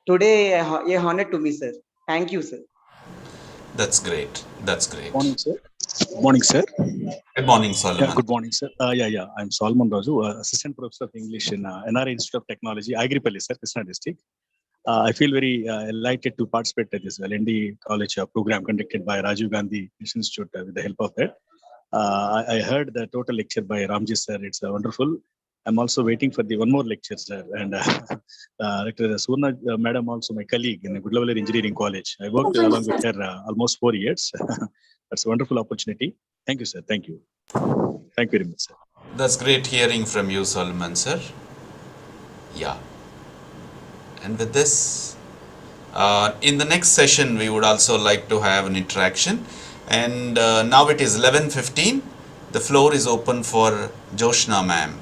Today a honor to me, sir. Thank you, sir. That's great. That's great. Morning, sir. Good morning, sir. Good morning, Solomon. Yeah, good morning, sir. I'm Solomon Raju, Assistant Professor of English in NRI Institute of Technology, Agripalli, sir, Krishna District. I feel very delighted to participate in this Lendi College program conducted by Rajiv Gandhi National Institute with the help of it. I heard the total lecture by Ramji, sir. It's wonderful. I'm also waiting for the one more lecture, sir. And Dr. Surna, madam, also my colleague in the Good Engineering College. I worked along with her almost 4 years. That's a wonderful opportunity. Thank you, sir. Thank you. Thank you very much, sir. That's great hearing from you, Solomon, sir. Yeah. And with this, in the next session, we would also like to have an interaction. And now it is 11:15. The floor is open for Joshna ma'am.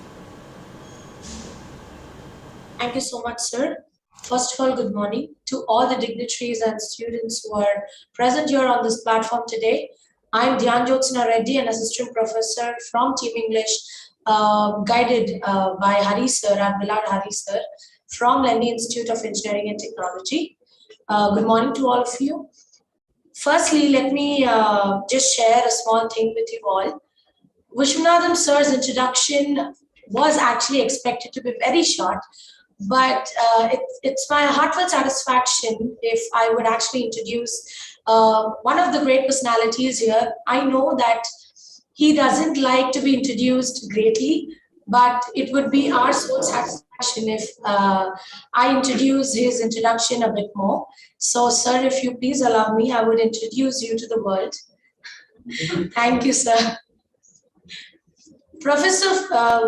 Thank you so much, sir. First of all, good morning to all the dignitaries and students who are present here on this platform today. I'm Dhyanjyotsna Reddy, an assistant professor from Team English, guided by Hari sir and Millard Hari sir from Lendi Institute of Engineering and Technology. Good morning to all of you. Firstly, let me just share a small thing with you all. Vishwanathan sir's introduction was actually expected to be very short, but it's my heartfelt satisfaction if I would actually introduce one of the great personalities here. I know that he doesn't like to be introduced greatly, but it would be our sole satisfaction if I introduce his introduction a bit more. So, sir, if you please allow me, I would introduce you to the world. Thank you, sir. Professor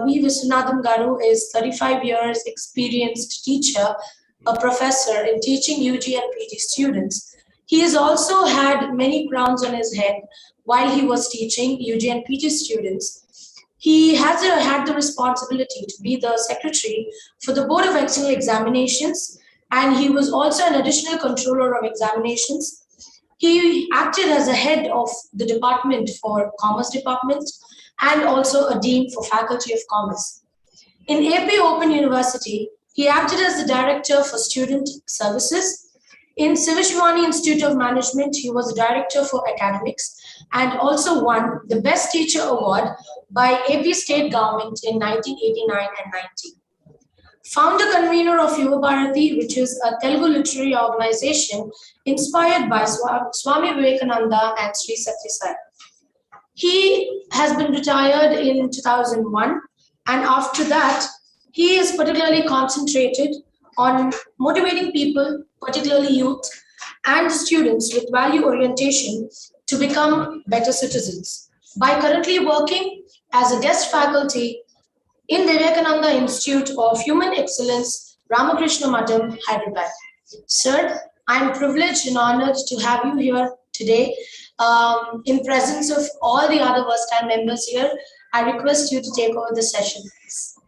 V. Vishwanathan Garu is 35 years experienced teacher, a professor in teaching UG and PG students. He has also had many crowns on his head while he was teaching UG and PG students. He has had the responsibility to be the secretary for the Board of External Examinations, and he was also an additional controller of examinations. He acted as a head of the department for Commerce Department and also a dean for Faculty of Commerce. In AP Open University, he acted as the director for student services. In Sivishwani Institute of Management, he was the director for academics and also won the Best Teacher Award by AP State Government in 1989 and 90. Founder convener of Yuva Bharati, which is a Telugu literary organization inspired by Swami Vivekananda and Sri Satya Sai. He has been retired in 2001, and after that, he is particularly concentrated on motivating people, particularly youth and students with value orientation to become better citizens by currently working as a guest faculty in Vivekananda Institute of Human Excellence, Ramakrishna Matham, Hyderabad. Sir, I am privileged and honored to have you here today. In presence of all the other versatile members here, I request you to take over the session, please.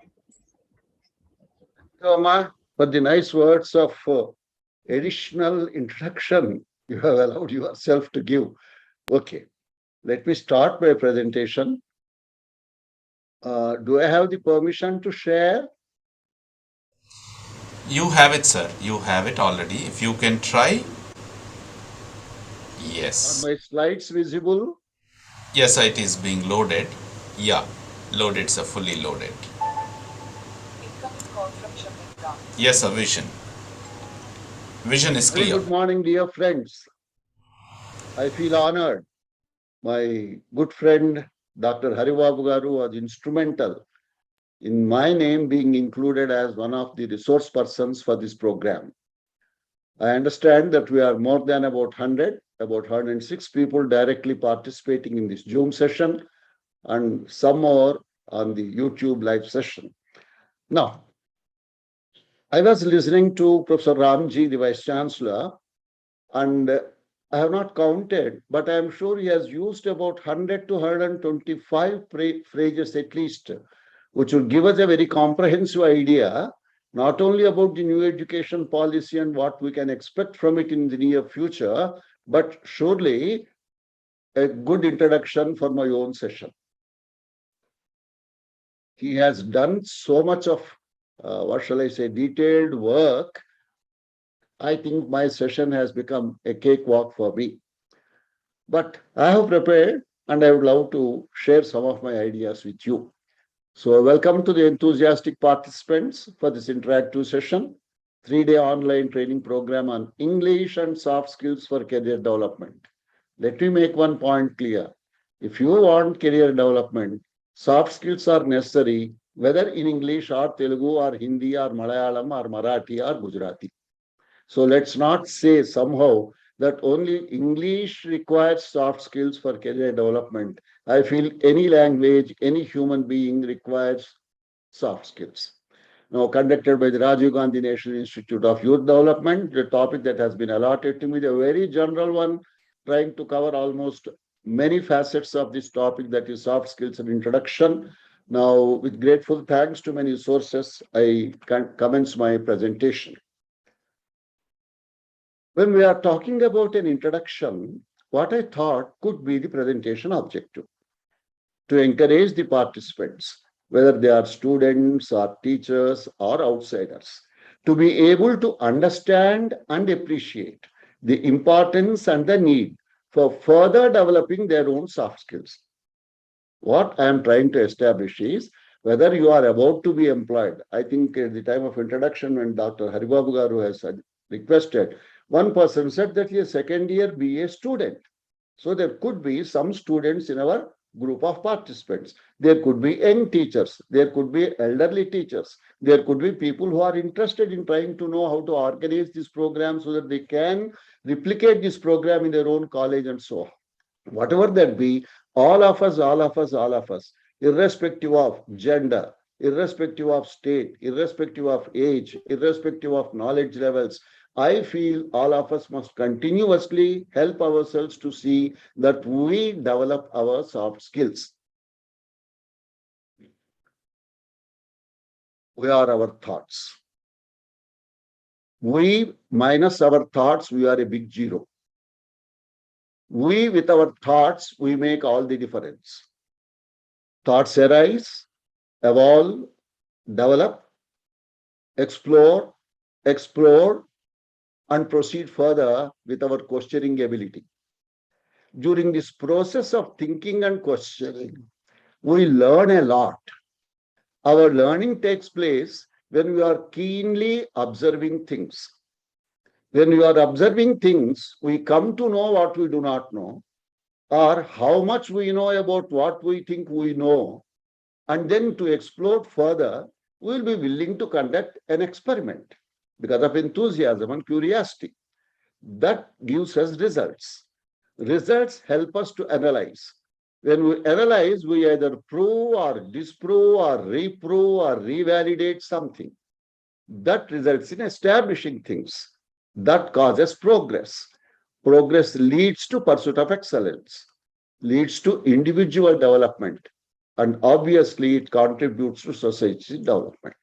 Amma, for the nice words of additional introduction you have allowed yourself to give. Okay, let me start my presentation. Do I have the permission to share? You have it, sir. You have it already. If you can try. Yes. Are my slides visible? Yes, it is being loaded. Yeah, loaded, sir. Fully loaded. Yes, sir. Vision. Vision is clear. Very good morning, dear friends. I feel honored. My good friend, Dr. Haribabu Garu, was instrumental in my name being included as one of the resource persons for this program. I understand that we are more than about 106 people directly participating in this Zoom session and some more on the YouTube live session. Now, I was listening to Professor Ramji, the Vice Chancellor, and I have not counted, but I am sure he has used about 100 to 125 phrases at least, which will give us a very comprehensive idea, not only about the new education policy and what we can expect from it in the near future, but surely a good introduction for my own session. He has done so much of, what shall I say, detailed work. I think my session has become a cakewalk for me. But I have prepared and I would love to share some of my ideas with you. So welcome to the enthusiastic participants for this interactive session, 3-day online training program on English and soft skills for career development. Let me make one point clear. If you want career development, soft skills are necessary, whether in English or Telugu or Hindi or Malayalam or Marathi or Gujarati. So let's not say somehow that only English requires soft skills for career development. I feel any language, any human being requires soft skills. Now, conducted by the Rajiv Gandhi National Institute of Youth Development, the topic that has been allotted to me, the very general one, trying to cover almost many facets of this topic, that is soft skills and introduction. Now, with grateful thanks to many sources, I commence my presentation. When we are talking about an introduction, what I thought could be the presentation objective to encourage the participants, whether they are students or teachers or outsiders, to be able to understand and appreciate the importance and the need for further developing their own soft skills. What I am trying to establish is whether you are about to be employed. I think at the time of introduction, when Dr. Haribabu Garu has requested, one person said that he is a second year BA student. So there could be some students in our group of participants. There could be young teachers. There could be elderly teachers. There could be people who are interested in trying to know how to organize this program so that they can replicate this program in their own college and so on. Whatever that be, all of us, irrespective of gender, irrespective of state, irrespective of age, irrespective of knowledge levels, I feel all of us must continuously help ourselves to see that we develop our soft skills. We are our thoughts. We minus our thoughts, we are a big zero. We, with our thoughts, we make all the difference. Thoughts arise, evolve, develop, explore, and proceed further with our questioning ability. During this process of thinking and questioning, we learn a lot. Our learning takes place when we are keenly observing things. When we are observing things, we come to know what we do not know, or how much we know about what we think we know, and then to explore further, we will be willing to conduct an experiment because of enthusiasm and curiosity. That gives us results. Results help us to analyze. When we analyze, we either prove or disprove or reprove or revalidate something. That results in establishing things. That causes progress. Progress leads to pursuit of excellence, leads to individual development, and obviously it contributes to society development.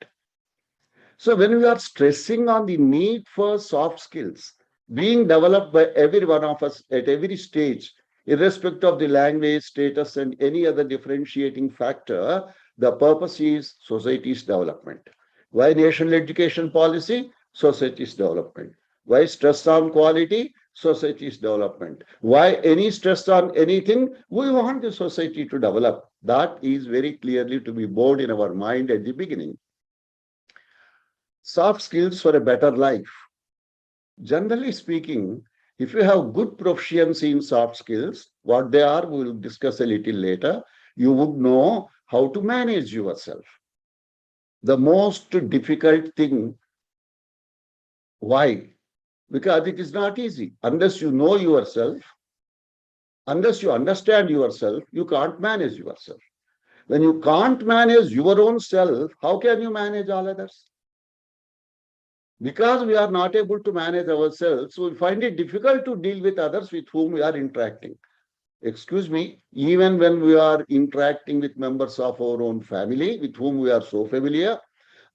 So when we are stressing on the need for soft skills being developed by every one of us at every stage, irrespective of the language, status, and any other differentiating factor, the purpose is society's development. Why national education policy? Society's development. Why stress on quality? Society's development. Why any stress on anything? We want the society to develop. That is very clearly to be born in our mind at the beginning. Soft skills for a better life. Generally speaking, if you have good proficiency in soft skills, what they are, we will discuss a little later, you would know how to manage yourself. The most difficult thing, why? Because it is not easy. Unless you know yourself, unless you understand yourself, you can't manage yourself. When you can't manage your own self, how can you manage all others? Because we are not able to manage ourselves, we find it difficult to deal with others with whom we are interacting. Excuse me, even when we are interacting with members of our own family with whom we are so familiar,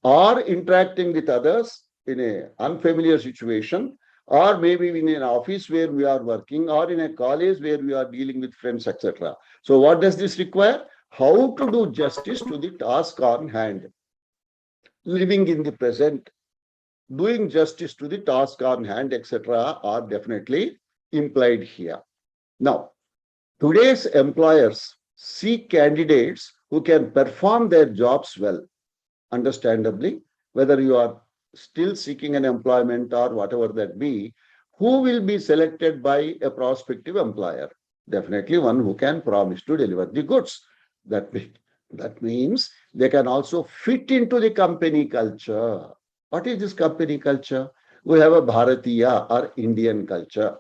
or interacting with others in an unfamiliar situation, or maybe in an office where we are working, or in a college where we are dealing with friends, etc. So what does this require? How to do justice to the task on hand. Living in the present, doing justice to the task on hand, etc. are definitely implied here. Now, today's employers seek candidates who can perform their jobs well. Understandably, whether you are still seeking an employment or whatever that be, who will be selected by a prospective employer? Definitely one who can promise to deliver the goods. That means they can also fit into the company culture. What is this company culture? We have a Bharatiya or Indian culture.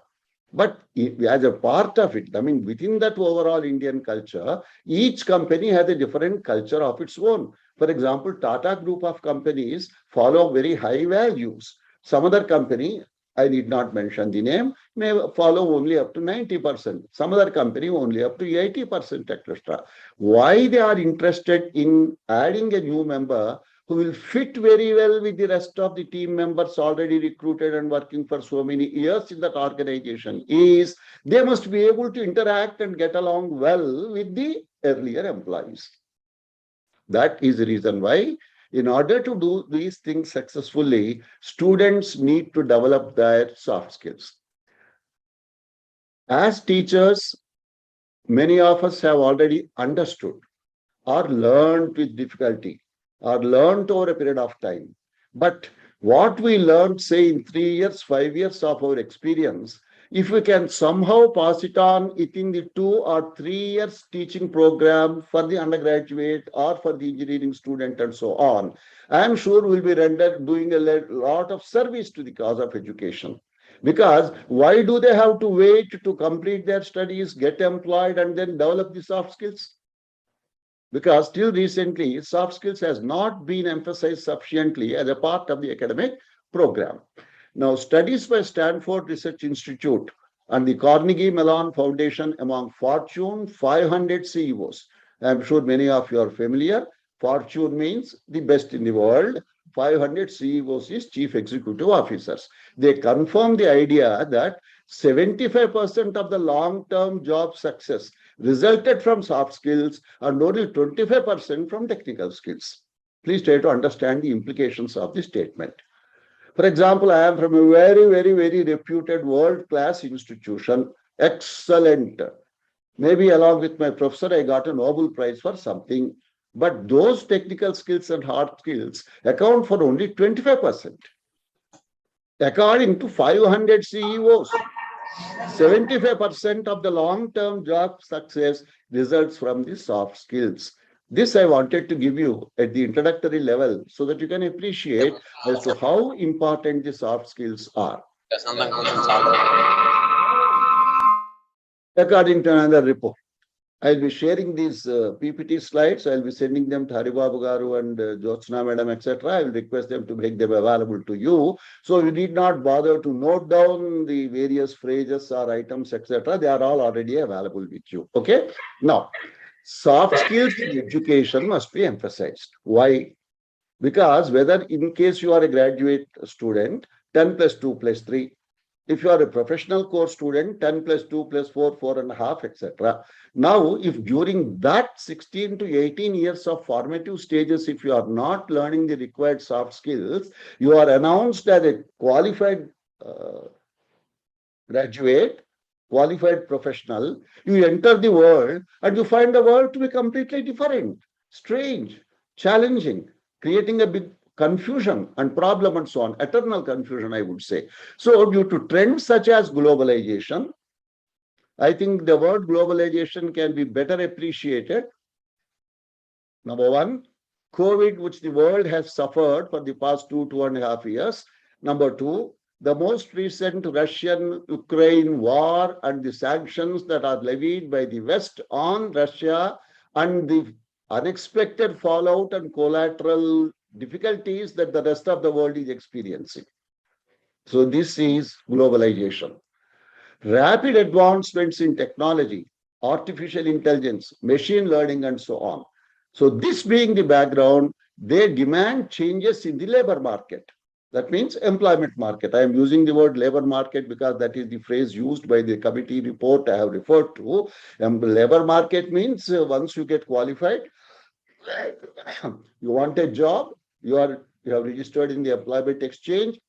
But as a part of it, I mean, within that overall Indian culture, each company has a different culture of its own. For example, Tata Group of companies follow very high values. Some other company, I need not mention the name, may follow only up to 90%. Some other company only up to 80%, etc. Why they are interested in adding a new member who will fit very well with the rest of the team members already recruited and working for so many years in that organization is they must be able to interact and get along well with the earlier employees. That is the reason why, in order to do these things successfully, students need to develop their soft skills. As teachers, many of us have already understood or learned with difficulty or learned over a period of time. But what we learned, say, in 3 years, 5 years of our experience, if we can somehow pass it on within the 2 or 3 years teaching program for the undergraduate or for the engineering student and so on, I am sure we'll be doing a lot of service to the cause of education. Because why do they have to wait to complete their studies, get employed, and then develop the soft skills? Because till recently, soft skills has not been emphasized sufficiently as a part of the academic program. Now, studies by Stanford Research Institute and the Carnegie Mellon Foundation among Fortune 500 CEOs. I'm sure many of you are familiar. Fortune means the best in the world. 500 CEOs is chief executive officers. They confirm the idea that 75% of the long-term job success resulted from soft skills and only 25% from technical skills. Please try to understand the implications of this statement. For example, I am from a very, very, very reputed world-class institution, excellent. Maybe along with my professor, I got a Nobel Prize for something. But those technical skills and hard skills account for only 25%. According to 500 CEOs, 75% of the long-term job success results from the soft skills. This I wanted to give you at the introductory level so that you can appreciate as to how important the soft skills are. According to another report, I'll be sharing these PPT slides. I'll be sending them to Haribabu Garu and Jyotsna Madam, etc. I will request them to make them available to you. So you need not bother to note down the various phrases or items, etc. They are all already available with you. Okay. Now, soft skills in education must be emphasized. Why? Because whether in case you are a graduate student, 10 plus 2 plus 3. If you are a professional course student, 10 plus 2 plus 4, 4.5, etc. Now, if during that 16 to 18 years of formative stages, if you are not learning the required soft skills, you are announced as a qualified graduate, qualified professional, you enter the world and you find the world to be completely different, strange, challenging, creating a big confusion and problem and so on, eternal confusion, I would say. So due to trends such as globalization, I think the word globalization can be better appreciated. Number one, COVID, which the world has suffered for the past 2.5 years. Number two, the most recent Russian-Ukraine war and the sanctions that are levied by the West on Russia and the unexpected fallout and collateral difficulties that the rest of the world is experiencing. So this is globalization. Rapid advancements in technology, artificial intelligence, machine learning, and so on. So this being the background, they demand changes in the labor market. That means employment market. I am using the word labor market because that is the phrase used by the committee report I have referred to. Labor market means once you get qualified, you want a job, you have registered in the employment exchange,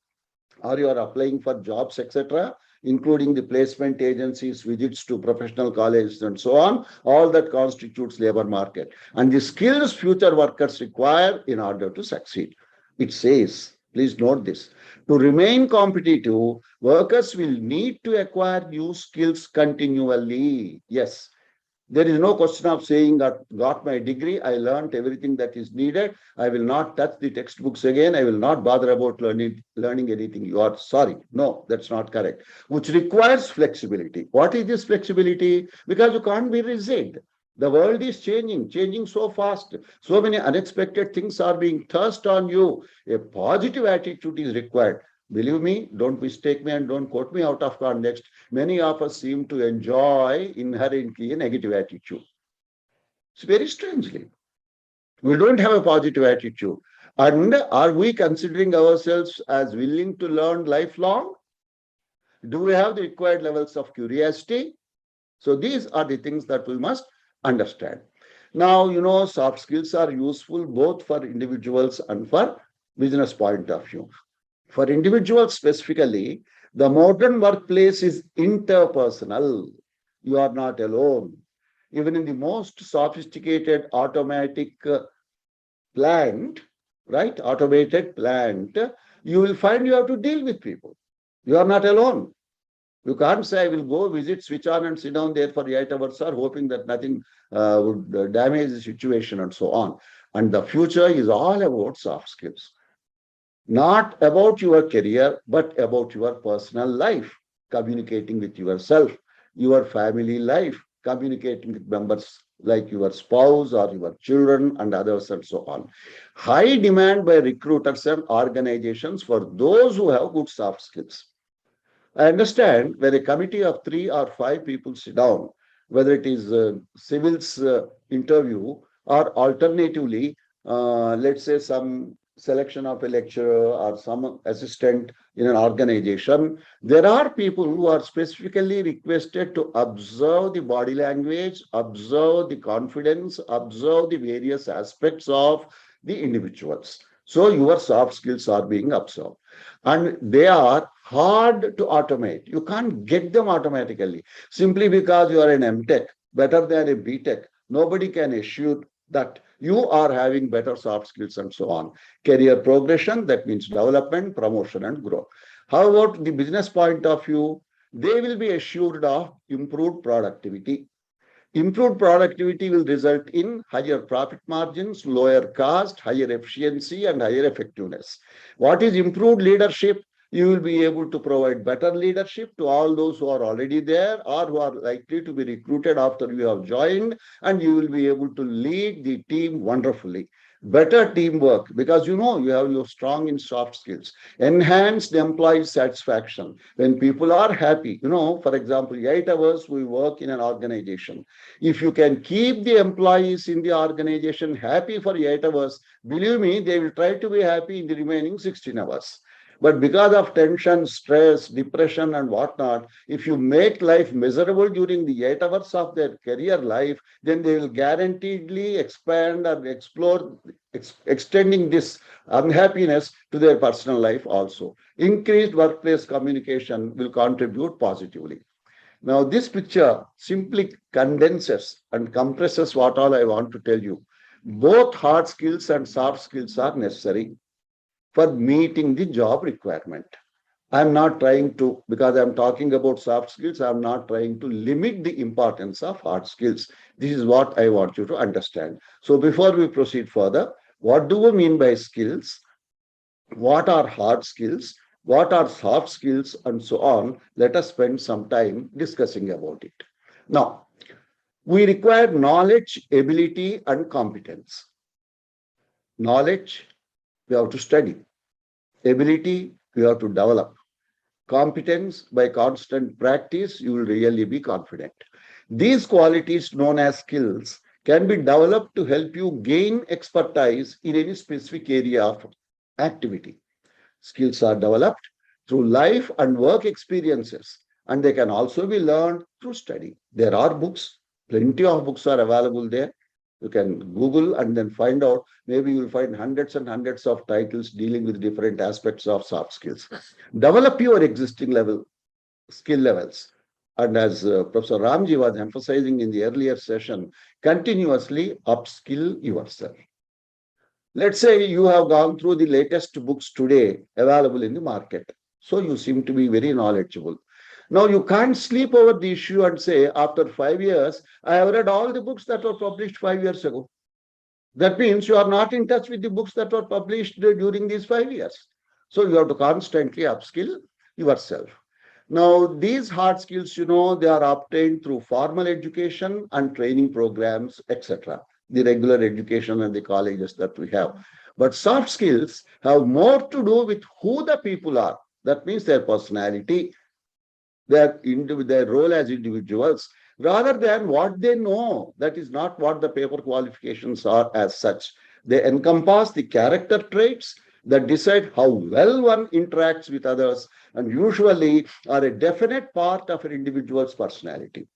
or you are applying for jobs, etc., including the placement agencies, visits to professional colleges, and so on. All that constitutes labor market. And the skills future workers require in order to succeed. It says, please note this, to remain competitive, workers will need to acquire new skills continually. Yes. There is no question of saying got my degree, I learned everything that is needed. I will not touch the textbooks again. I will not bother about learning anything. You are sorry. No, that's not correct. Which requires flexibility. What is this flexibility? Because you can't be rigid. The world is changing so fast. So many unexpected things are being thrust on you. A positive attitude is required. Believe me, don't mistake me and don't quote me out of context. Many of us seem to enjoy inherently a negative attitude. It's very strangely. We don't have a positive attitude. And are we considering ourselves as willing to learn lifelong? Do we have the required levels of curiosity? So these are the things that we must understand. Now, soft skills are useful both for individuals and for business point of view. For individuals specifically, the modern workplace is interpersonal. You are not alone. Even in the most sophisticated automatic plant, right? Automated plant, you will find you have to deal with people. You are not alone. You can't say, I will go visit, switch on and sit down there for 8 hours, or hoping that nothing would damage the situation and so on. And the future is all about soft skills. Not about your career, but about your personal life, communicating with yourself, your family life, communicating with members like your spouse or your children and others and so on. High demand by recruiters and organizations for those who have good soft skills. I understand when a committee of 3 or 5 people sit down, whether it is civils interview or alternatively, let's say some selection of a lecturer or some assistant in an organization, there are people who are specifically requested to observe the body language, observe the confidence, observe the various aspects of the individuals. So your soft skills are being observed. And they are hard to automate. You can't get them automatically. Simply because you are an MTech, better than a BTech, nobody can assure that you are having better soft skills and so on. Career progression, that means development, promotion, and growth. How about the business point of view? They will be assured of improved productivity. Improved productivity will result in higher profit margins, lower cost, higher efficiency, and higher effectiveness. What is improved leadership? You will be able to provide better leadership to all those who are already there or who are likely to be recruited after you have joined, and you will be able to lead the team wonderfully. Better teamwork, because you have your strong in soft skills. Enhanced employee satisfaction. When people are happy, for example, 8 hours we work in an organization. If you can keep the employees in the organization happy for 8 hours, believe me, they will try to be happy in the remaining 16 hours. But because of tension, stress, depression, and whatnot, if you make life miserable during the 8 hours of their career life, then they will guaranteedly expand and explore, extending this unhappiness to their personal life also. Increased workplace communication will contribute positively. Now, this picture simply condenses and compresses what all I want to tell you. Both hard skills and soft skills are necessary for meeting the job requirement. I'm not trying to, because I'm talking about soft skills, I'm not trying to limit the importance of hard skills. This is what I want you to understand. So before we proceed further, what do we mean by skills? What are hard skills? What are soft skills, and so on? Let us spend some time discussing about it. Now, we require knowledge, ability, and competence. Knowledge, we have to study. Ability, you have to develop. Competence, by constant practice, you will really be confident. These qualities, known as skills, can be developed to help you gain expertise in any specific area of activity. Skills are developed through life and work experiences, and they can also be learned through study. There are books, plenty of books are available there. You can Google and then find out. Maybe you'll find hundreds and hundreds of titles dealing with different aspects of soft skills. Develop your existing skill levels. And as Professor Ramji was emphasizing in the earlier session, continuously upskill yourself. Let's say you have gone through the latest books today available in the market. So you seem to be very knowledgeable. Now you can't sleep over the issue and say, after 5 years, I have read all the books that were published 5 years ago. That means you are not in touch with the books that were published during these 5 years. So you have to constantly upskill yourself. Now, these hard skills, they are obtained through formal education and training programs, etc. The regular education and the colleges that we have. But soft skills have more to do with who the people are. That means their personality, their role as individuals, rather than what they know. That is not what the paper qualifications are as such. They encompass the character traits that decide how well one interacts with others and usually are a definite part of an individual's personality.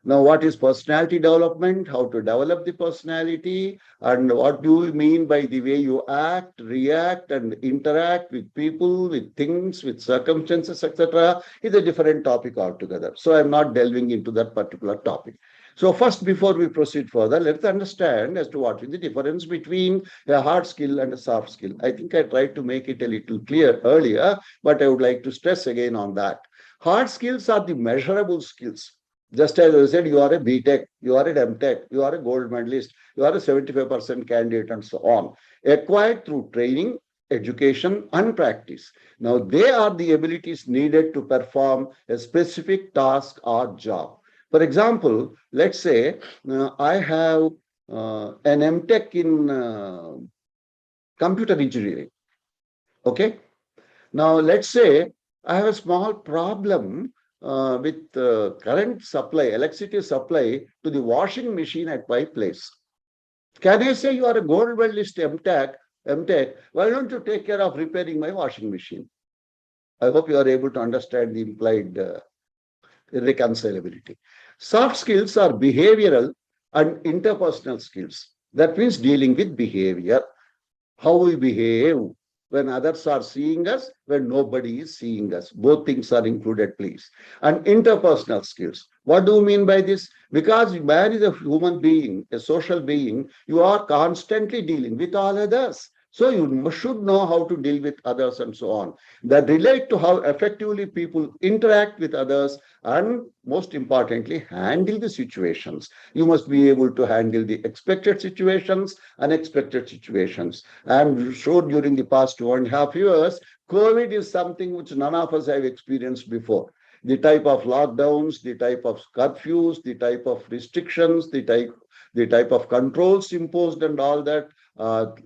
Now, what is personality development? How to develop the personality, and what do you mean by the way you act, react, and interact with people, with things, with circumstances, etc., is a different topic altogether. So I'm not delving into that particular topic. So first, before we proceed further, let's understand as to what is the difference between a hard skill and a soft skill. I think I tried to make it a little clear earlier, but I would like to stress again on that. Hard skills are the measurable skills. Just as I said, you are a B.Tech, you are an M.Tech, you are a gold medalist, you are a 75% candidate, and so on. Acquired through training, education, and practice. Now, they are the abilities needed to perform a specific task or job. For example, let's say I have an M.Tech in computer engineering. Okay. Now, let's say I have a small problem with current supply, electricity supply to the washing machine at my place. Can I say you are a gold medalist M.Tech, why don't you take care of repairing my washing machine? I hope you are able to understand the implied irreconcilability. Soft skills are behavioral and interpersonal skills. That means dealing with behavior, how we behave when others are seeing us, when nobody is seeing us. Both things are included, please. And interpersonal skills. What do you mean by this? Because man is a human being, a social being, you are constantly dealing with all others. So you should know how to deal with others and so on. That relate to how effectively people interact with others and most importantly, handle the situations. You must be able to handle the expected situations, unexpected situations. I'm sure during the past 2.5 years, COVID is something which none of us have experienced before. The type of lockdowns, the type of curfews, the type of restrictions, the type of controls imposed and all that.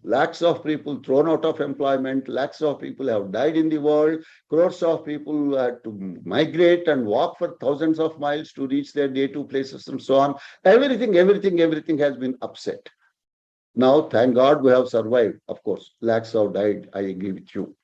Lakhs of people thrown out of employment, lakhs of people have died in the world, crores of people had to migrate and walk for thousands of miles to reach their day-to places and so on. Everything has been upset. Now, thank God we have survived. Of course, lakhs have died. I agree with you.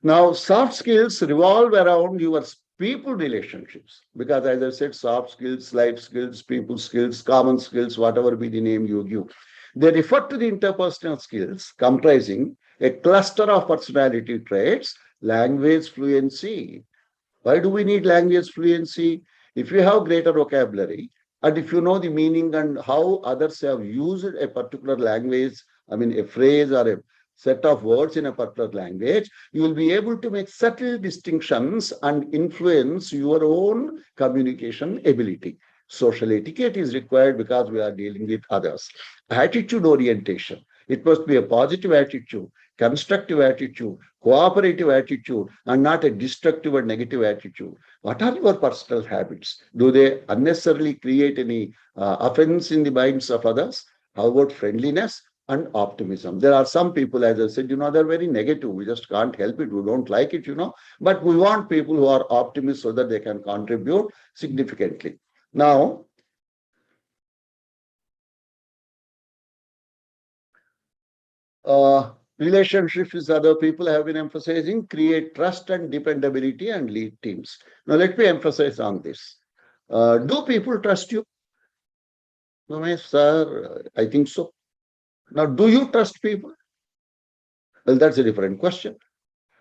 Now, soft skills revolve around your people relationships, because as I said, soft skills, life skills, people skills, common skills, whatever be the name you give. They refer to the interpersonal skills comprising a cluster of personality traits, language fluency. Why do we need language fluency? If you have greater vocabulary, and if you know the meaning and how others have used a particular language, I mean, a phrase or a set of words in a particular language, you will be able to make subtle distinctions and influence your own communication ability. Social etiquette is required because we are dealing with others. Attitude orientation. It must be a positive attitude, constructive attitude, cooperative attitude, and not a destructive or negative attitude. What are your personal habits? Do they unnecessarily create any offense in the minds of others? How about friendliness and optimism? There are some people, as I said, they're very negative. We just can't help it. We don't like it, But we want people who are optimists so that they can contribute significantly. Now, relationships with other people have been emphasizing, create trust and dependability and lead teams. Now, let me emphasize on this. Do people trust you? No, sir, I think so. Now, do you trust people? Well, that's a different question.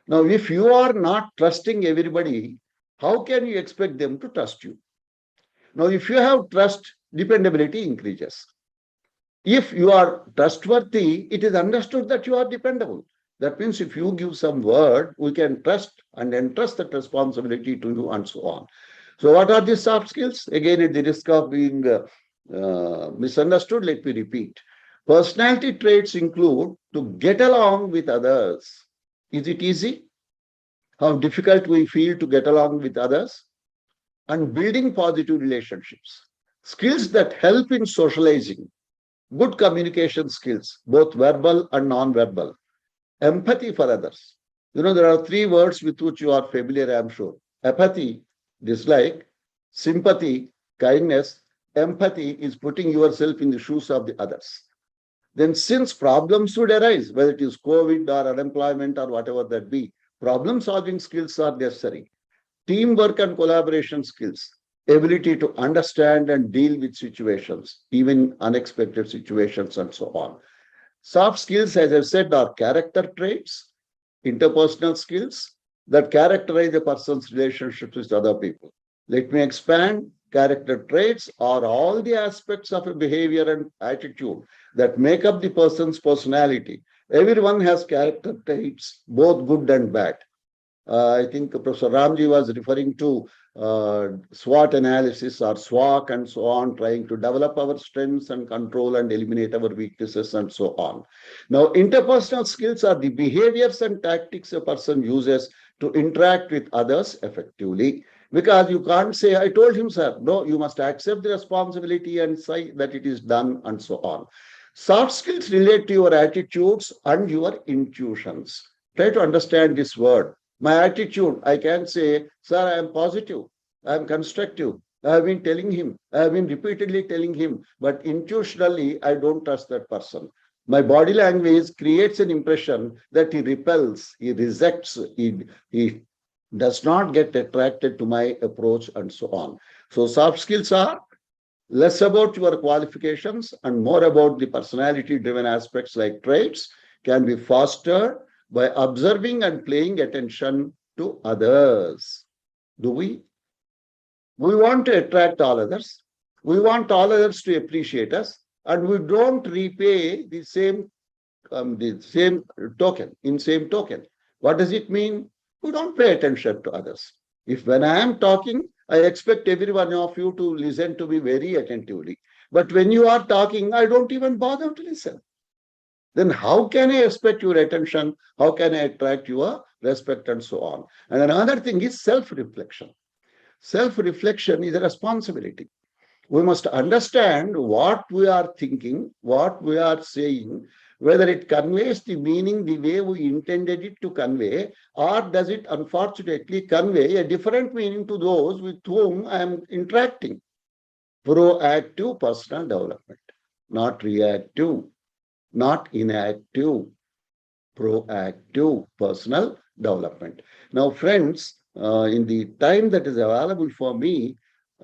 Now, if you are not trusting everybody, how can you expect them to trust you? Now, if you have trust, dependability increases. If you are trustworthy, it is understood that you are dependable. That means if you give some word, we can trust and entrust that responsibility to you and so on. So what are these soft skills? Again, at the risk of being misunderstood, let me repeat. Personality traits include to get along with others. Is it easy? How difficult we feel to get along with others? And building positive relationships. Skills that help in socializing. Good communication skills, both verbal and non-verbal. Empathy for others. There are three words with which you are familiar, I'm sure. Apathy, dislike. Sympathy, kindness. Empathy is putting yourself in the shoes of the others. Then since problems would arise, whether it is COVID or unemployment or whatever that be, problem-solving skills are necessary. Teamwork and collaboration skills, ability to understand and deal with situations, even unexpected situations and so on. Soft skills, as I said, are character traits, interpersonal skills that characterize a person's relationships with other people. Let me expand. Character traits are all the aspects of a behavior and attitude that make up the person's personality. Everyone has character traits, both good and bad. I think Professor Ramji was referring to SWOT analysis or SWOT and so on, trying to develop our strengths and control and eliminate our weaknesses and so on. Now, interpersonal skills are the behaviors and tactics a person uses to interact with others effectively. Because you can't say, I told him, sir. No, you must accept the responsibility and say that it is done and so on. Soft skills relate to your attitudes and your intuitions. Try to understand this word. My attitude, I can say, sir, I am positive, I am constructive. I have been telling him, I have been repeatedly telling him, but intuitionally, I don't trust that person. My body language creates an impression that he repels, he rejects, he does not get attracted to my approach and so on. So soft skills are less about your qualifications and more about the personality-driven aspects like traits can be fostered by observing and paying attention to others. Do we? We want to attract all others. We want all others to appreciate us, and we don't repay the same token. What does it mean? We don't pay attention to others. If when I am talking, I expect every one of you to listen to me very attentively. But when you are talking, I don't even bother to listen. Then how can I expect your attention? How can I attract your respect and so on? And another thing is self-reflection. Self-reflection is a responsibility. We must understand what we are thinking, what we are saying, whether it conveys the meaning the way we intended it to convey, or does it unfortunately convey a different meaning to those with whom I am interacting. Proactive personal development, not reactive, not inactive, proactive personal development. Now, friends, in the time that is available for me,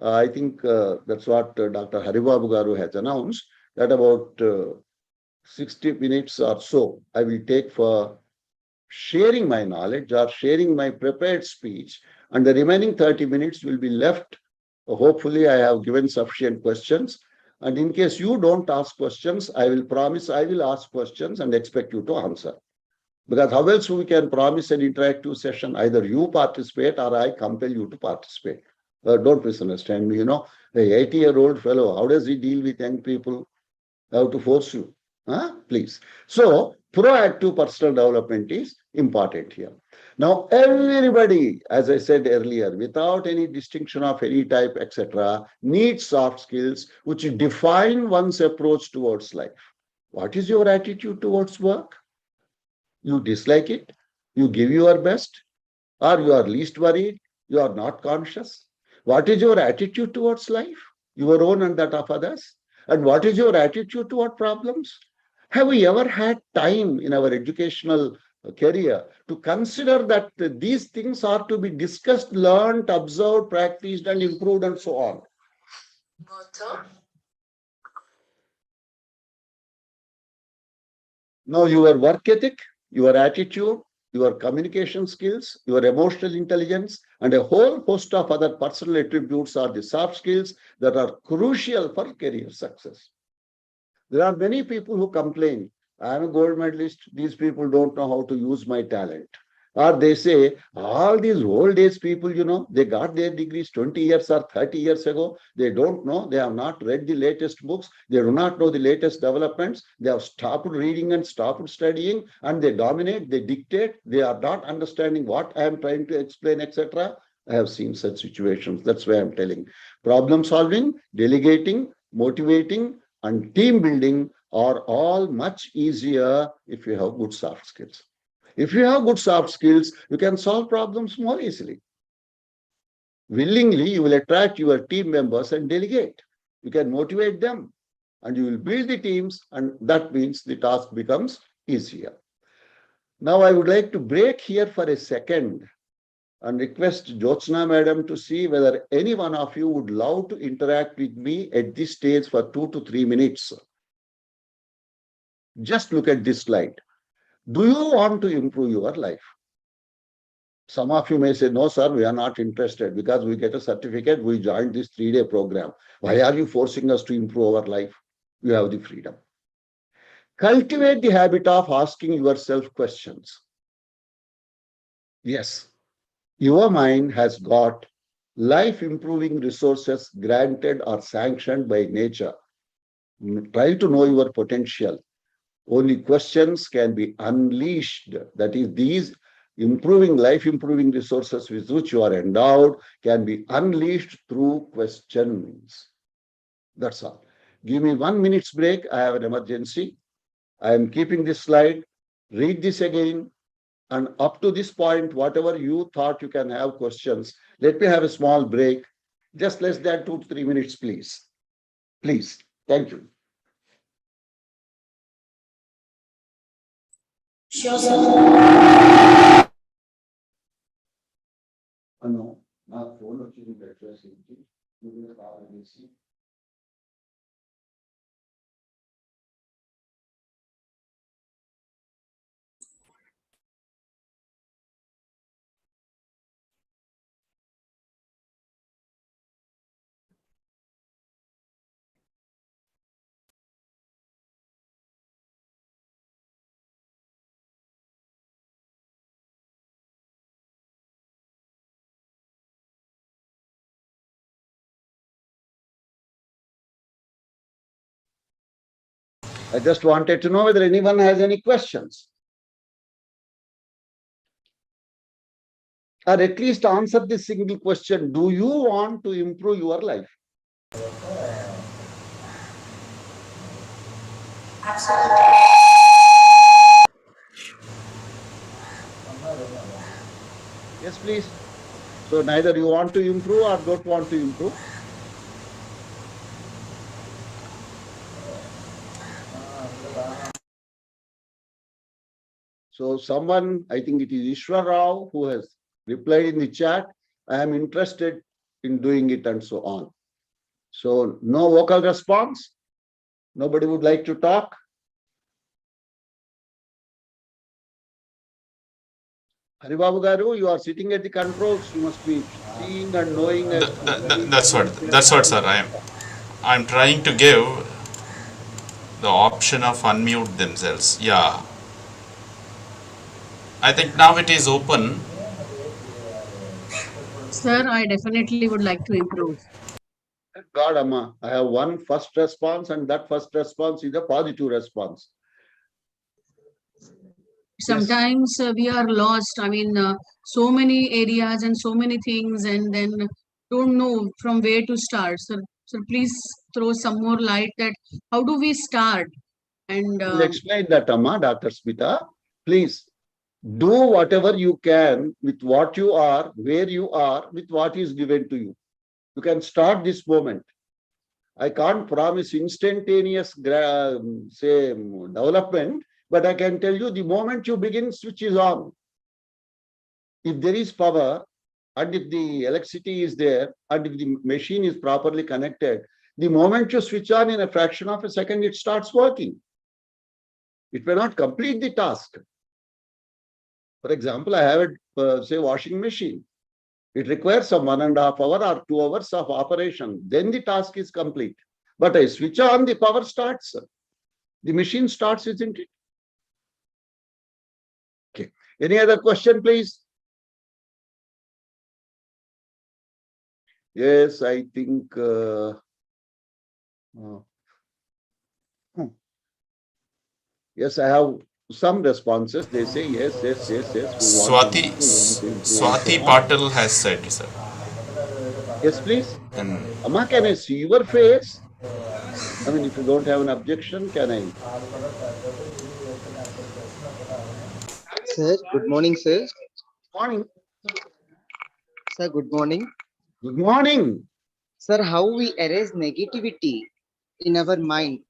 I think that's what Dr. Haribabu Garu has announced, that about 60 minutes or so I will take for sharing my knowledge or sharing my prepared speech, and the remaining 30 minutes will be left. Hopefully, I have given sufficient questions. And in case you don't ask questions, I will promise I will ask questions and expect you to answer. Because how else we can promise an interactive session? Either you participate or I compel you to participate. Don't misunderstand me. A 80-year-old fellow, how does he deal with young people? How to force you? Please. So, proactive personal development is important here. Now, everybody, as I said earlier, without any distinction of any type, etc., needs soft skills which define one's approach towards life. What is your attitude towards work? You dislike it? You give your best? Or you are least worried? You are not conscious? What is your attitude towards life? Your own and that of others? And what is your attitude toward problems? Have we ever had time in our educational career to consider that these things are to be discussed, learned, observed, practiced, and improved, and so on? Now, your work ethic, your attitude, your communication skills, your emotional intelligence, and a whole host of other personal attributes are the soft skills that are crucial for career success. There are many people who complain, I am a gold medalist, these people don't know how to use my talent. Or they say, all these old age people, they got their degrees 20 years or 30 years ago. They don't know. They have not read the latest books. They do not know the latest developments. They have stopped reading and stopped studying, and they dominate, they dictate. They are not understanding what I am trying to explain, etc. I have seen such situations. That's why I'm telling. Problem solving, delegating, motivating, and team building are all much easier if you have good soft skills. If you have good soft skills, you can solve problems more easily. Willingly, you will attract your team members and delegate. You can motivate them, and you will build the teams, and that means the task becomes easier. Now, I would like to break here for a second and request Jyotsna madam to see whether any one of you would love to interact with me at this stage for 2 to 3 minutes. Just look at this slide. Do you want to improve your life? Some of you may say, no, sir, we are not interested because we get a certificate. We joined this 3-day program. Why are you forcing us to improve our life? You have the freedom. Cultivate the habit of asking yourself questions. Yes, your mind has got life improving resources granted or sanctioned by nature. Try to know your potential. Only questions can be unleashed. That is, these life improving resources with which you are endowed can be unleashed through questions. That's all. Give me 1 minute's break. I have an emergency. I am keeping this slide. Read this again. And up to this point, whatever you thought you can have questions, let me have a small break. Just less than 2 to 3 minutes, please. Please. Thank you. Sure, sir. No, not phone or address. I just wanted to know whether anyone has any questions. Or at least answer this single question. Do you want to improve your life? Absolutely. Yes, please. So neither you want to improve or don't want to improve. So someone, I think it is Ishwar Rao, who has replied in the chat, I am interested in doing it and so on. So no vocal response. Nobody would like to talk. Haribabu Garu, you are sitting at the controls. You must be seeing and knowing. That's what, sir. I'm trying to give the option of unmute themselves. Yeah. I think now it is open. Sir, I definitely would like to improve. God, Amma, I have one first response, and that first response is a positive response. Sometimes we are lost. I mean, so many areas and so many things, and then don't know from where to start. So please throw some more light that how do we start? And We'll explain that, Amma, Dr. Smita. Please do whatever you can with what you are, where you are, with what is given to you. You can start this moment. I can't promise instantaneous, say, development, but I can tell you the moment you begin, switch is on. If there is power, and if the electricity is there, and if the machine is properly connected, the moment you switch on in a fraction of a second, it starts working. It may not complete the task. For example, I have a, say, washing machine. It requires some 1.5 hours or 2 hours of operation. Then the task is complete. But I switch on, the power starts. The machine starts, isn't it? Okay. Any other question, please? Yes, I think. Yes, I have some responses. They say yes, yes, yes, yes. We want to improve, Swati and so on. Patel has said, sir. Yes, please. And Amma, can I see your face? I mean, if you don't have an objection, can I? Sir, good morning, sir. Morning. Sir, good morning. Good morning. Sir, how we erase negativity in our mind?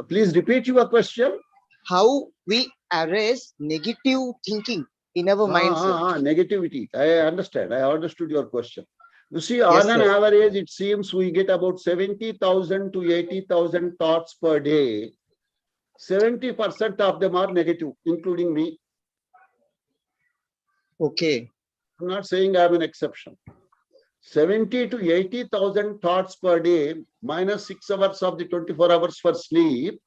Please repeat your question. How we erase negative thinking in our mind, sir? Negativity. I understand. I understood your question. You see, Yes, on an sir. average, it seems we get about 70,000 to 80,000 thoughts per day. 70% of them are negative, including me. Okay. I'm not saying I'm an exception. 70 to 80,000 thoughts per day, minus 6 hours of the 24 hours for sleep.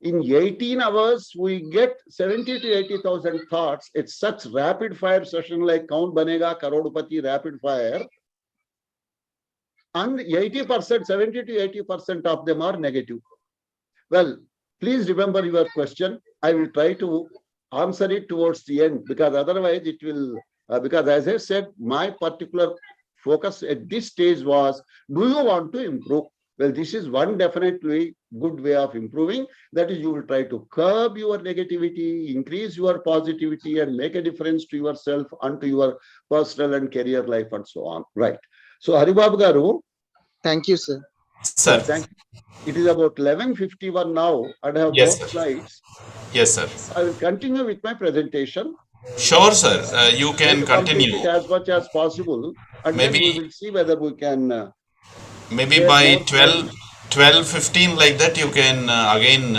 In 18 hours, we get 70 to 80,000 thoughts. It's such rapid fire session like Count Banega, Karodpati, rapid fire. And 80%, 70 to 80% of them are negative. Well, please remember your question. I will try to answer it towards the end, because otherwise it will, because as I said, my particular focus at this stage was, do you want to improve? Well, this is one definitely good way of improving. That is, you will try to curb your negativity, increase your positivity, and make a difference to yourself and to your personal and career life and so on. Right. So, Haribabu Garu. Thank you, sir. Sir. Thank you. It is about 11:51 now, and I have Yes, both sir. slides. Yes, sir. I will continue with my presentation. Sure, sir. You can complete continue. it as much as possible, and then we will see whether we can. Maybe by 12:15 like that, you can again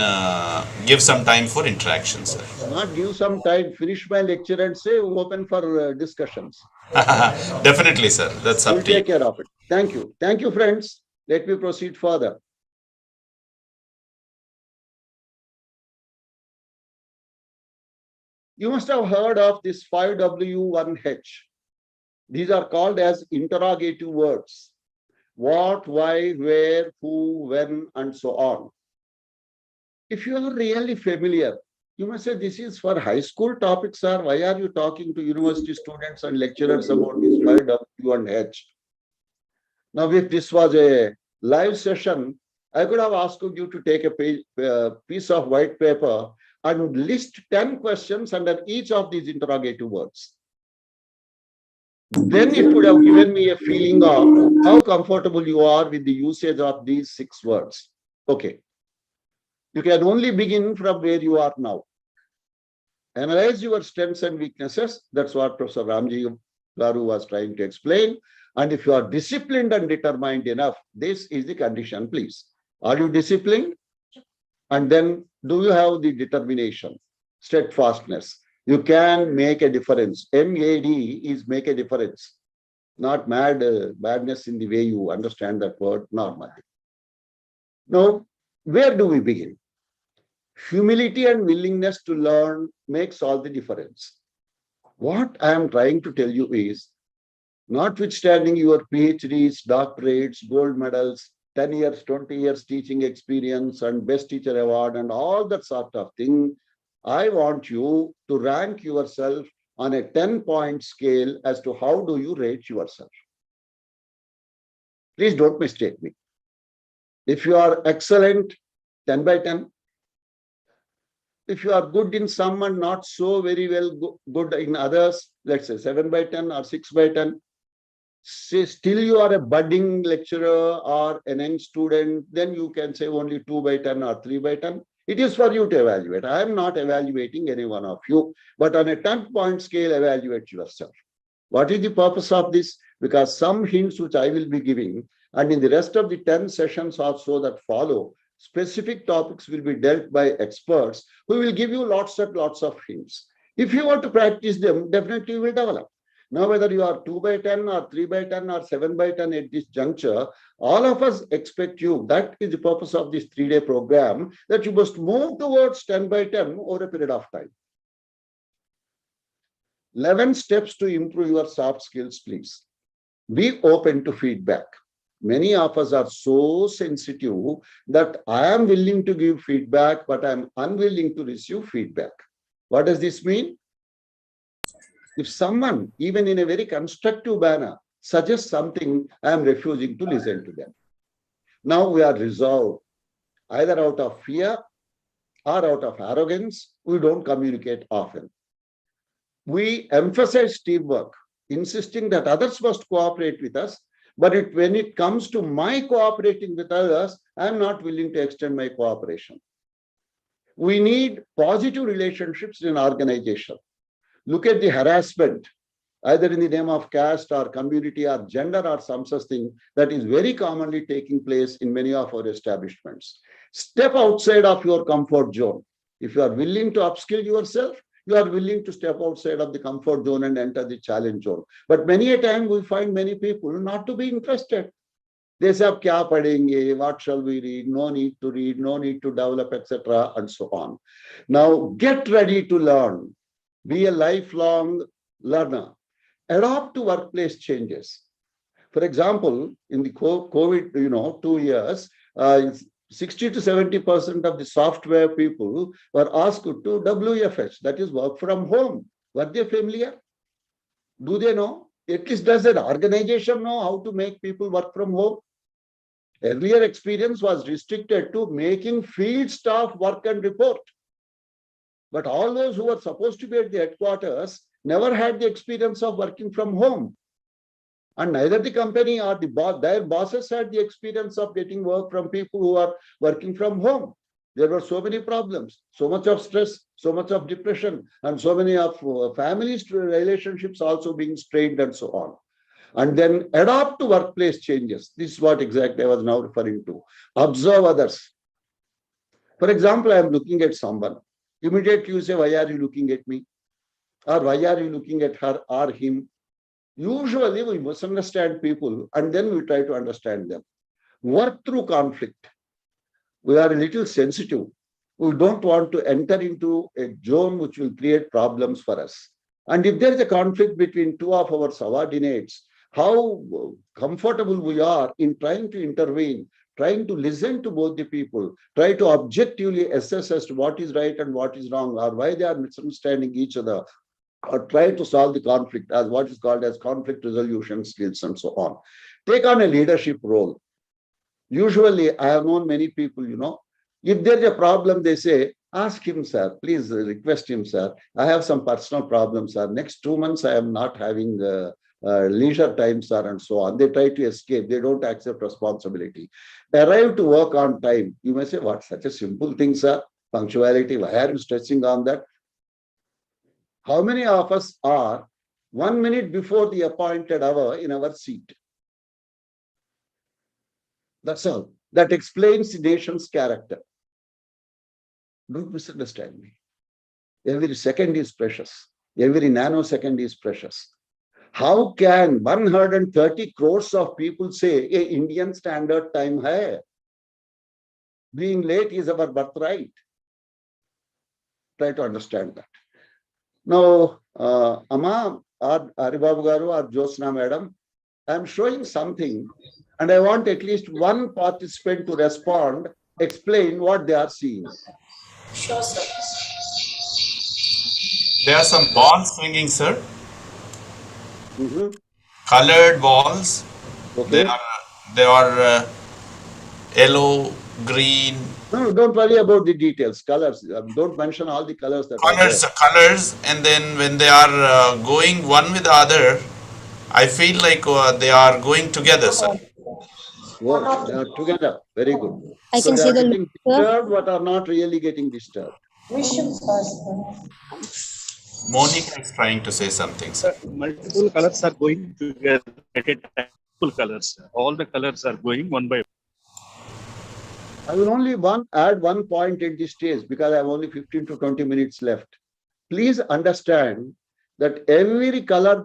give some time for interaction, sir. Not give some time, finish my lecture and say open for discussions. Definitely, sir. That's up We'll to you. take care of it. Thank you. Thank you, friends. Let me proceed further. You must have heard of this 5W1H. These are called as interrogative words. What, why, where, who, when, and so on. If you are really familiar, you must say this is for high school topics, sir. Why are you talking to university students and lecturers about this 5W1H? Now, if this was a live session, I could have asked you to take a piece of white paper and list 10 questions under each of these interrogative words. Then it would have given me a feeling of how comfortable you are with the usage of these 6 words. Okay. You can only begin from where you are now. Analyze your strengths and weaknesses. That's what Professor Ramji Garu was trying to explain. And if you are disciplined and determined enough, this is the condition, please. Are you disciplined? And then do you have the determination, steadfastness? You can make a difference. MAD is make a difference, not madness in the way you understand that word normally. Now, where do we begin? Humility and willingness to learn makes all the difference. What I am trying to tell you is, notwithstanding your PhDs, doctorates, gold medals, 10 years, 20 years teaching experience and best teacher award and all that sort of thing, I want you to rank yourself on a 10-point scale as to how do you rate yourself. Please don't mistake me. If you are excellent, 10 by 10. If you are good in some and not so very well good in others, let's say 7 by 10 or 6 by 10. Say still you are a budding lecturer or an young student, then you can say only 2 by 10 or 3 by 10. It is for you to evaluate. I am not evaluating any one of you, but on a 10-point scale, evaluate yourself. What is the purpose of this? Because some hints which I will be giving, and in the rest of the 10 sessions also that follow, specific topics will be dealt by experts who will give you lots and lots of hints. If you want to practice them, definitely you will develop. Now, whether you are 2 by 10 or 3 by 10 or 7 by 10 at this juncture, all of us expect you. That is the purpose of this 3-day program, that you must move towards 10 by 10 over a period of time. 11 steps to improve your soft skills, please. Be open to feedback. Many of us are so sensitive that I am willing to give feedback, but I'm unwilling to receive feedback. What does this mean? If someone, even in a very constructive manner, suggests something, I am refusing to listen to them. Now we are resolved, either out of fear or out of arrogance, we don't communicate often. We emphasize teamwork, insisting that others must cooperate with us. But when it comes to my cooperating with others, I'm not willing to extend my cooperation. We need positive relationships in an organization. Look at the harassment, either in the name of caste or community or gender or some such thing that is very commonly taking place in many of our establishments. Step outside of your comfort zone. If you are willing to upskill yourself, you are willing to step outside of the comfort zone and enter the challenge zone. But many a time we find many people not to be interested. They say, kya padenge, what shall we read, no need to read, no need to develop, etc. and so on. Now get ready to learn. Be a lifelong learner. Adapt to workplace changes. For example, in the COVID, 2 years, 60 to 70% of the software people were asked to WFH, that is work from home. Were they familiar? Do they know? At least does an organization know how to make people work from home? Earlier experience was restricted to making field staff work and report. But all those who were supposed to be at the headquarters never had the experience of working from home. And neither the company or their bosses had the experience of getting work from people who are working from home. There were so many problems, so much of stress, so much of depression, and so many of families relationships also being strained and so on. And then adapt to workplace changes. This is what exactly I was now referring to. Observe others. For example, I am looking at someone. Immediately you say, why are you looking at me? Or why are you looking at her or him? Usually we misunderstand people and then we try to understand them. Work through conflict. We are a little sensitive. We don't want to enter into a zone which will create problems for us. And if there is a conflict between two of our subordinates, how comfortable we are in trying to intervene, trying to listen to both the people, try to objectively assess as to what is right and what is wrong, or why they are misunderstanding each other, or try to solve the conflict as what is called as conflict resolution skills and so on. Take on a leadership role. Usually, I have known many people, if there's a problem, they say, ask him, sir, please request him, sir. I have some personal problems, sir. Next 2 months, I am not having leisure time, sir, and so on. They try to escape. They don't accept responsibility. They arrive to work on time. You may say, what, such a simple thing, sir? Punctuality, why are you stressing on that? How many of us are 1 minute before the appointed hour in our seat? That's all. That explains the nation's character. Don't misunderstand me. Every second is precious. Every nanosecond is precious. How can 130 crores of people say, a Indian standard time hai? Being late is our birthright. Try to understand that. Now, Amma or Haribabu Garu or Josna Madam, I am showing something and I want at least one participant to respond, explain what they are seeing. Sure, sir. There are some balls swinging, sir. Mm-hmm. Colored balls. Okay. They are yellow, green. No, don't worry about the details, colors. Don't mention all the colors that are there. Colors, and then when they are going one with the other, I feel like they are going together, sir. Well, they are together. Very good. I So can they see are the getting disturbed, but are not really getting disturbed. Monica is trying to say something, sir. Multiple colors are going together at a time. Multiple colors. All the colors are going one by one. I will only add one point at this stage because I have only 15 to 20 minutes left. Please understand that every color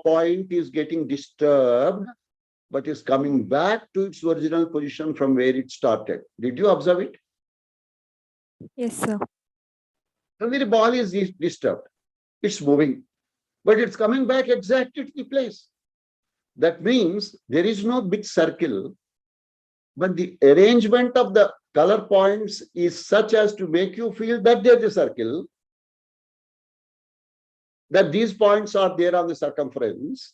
point is getting disturbed, but is coming back to its original position from where it started. Did you observe it? Yes, sir. Every ball is disturbed. It's moving. but it's coming back exactly to the place. That means there is no big circle, but the arrangement of the color points is such as to make you feel that there's a circle, that these points are there on the circumference,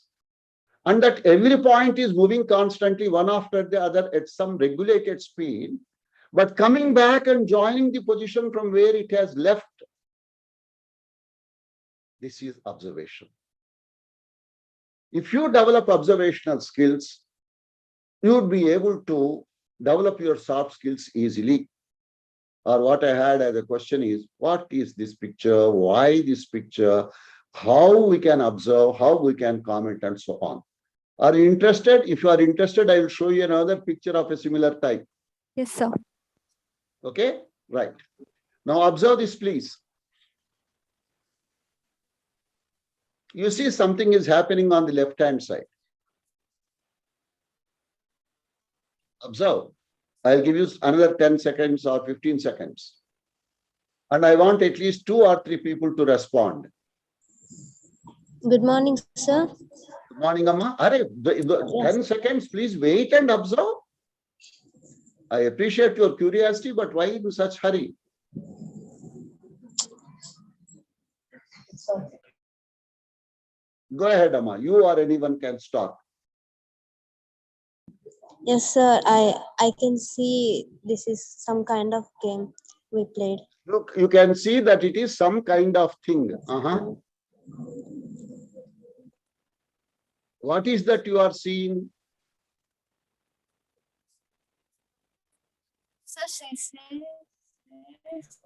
and that every point is moving constantly one after the other at some regulated speed, but coming back and joining the position from where it has left. This is observation. If you develop observational skills, you would be able to develop your soft skills easily. Or what I had as a question is, what is this picture? Why this picture? How we can observe, how we can comment, and so on. Are you interested? If you are interested, I will show you another picture of a similar type. Yes, sir. Okay, right. Now observe this, please. You see something is happening on the left-hand side. Observe. I'll give you another 10 seconds or 15 seconds. And I want at least 2 or 3 people to respond. Good morning, sir. Good morning, Amma. Are, 10 seconds, please wait and observe. I appreciate your curiosity, but why in such hurry? Go ahead, Amma. You or anyone can start. Yes, sir. I can see this is some kind of game we played. Look, you can see that it is some kind of thing. What is that you are seeing?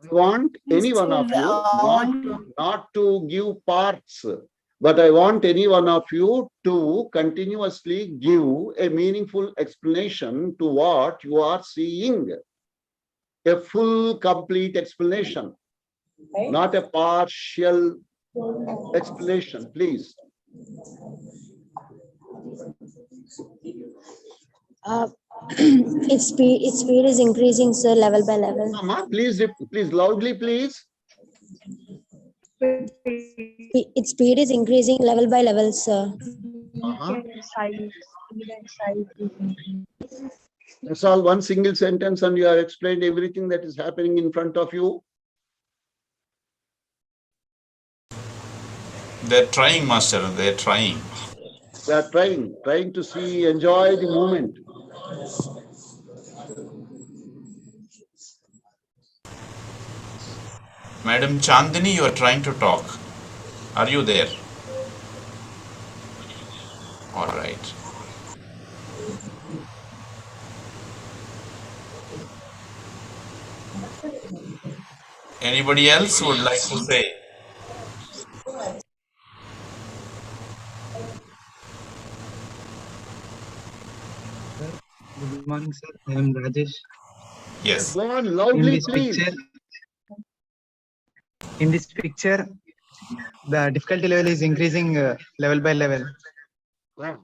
I want any one of you not to give parts, but I want any one of you to continuously give a meaningful explanation to what you are seeing. A full, complete explanation, not a partial explanation, please. Its speed is increasing, sir, level by level. Mama, please loudly, please. Its speed is increasing level by level, sir. That's all, one single sentence, and you have explained everything that is happening in front of you. They're trying, Master. They're trying. They are trying to see, enjoy the moment. Madam Chandini, you are trying to talk. Are you there? All right. Anybody else would like to say? Good morning, sir. I am Rajesh. Yes. Go on loudly, please. In this picture, the difficulty level is increasing level by level. Wow.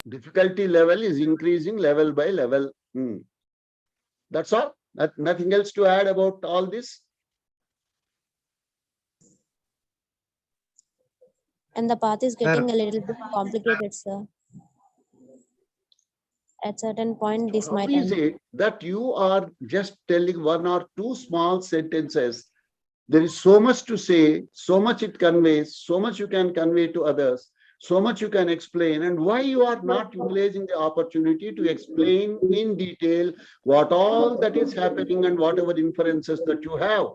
Difficulty level is increasing level by level. That's all. Nothing else to add about all this. And the path is getting a little bit complicated, sir. At certain point, this might end. How is it that you are just telling 1 or 2 small sentences? There is so much to say, so much it conveys, so much you can convey to others, so much you can explain, and why you are not utilizing the opportunity to explain in detail what all that is happening and whatever inferences that you have.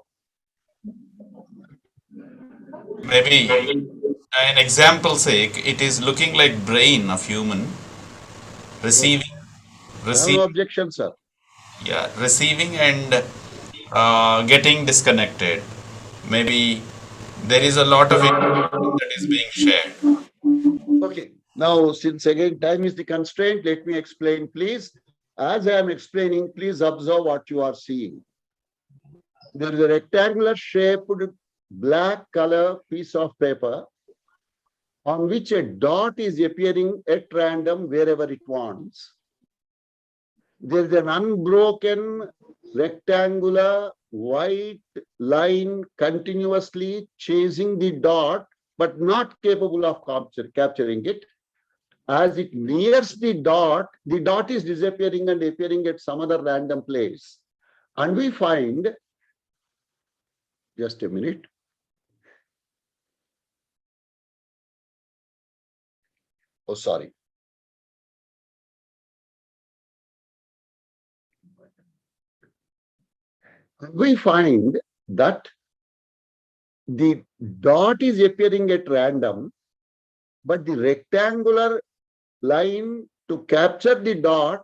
Maybe an example sake, it is looking like brain of human receiving. No objection, sir. Yeah, receiving and getting disconnected. Maybe there is a lot of information that is being shared. Okay. Now, since again time is the constraint, let me explain, please. As I am explaining, please observe what you are seeing. There is a rectangular shaped black color piece of paper on which a dot is appearing at random wherever it wants. There is an unbroken rectangular white line continuously chasing the dot, but not capable of capturing it. As it nears the dot is disappearing and appearing at some other random place. And we find, just a minute. Oh, sorry. We find that the dot is appearing at random, but the rectangular line to capture the dot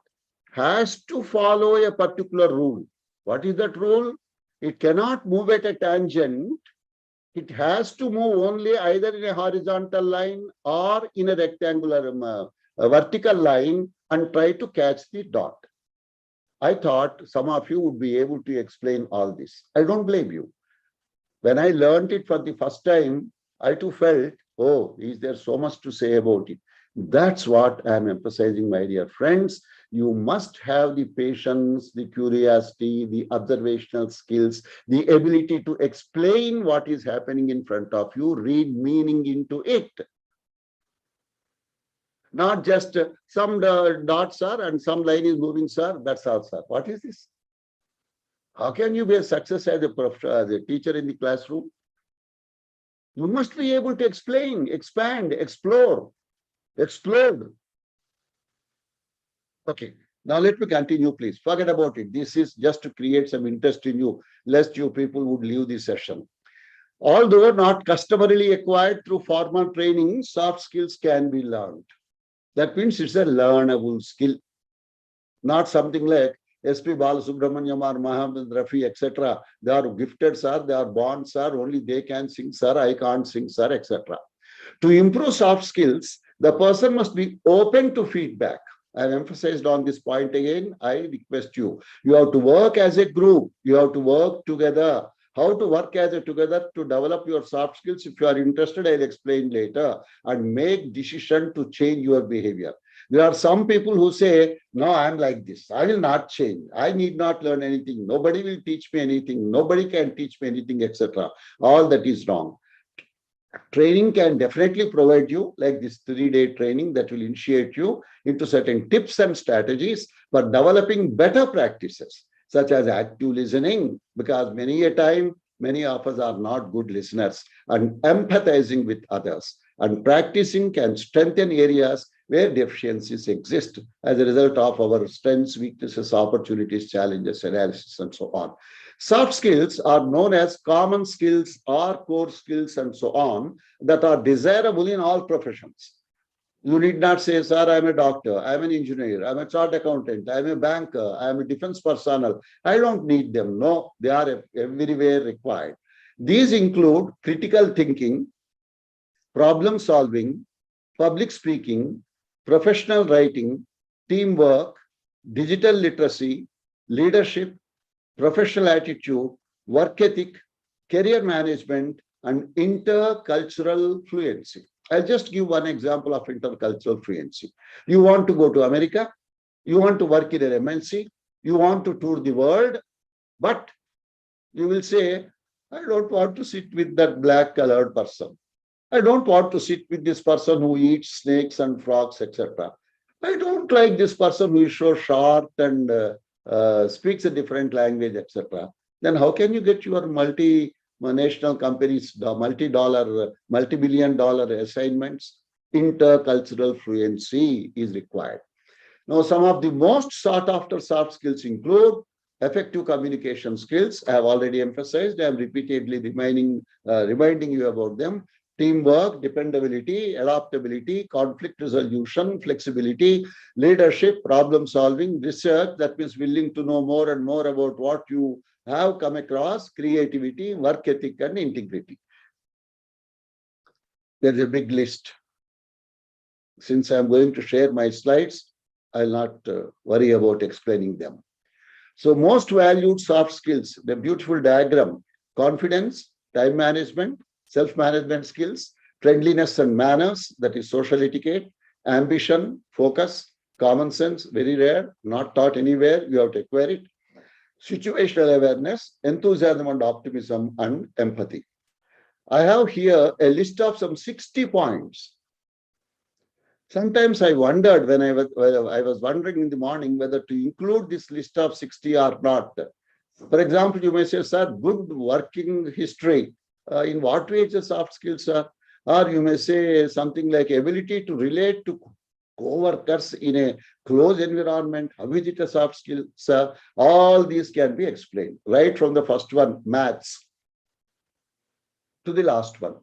has to follow a particular rule. What is that rule? It cannot move at a tangent. It has to move only either in a horizontal line or in a rectangular a vertical line and try to catch the dot. I thought some of you would be able to explain all this. I don't blame you. When I learned it for the first time, I too felt, oh, is there so much to say about it? That's what I'm emphasizing, my dear friends. You must have the patience, the curiosity, the observational skills, the ability to explain what is happening in front of you, read meaning into it. Not just some dots, sir, and some line is moving, sir. That's all, sir. What is this? How can you be a success as a teacher in the classroom? You must be able to explain, expand, explore, explode. Okay, now let me continue, please. Forget about it. This is just to create some interest in you, lest you people would leave this session. Although not customarily acquired through formal training, soft skills can be learned. That means it's a learnable skill, not something like SP Balasubramanyam or Mohammed Rafi, etc. They are gifted, sir. They are born, sir. Only they can sing, sir. I can't sing, sir, etc. To improve soft skills, the person must be open to feedback. I have emphasized on this point again. I request you. You have to work as a group. You have to work together. How to work as a together to develop your soft skills. If you are interested, I'll explain later, and make decision to change your behavior. There are some people who say, no, I'm like this. I will not change. I need not learn anything. Nobody will teach me anything. Nobody can teach me anything, etc. All that is wrong. Training can definitely provide you, like this 3-day training that will initiate you into certain tips and strategies for developing better practices, such as active listening, because many a time, many of us are not good listeners, and empathizing with others. And practicing can strengthen areas where deficiencies exist as a result of our strengths, weaknesses, opportunities, challenges, analysis, and so on. Soft skills are known as common skills or core skills and so on that are desirable in all professions. You need not say, sir, I'm a doctor, I'm an engineer, I'm a chartered accountant, I'm a banker, I'm a defense personnel. I don't need them. No, they are everywhere required. These include critical thinking, problem solving, public speaking, professional writing, teamwork, digital literacy, leadership, professional attitude, work ethic, career management, and intercultural fluency. I'll just give one example of intercultural fluency. You want to go to America, you want to work in an MNC, you want to tour the world, but you will say, I don't want to sit with that black colored person. I don't want to sit with this person who eats snakes and frogs, etc. I don't like this person who is so short and speaks a different language, etc. Then how can you get your multinational companies, the multi-billion-dollar assignments? Intercultural fluency is required. Now, some of the most sought after soft skills include effective communication skills. I have already emphasized. I am repeatedly reminding you about them. Teamwork, dependability, adaptability, conflict resolution, flexibility, leadership, problem solving, research, that means willing to know more and more about what you have come across, creativity, work ethic, and integrity. There's a big list. Since I'm going to share my slides, I'll not worry about explaining them. So most valued soft skills, the beautiful diagram: confidence, time management, self-management skills, friendliness and manners, that is social etiquette, ambition, focus, common sense, very rare, not taught anywhere, you have to acquire it. situational awareness, enthusiasm and optimism, and empathy. I have here a list of some 60 points. Sometimes I wondered when I was wondering in the morning whether to include this list of 60 or not. For example, you may say, sir, good working history. In what way is a soft skill, sir? Or you may say something like ability to relate to co-workers in a close environment. How is it a soft skill, sir? All these can be explained, right from the first one, maths, to the last one.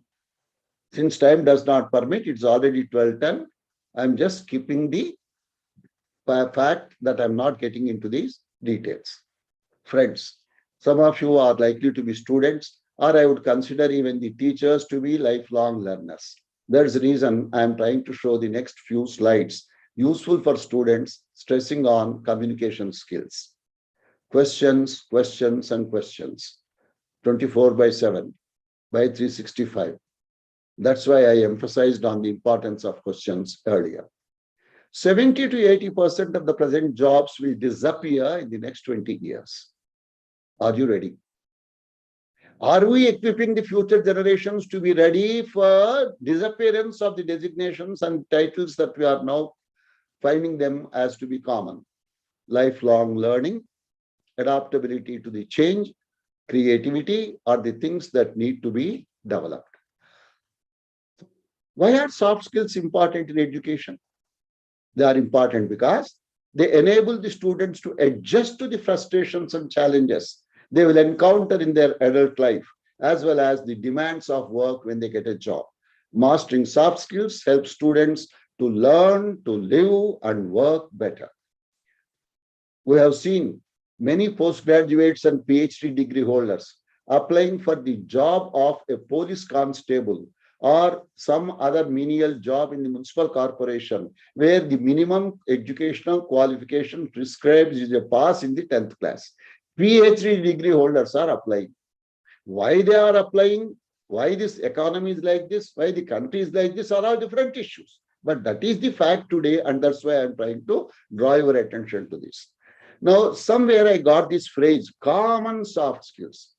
Since time does not permit, it's already 12:10. I'm just skipping the fact that I'm not getting into these details. Friends, some of you are likely to be students, or I would consider even the teachers to be lifelong learners. That's the reason I'm trying to show the next few slides, useful for students, stressing on communication skills. Questions, questions, and questions. 24/7, by 365. That's why I emphasized on the importance of questions earlier. 70 to 80% of the present jobs will disappear in the next 20 years. Are you ready? Are we equipping the future generations to be ready for disappearance of the designations and titles that we are now finding them as to be common? Lifelong learning, adaptability to the change, creativity are the things that need to be developed. Why are soft skills important in education? They are important because they enable the students to adjust to the frustrations and challenges they will encounter in their adult life, as well as the demands of work when they get a job. Mastering soft skills helps students to learn, to live, and work better. We have seen many postgraduates and PhD degree holders applying for the job of a police constable or some other menial job in the municipal corporation, where the minimum educational qualification prescribed is a pass in the 10th class. PhD degree holders are applying. Why they are applying, why this economy is like this, why the country is like this are all different issues. But that is the fact today, and that's why I'm trying to draw your attention to this. Now, somewhere I got this phrase, common soft skills.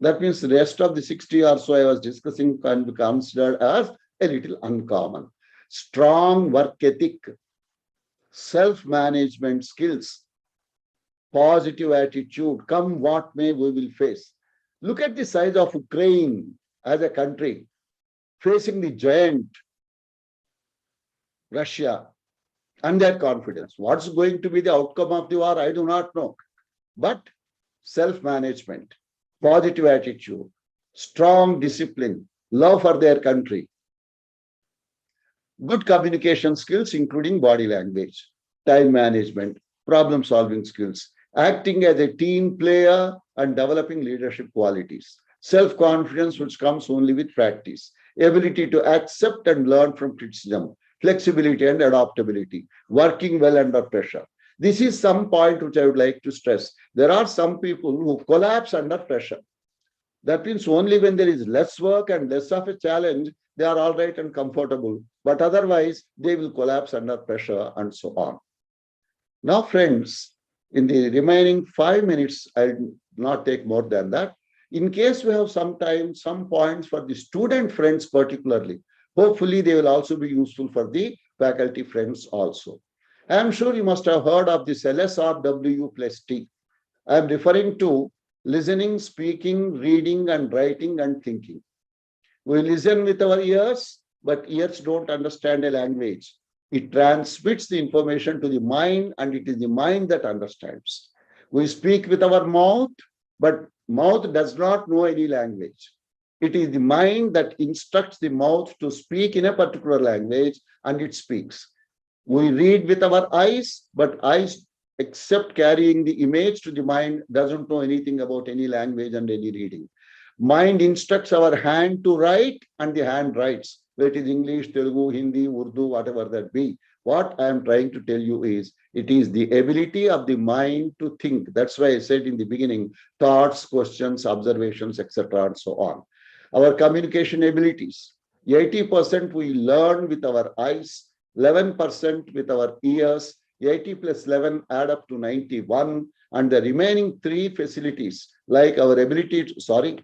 That means the rest of the 60 or so I was discussing can be considered as a little uncommon. Strong work ethic, self-management skills, positive attitude, come what may we will face. Look at the size of Ukraine as a country facing the giant Russia and their confidence. What's going to be the outcome of the war, I do not know. But self-management, positive attitude, strong discipline, love for their country, good communication skills, including body language, time management, problem-solving skills, acting as a team player and developing leadership qualities, self-confidence, which comes only with practice, ability to accept and learn from criticism, flexibility and adaptability, working well under pressure. This is some point which I would like to stress. There are some people who collapse under pressure. That means only when there is less work and less of a challenge, they are all right and comfortable. But otherwise, they will collapse under pressure and so on. Now, friends, in the remaining 5 minutes, I'll not take more than that. In case we have some time, some points for the student friends particularly, hopefully they will also be useful for the faculty friends also. I am sure you must have heard of this LSRW plus T. I am referring to listening, speaking, reading, and writing and thinking. We listen with our ears, but ears don't understand a language. It transmits the information to the mind, and it is the mind that understands. We speak with our mouth, but mouth does not know any language. It is the mind that instructs the mouth to speak in a particular language, and it speaks. We read with our eyes, but eyes, except carrying the image to the mind, doesn't know anything about any language and any reading. Mind instructs our hand to write, and the hand writes, whether it is English, Telugu, Hindi, Urdu, whatever that be. What I am trying to tell you is, it is the ability of the mind to think. That's why I said in the beginning, thoughts, questions, observations, etc., and so on. Our communication abilities, 80% we learn with our eyes, 11% with our ears, 80 plus 11 add up to 91, and the remaining 3 facilities, like our ability to,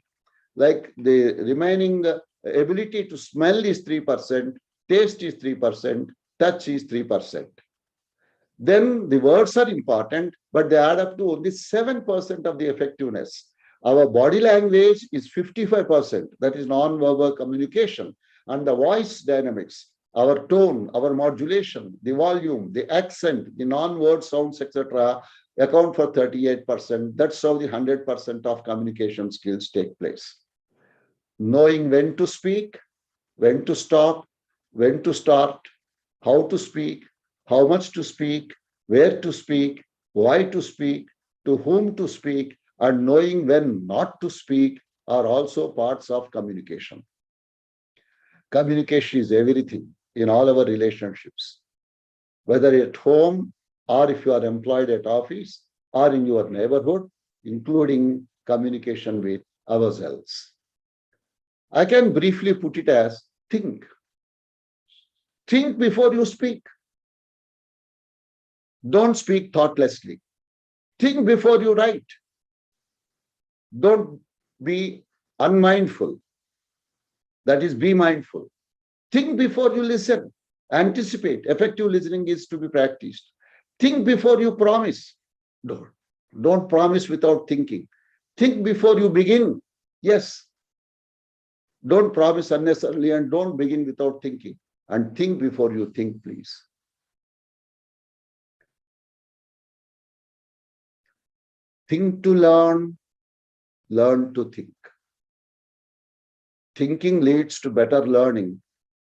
like the remaining ability to smell is 3%, taste is 3%, touch is 3%. Then the words are important, but they add up to only 7% of the effectiveness. Our body language is 55%, that is non-verbal communication, and the voice dynamics, our tone, our modulation, the volume, the accent, the non-word sounds, etc., account for 38%. That's how the 100% of communication skills take place. Knowing when to speak, when to stop, when to start, how to speak, how much to speak, where to speak, why to speak, to whom to speak, and knowing when not to speak are also parts of communication. Communication is everything in all our relationships, whether at home or if you are employed at office or in your neighborhood, including communication with ourselves. I can briefly put it as think. Think before you speak. Don't speak thoughtlessly. Think before you write. Don't be unmindful. That is, be mindful. Think before you listen. Anticipate. Effective listening is to be practiced. Think before you promise. Don't promise without thinking. Think before you begin. Yes. Don't promise unnecessarily and don't begin without thinking. And think before you think, please. Think to learn, learn to think. Thinking leads to better learning.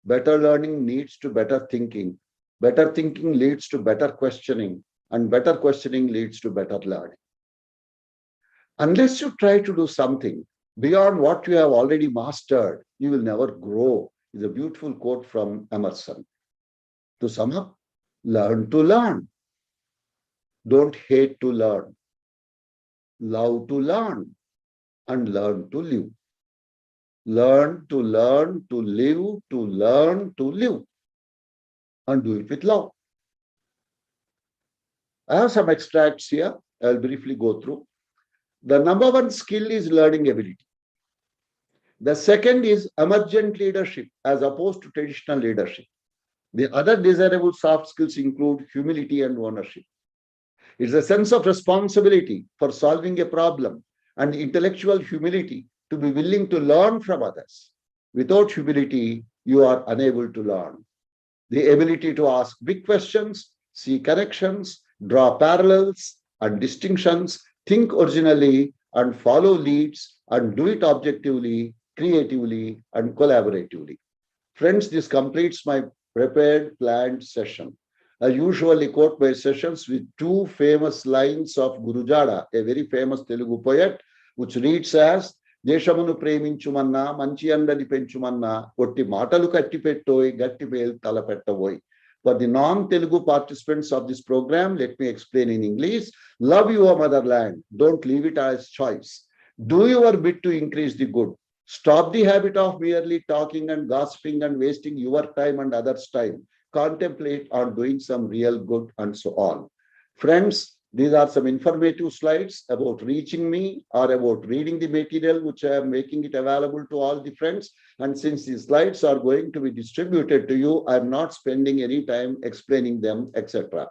Better learning leads to better thinking. Better thinking leads to better questioning. And better questioning leads to better learning. Unless you try to do something beyond what you have already mastered, you will never grow. Is a beautiful quote from Emerson. To sum up, learn to learn. Don't hate to learn. Love to learn and learn to live. Learn to learn, to live, to learn, to live. And do it with love. I have some extracts here. I'll briefly go through. The number 1 skill is learning ability. The second is emergent leadership as opposed to traditional leadership. The other desirable soft skills include humility and ownership. It's a sense of responsibility for solving a problem and intellectual humility to be willing to learn from others. Without humility, you are unable to learn. The ability to ask big questions, see connections, draw parallels and distinctions, think originally and follow leads and do it objectively, creatively and collaboratively. Friends, this completes my prepared planned session. I usually quote my sessions with 2 famous lines of Gurujada, a very famous Telugu poet, which reads as, Deshamunu preminchumanna, manchi andani penchumanna, otti matalu kattipettoy, gattipel talapettavoy. For the non-Telugu participants of this program, let me explain in English. Love your motherland. Don't leave it as choice. Do your bit to increase the good. Stop the habit of merely talking and gossiping and wasting your time and others' time. Contemplate on doing some real good and so on. Friends, these are some informative slides about reaching me or about reading the material, which I am making it available to all the friends. And since these slides are going to be distributed to you, I am not spending any time explaining them, etc.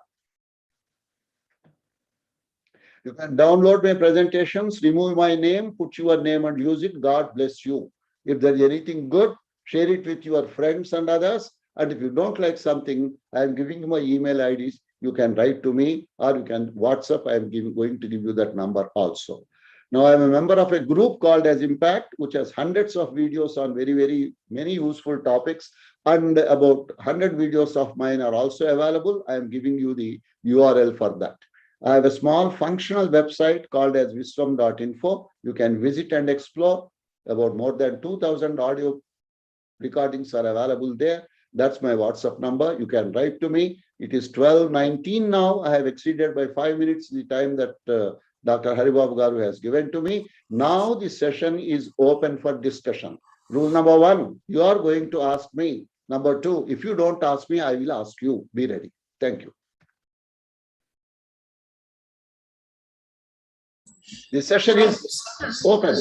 You can download my presentations, remove my name, put your name and use it. God bless you. If there is anything good, share it with your friends and others. And if you don't like something, I am giving you my email IDs. You can write to me or you can WhatsApp. I am going to give you that number also. Now I am a member of a group called as Impact, which has hundreds of videos on very many useful topics. And about 100 videos of mine are also available. I am giving you the URL for that. I have a small functional website called as wisdom.info. You can visit and explore. About more than 2,000 audio recordings are available there. That's my WhatsApp number. You can write to me. It is 12:19 now. I have exceeded by 5 minutes the time that Dr. Haribabu Garu has given to me. Now the session is open for discussion. Rule number 1, you are going to ask me. Number 2, if you don't ask me, I will ask you. Be ready. Thank you. The session is open.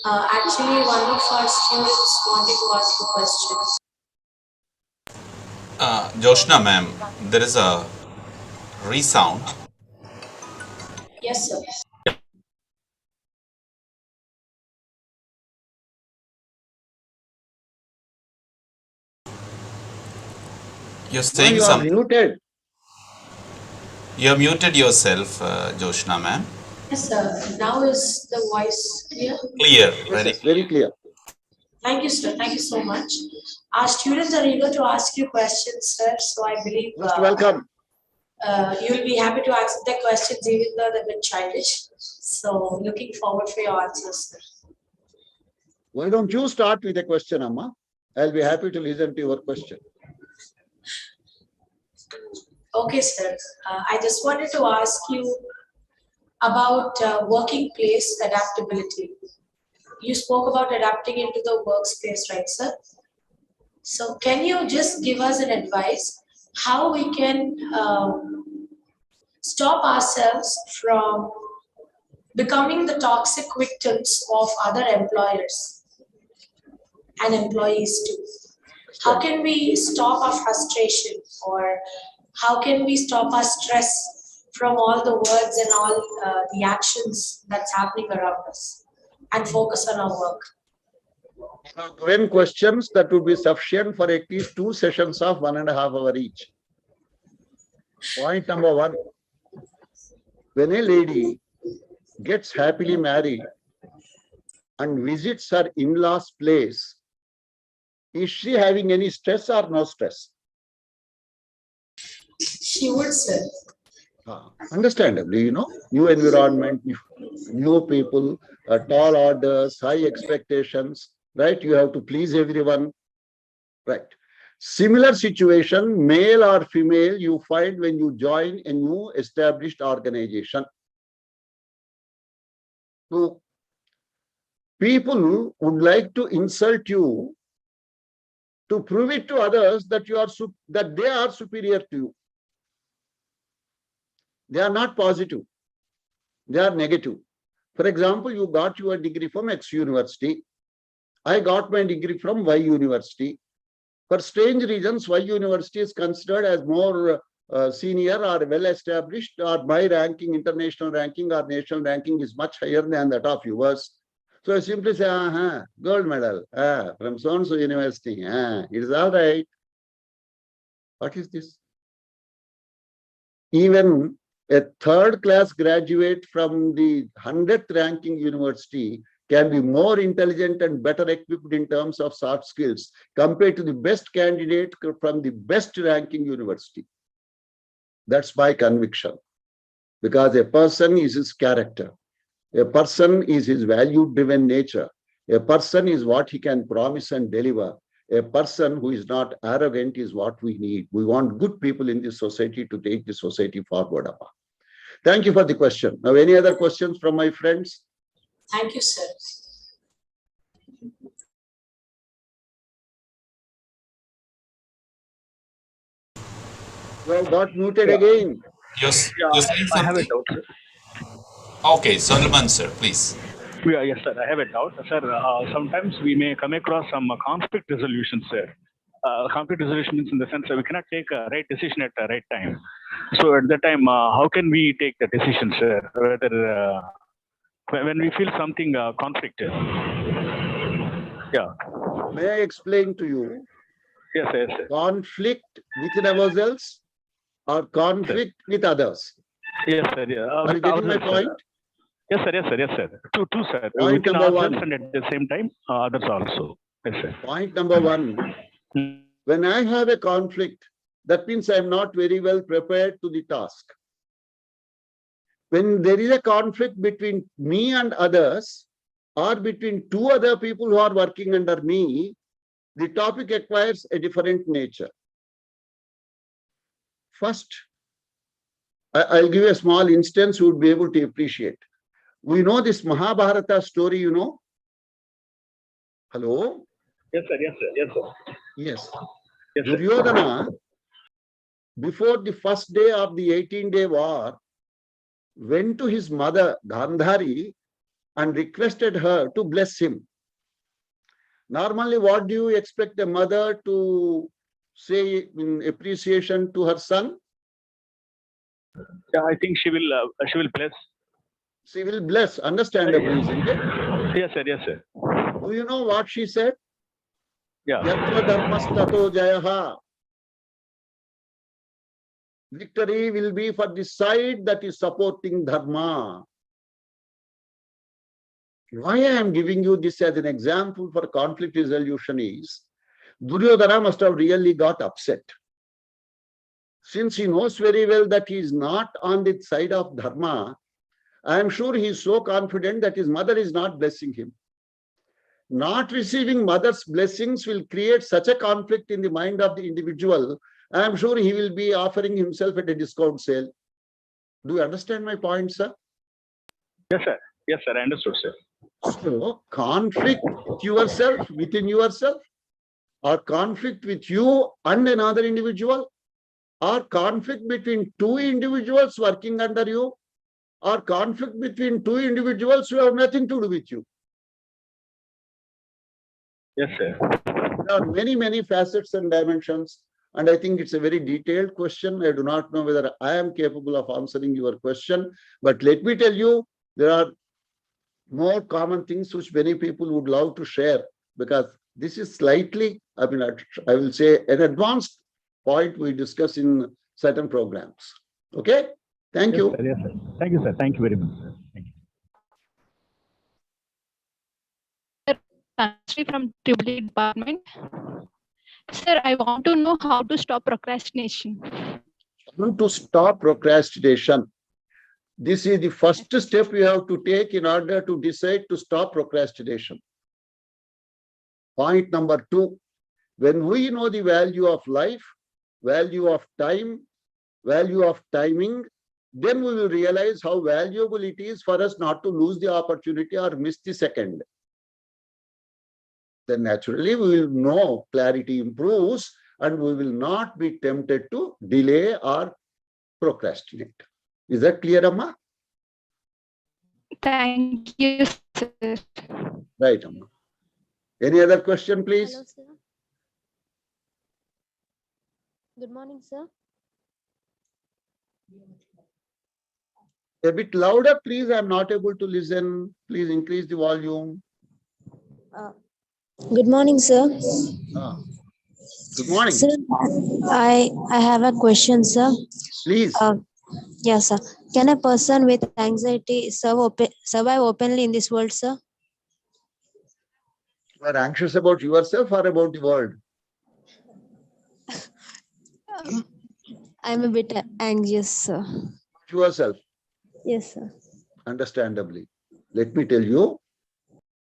Actually, one of our students wanted to ask a question. Joshna ma'am, there is a resound. Yes, sir. You're saying you are muted. You have muted yourself, Joshna ma'am. Yes, sir. Now is the voice clear? Clear, Yes, very clear. Thank you, sir. Thank you so much. Our students are eager to ask you questions, sir. So I believe Most welcome. You'll be happy to answer their questions, even though they're a bit childish. So looking forward for your answers, sir. Why don't you start with a question, Amma? I'll be happy to listen to your question. Okay, sir. I just wanted to ask you about working place adaptability. You spoke about adapting into the workspace, right, sir? So can you just give us an advice how we can stop ourselves from becoming the toxic victims of other employers and employees too? How can we stop our frustration, or how can we stop our stress from all the words and all the actions that's happening around us and focus on our work? When questions, that would be sufficient for at least 2 sessions of 1.5 hours each. Point number 1. When a lady gets happily married and visits her in-laws' place, is she having any stress or no stress? She would, sir. Understandably, you know, new environment, new people, tall orders, high expectations, right? You have to please everyone, right? Similar situation, male or female, you find when you join a new established organization. So, people would like to insult you to prove it to others that you are that they are superior to you. They are not positive. They are negative. For example, you got your degree from X university. I got my degree from Y university. For strange reasons, Y university is considered as more senior or well-established, or my ranking, international ranking or national ranking is much higher than that of yours. So I simply say, gold medal from so-and-so university. It is all right. What is this? Even a third-class graduate from the 100th ranking university can be more intelligent and better equipped in terms of soft skills compared to the best candidate from the best ranking university. That's my conviction. Because a person is his character. A person is his value-driven nature. A person is what he can promise and deliver. A person who is not arrogant is what we need. We want good people in this society to take the society forward. Thank you for the question. Now, any other questions from my friends? Thank you, sir. Well, got muted again. Yes, I have a doubt, sir. Okay, Solomon, sir, please. Yes, sir. I have a doubt, sir. Sometimes we may come across some conflict resolution, sir. Conflict resolution means in the sense that we cannot take a right decision at the right time. So at that time, how can we take the decision, sir? Whether when we feel something conflicted. Yeah. May I explain to you? Yes, yes, sir. Conflict within ourselves or conflict with others? Yes, sir. Yeah. Are you getting my point? Yes, sir. Yes, sir. Yes, sir. Two, sir. Point Within number ourselves 1. and at the same time, others also. Yes, sir. Point number 1. When I have a conflict, that means I'm not very well prepared to the task. When there is a conflict between me and others, or between 2 other people who are working under me, the topic acquires a different nature. First, I'll give you a small instance you would be able to appreciate. We know this Mahabharata story, you know? Hello? Yes, sir. Yes, sir. Yes, sir. Yes. Yes, Duryodhana, before the first day of the 18-day war, went to his mother Gandhari and requested her to bless him. Normally, what do you expect a mother to say in appreciation to her son? Yeah, I think she will bless. She will bless, understandably, isn't it? Yes, sir. Yes, sir. Do you know what she said? Yeah. Yatra dharmastato jayaha. Victory will be for the side that is supporting dharma. Why I am giving you this as an example for conflict resolution is, Duryodhana must have really got upset. Since he knows very well that he is not on the side of dharma, I am sure he is so confident that his mother is not blessing him. Not receiving mother's blessings will create such a conflict in the mind of the individual. I am sure he will be offering himself at a discount sale. Do you understand my point, sir? Yes, sir. Yes, sir. I understood, sir. So, conflict with yourself, within yourself, or conflict with you and another individual, or conflict between two individuals working under you, or conflict between two individuals who have nothing to do with you. Yes, sir. There are many, many facets and dimensions, and I think it's a very detailed question. I do not know whether I am capable of answering your question, but let me tell you, there are more common things which many people would love to share, because this is slightly, I will say, an advanced point we discuss in certain programs. Okay? Thank you. Sir, yes, sir. Thank you, sir. Thank you very much, sir. Thank you. From Tribal department. Sir, I want to know how to stop procrastination. How to stop procrastination. This is the first step you have to take in order to decide to stop procrastination. Point number 2, when we know the value of life, value of time, value of timing, then we will realize how valuable it is for us not to lose the opportunity or miss the second. Then naturally we will know, clarity improves, and we will not be tempted to delay or procrastinate. Is that clear, Amma? Thank you, sir. Right, Amma. Any other question, please? Hello, sir. Good morning, sir. A bit louder, please. I'm not able to listen. Please increase the volume. Good morning, sir. Good morning. Sir, I have a question, sir. Please. Yes, sir. Can a person with anxiety survive openly in this world, sir? You are anxious about yourself or about the world? I'm a bit anxious, sir. Yourself. Yes, sir. Understandably. Let me tell you,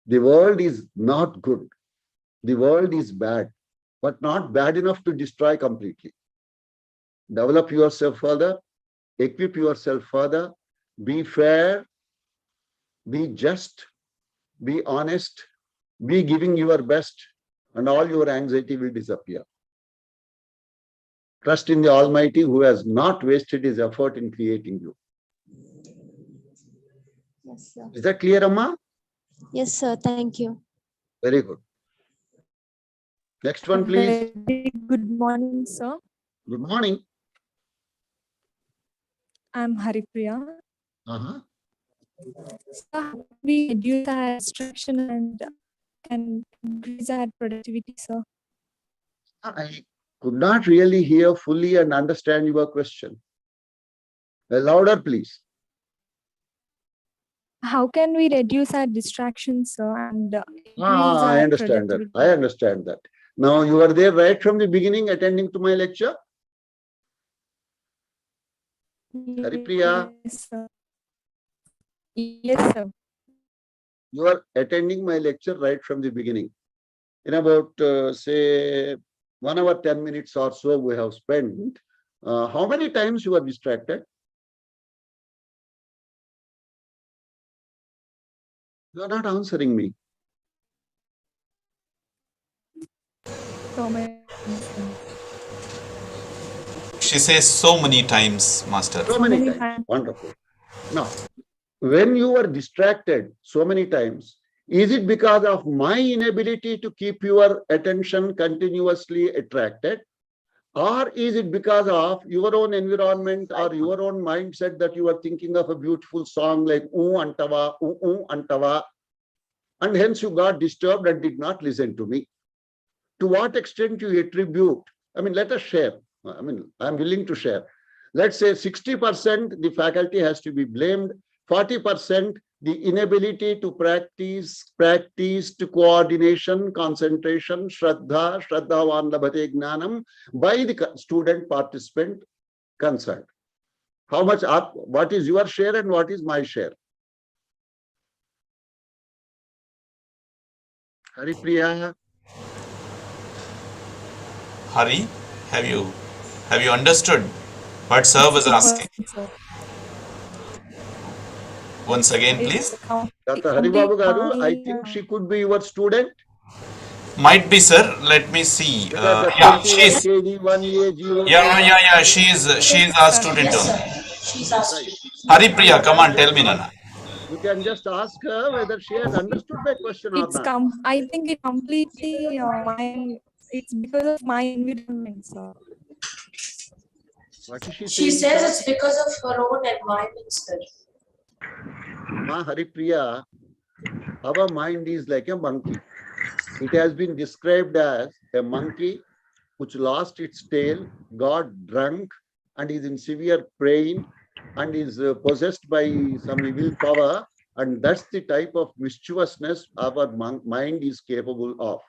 the world is not good. The world is bad, but not bad enough to destroy completely. Develop yourself further, equip yourself further, be fair, be just, be honest, be giving your best, and all your anxiety will disappear. Trust in the Almighty who has not wasted his effort in creating you. Yes, sir. Is that clear, Amma? Yes, sir. Thank you. Very good. Next one, please. Very good morning, sir. Good morning. I'm Haripriya. Uh-huh. So we reduce our distraction and increase our productivity, sir. I could not really hear fully and understand your question. Louder, please. How can we reduce our distractions, sir, and increase I our understand that. productivity? I understand that. Now you are there right from the beginning attending to my lecture? Haripriya? Yes, sir. Yes, sir. You are attending my lecture right from the beginning. In about, say, 1 hour, 10 minutes or so we have spent. How many times you are distracted? You are not answering me. So many. She says so many times, Master. So many times. Wonderful. Now, when you were distracted so many times, is it because of my inability to keep your attention continuously attracted? Or is it because of your own environment or your own mindset that you are thinking of a beautiful song like Antava, Antava, and hence you got disturbed and did not listen to me? To what extent you attribute? I mean, let us share. I mean, I'm willing to share. Let's say 60% the faculty has to be blamed, 40% the inability to practice to coordination, concentration, Shraddhavan labhate gnanam by the student participant concerned. How much up? What is your share and what is my share? Haripriya. Hari, have you understood what sir was asking? Once again, please. Dr. Haribabu Garu, I think she could be your student. Might be, sir. Let me see. Yeah, she's. Yeah. She's our student only. She's our student. Hari Priya, come on, tell me, Nana. You can just ask her whether she has understood my question or not. I think it completely it's because of my environment, sir. What is she saying? She says it's because of her own environment, sir. Ma Haripriya, our mind is like a monkey. It has been described as a monkey which lost its tail, got drunk, and is in severe pain and is possessed by some evil power. And that's the type of mischievousness our mind is capable of.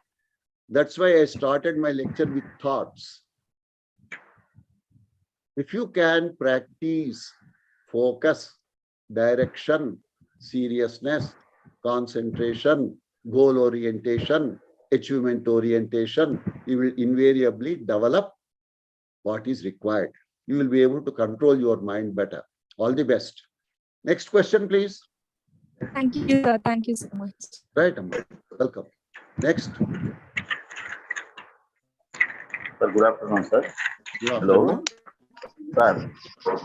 That's why I started my lecture with thoughts. If you can practice focus, direction, seriousness, concentration, goal orientation, achievement orientation, you will invariably develop what is required. You will be able to control your mind better. All the best. Next question, please. Thank you, sir. Thank you so much. Right, Amma. Welcome. Next. Sir, good afternoon, sir. Good afternoon. Sir,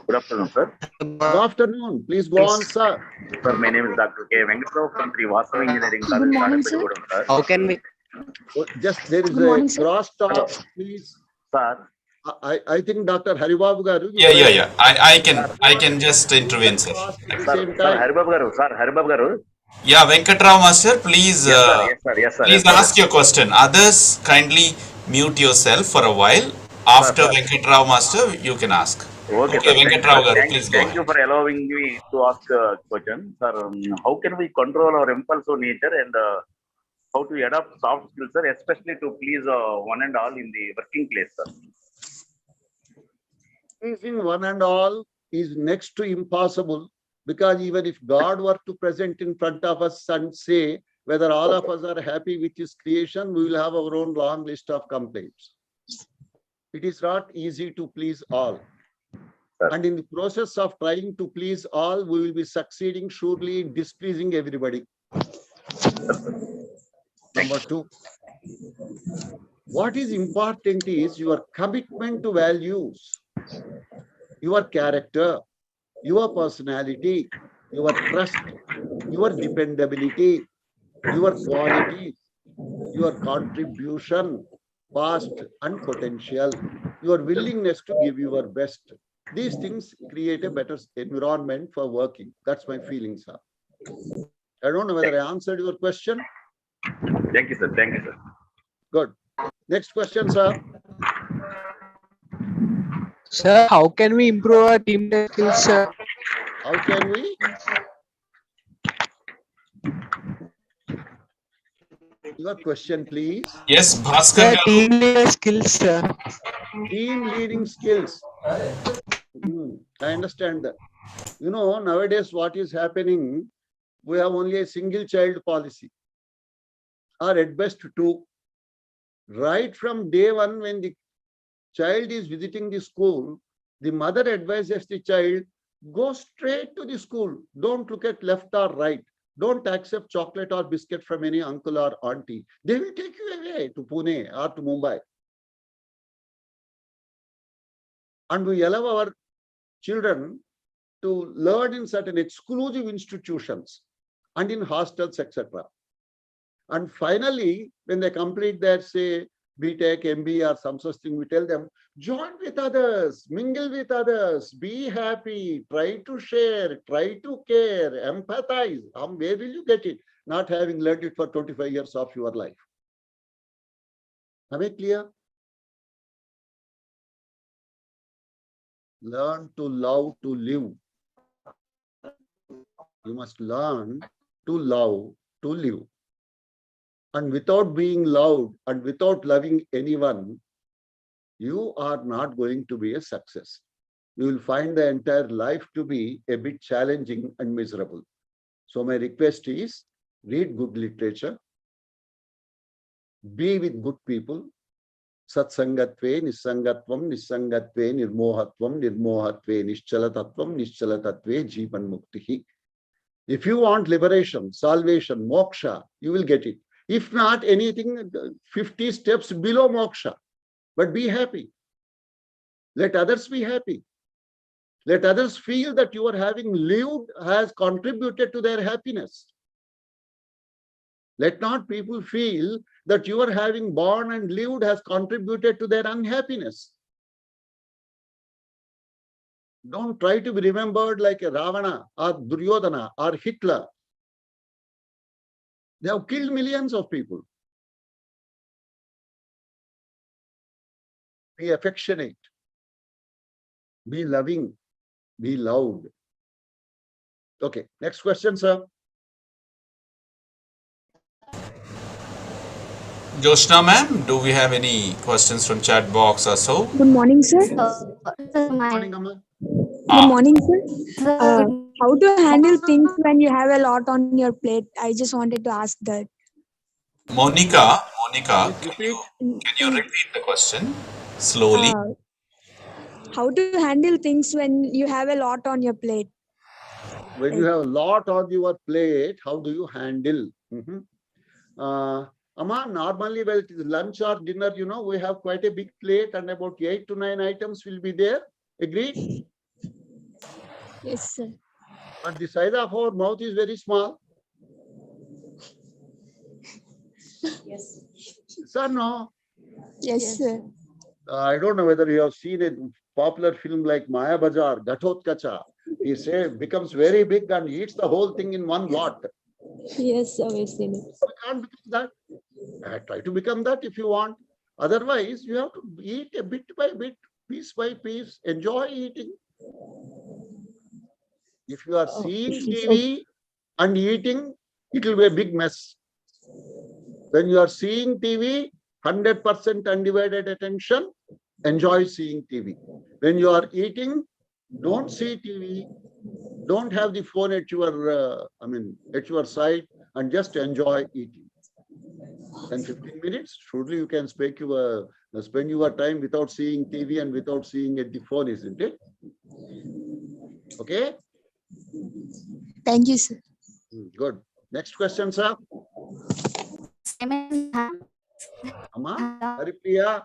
good afternoon, sir. Good afternoon. Please go on, sir. Sir, my name is Dr. K. Venkatrao from Srivastava Engineering College. Good morning, sir. How can we? Just there is Good morning, a sir. cross talk, please. Sir. I think Dr. Haribabu Garu. Yeah. I can just intervene, sir. Same time. Haribabu Garu. Yeah, Venkatrao Master, please. Yes, sir. Please ask your question. Others, kindly mute yourself for a while. After Venkatrao Master, you can ask. Okay, sir. Venkatrao Garu, please go Thank ahead. you for allowing me to ask a question. Sir, how can we control our impulsive nature and how to adopt soft skills, sir, especially to please one and all in the working place, sir? Pleasing one and all is next to impossible, because even if God were to present in front of us and say whether all of us are happy with his creation, we will have our own long list of complaints. It is not easy to please all. And in the process of trying to please all, we will be succeeding surely in displeasing everybody. Number two, what is important is your commitment to values, your character, your personality, your trust, your dependability, your quality, your contribution, past and potential, your willingness to give your best. These things create a better environment for working. That's my feeling, sir. I don't know whether I answered your question. Thank you, sir. Thank you, sir. Good. Next question, sir. Sir, how can we improve our team skills, sir? How can we? Your question, please. Yes, Bhaskar. Team leader skills, sir. Team leading skills. I understand that. You know, nowadays what is happening, we have only a single child policy, or at best two. Right from day one, when the child is visiting the school, the mother advises the child, go straight to the school. Don't look at left or right. Don't accept chocolate or biscuit from any uncle or auntie. They will take you away to Pune or to Mumbai. And we allow our children to learn in certain exclusive institutions and in hostels, etc. And finally, when they complete their, say, BTech, MBA or some such thing, we tell them, join with others, mingle with others, be happy, try to share, try to care, empathize. Where will you get it? Not having learned it for 25 years of your life. Am I clear? Learn to love, to live. You must learn to love, to live. And without being loved and without loving anyone, you are not going to be a success. You will find the entire life to be a bit challenging and miserable. So my request is, read good literature, be with good people, satsangatve, nissangatvam, nissangatve, nirmohatvam, nirmohatve, nischalatatvam, nischalatatve, jivan muktihi. If you want liberation, salvation, moksha, you will get it. If not, anything 50 steps below moksha. But be happy. Let others be happy. Let others feel that you are having lived has contributed to their happiness. Let not people feel that you are having born and lived has contributed to their unhappiness. Don't try to be remembered like a Ravana or Duryodhana or Hitler. They have killed millions of people. Be affectionate. Be loving. Be loved. Okay, next question, sir. Joshna ma'am, do we have any questions from chat box or so? Good morning, sir. Good morning, Amma. Good morning, sir. How to handle things when you have a lot on your plate? I just wanted to ask that. Monica, can you repeat the question slowly? How to handle things when you have a lot on your plate? When you have a lot on your plate, how do you handle? Amma, normally when it is lunch or dinner, you know, we have quite a big plate and about 8 to 9 items will be there. Agreed? Yes, sir. But the size of our mouth is very small. Yes. Sir, no? Yes, sir. I don't know whether you have seen a popular film like Maya Bazaar, Gatotkacha. He becomes very big and eats the whole thing in one lot. Yes, sir, we've seen it. You can't become that. Try to become that if you want. Otherwise, you have to eat a bit by bit, piece by piece, enjoy eating. If you are seeing TV and eating, it will be a big mess. When you are seeing TV, 100% undivided attention, enjoy seeing TV. When you are eating, don't see TV, don't have the phone at your, at your side, and just enjoy eating. 10-15 minutes, surely you can spend your time without seeing TV and without seeing at the phone, isn't it? Okay? Thank you, sir. Good. Next question, sir. Amma, Haripriya.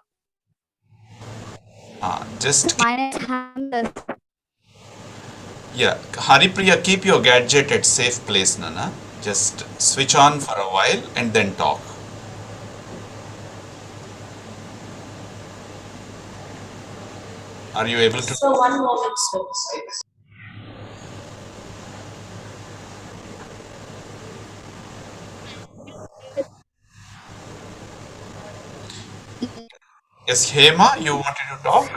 Just yeah, Haripriya, keep your gadget at safe place, Nana. Just switch on for a while and then talk. Are you able to? So one moment, sir. Yes, Hema, you wanted to talk?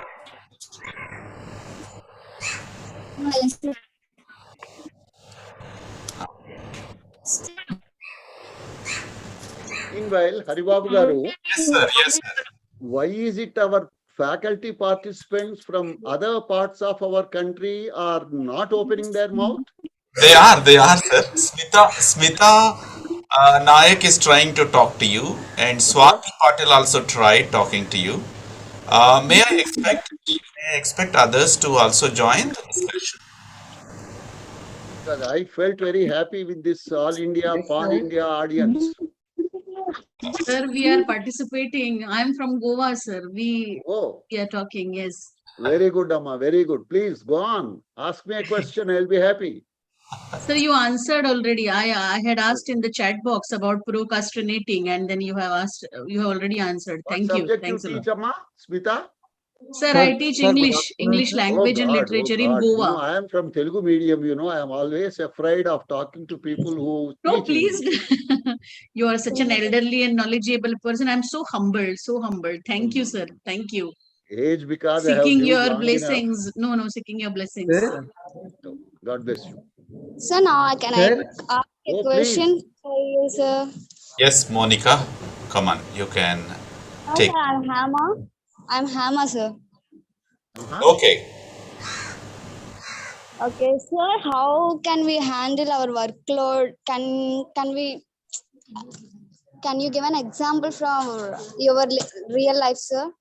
Meanwhile, Haribabu Garu. Yes, sir. Yes, sir. Why is it our faculty participants from other parts of our country are not opening their mouth? They are, sir. Smita Nayak is trying to talk to you, and Swati Patil also tried talking to you. May I expect others to also join the discussion? Because I felt very happy with this All India, Pan India audience. Sir, we are participating. I'm from Goa, sir. We are talking, yes. Very good, Amma. Very good. Please go on. Ask me a question. I'll be happy. Sir, you answered already. I had asked in the chat box about procrastinating, and then you have asked. You have already answered. What Thank you. subject you Thanks a lot. teach, Amma? Smita? Sir, I teach English, English Oh language and God, literature oh in God. Goa. I am from Telugu medium, I am always afraid of talking to people who No, teach please. English. You are such an elderly and knowledgeable person. I'm so humbled, so humbled. Thank you, sir. Thank you. Age because I have Seeking lived your long enough. blessings. No, seeking your blessings, sir. God bless you. So now can I ask a Oh, question please. for you, sir? Yes, Monica, come on, you can No, take. sir, I'm Hama. I'm Hama, sir. Okay. Okay, sir, how can we handle our workload? Can you give an example from your real life, sir?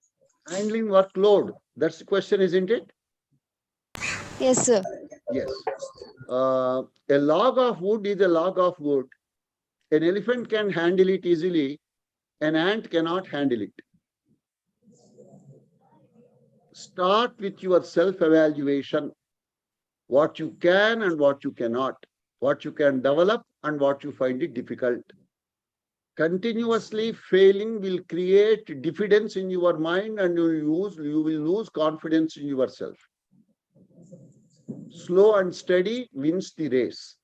Handling workload. That's the question, isn't it? Yes, sir. Yes. A log of wood is a log of wood. An elephant can handle it easily. An ant cannot handle it. Start with your self-evaluation. What you can and what you cannot. What you can develop and what you find it difficult. Continuously failing will create diffidence in your mind and you will lose confidence in yourself. Slow and steady wins the race.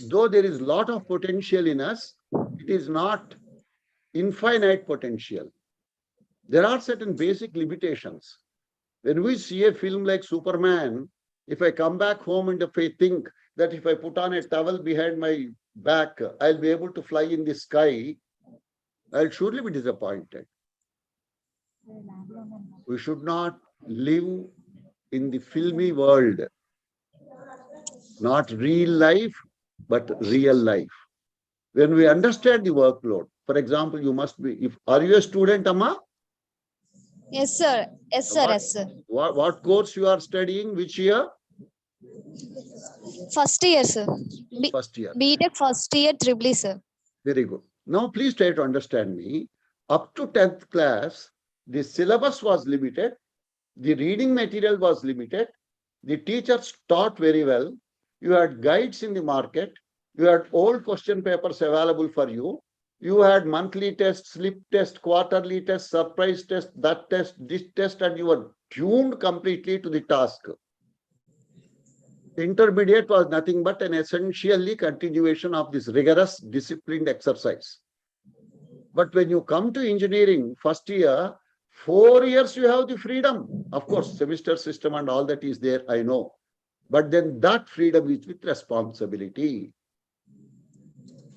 Though there is a lot of potential in us, it is not infinite potential. There are certain basic limitations. When we see a film like Superman, if I come back home and if I think that if I put on a towel behind my back, I'll be able to fly in the sky, I'll surely be disappointed. We should not live in the filmy world. Not real life, but real life. When we understand the workload, for example, you must be, are you a student, Amma? Yes, sir. Yes, sir. Yes, sir. What course you are studying? Which year? First year, sir. First year. BTech first year, triple E, sir. Very good. Now, please try to understand me. Up to 10th class, the syllabus was limited. The reading material was limited. The teachers taught very well. You had guides in the market. You had old question papers available for you. You had monthly test, slip test, quarterly test, surprise test, that test, this test, and you were tuned completely to the task. Intermediate was nothing but an essentially continuation of this rigorous, disciplined exercise. But when you come to engineering, first year, 4 years you have the freedom. Of course, semester system and all that is there, I know. But then that freedom is with responsibility.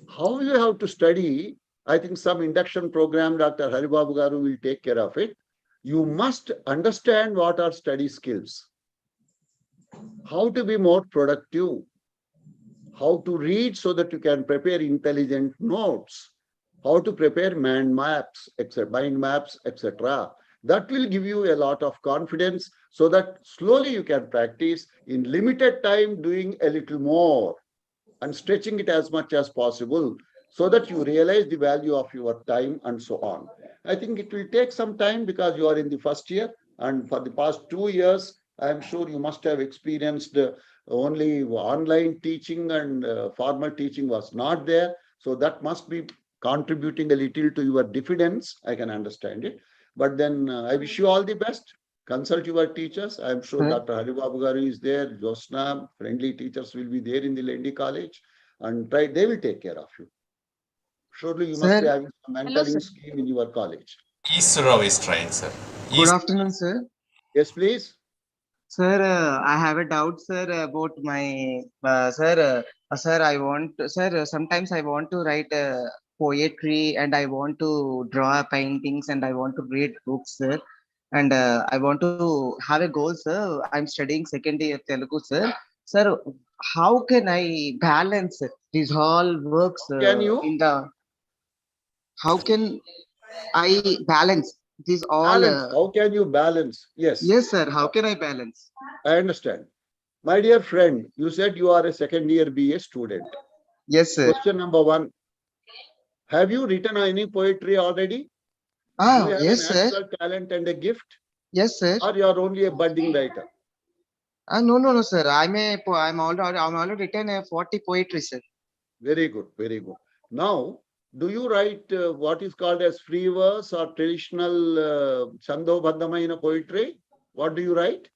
How you have to study, I think some induction program, Dr. Haribabu Garu will take care of it. You must understand what are study skills. How to be more productive. How to read so that you can prepare intelligent notes. How to prepare mind maps, etc. That will give you a lot of confidence so that slowly you can practice in limited time doing a little more and stretching it as much as possible so that you realize the value of your time and so on. I think it will take some time because you are in the first year and for the past 2 years, I'm sure you must have experienced only online teaching and formal teaching was not there. So that must be contributing a little to your diffidence. I can understand it. But then I wish you all the best. Consult your teachers. I'm sure Dr. Haribabu Garu is there. Josna, friendly teachers will be there in the Lendi College and they will take care of you. Surely you must be having some mentoring scheme in your college. Isro is trying, sir. Good afternoon, sir. Yes, please. Sir, I have a doubt, sir, about my sir. I want, sir. Sometimes I want to write poetry, and I want to draw paintings, and I want to read books, sir. And I want to have a goal, sir. I'm studying second year Telugu, sir. Sir, how can I balance these all works Can you? in the? How can I balance these all? Balance. How can you balance? Yes. Yes, sir. How can I balance? I understand. My dear friend, you said you are a second year BA student. Yes, sir. Question number 1. Have you written any poetry already? Do you have Yes, a sir. natural talent and a gift? Yes, sir. Or you are only a budding writer? No, sir. I'm already written a 40 poetry, sir. Very good, very good. Now, do you write what is called as free verse or traditional Chandobhaddhamayana poetry? What do you write?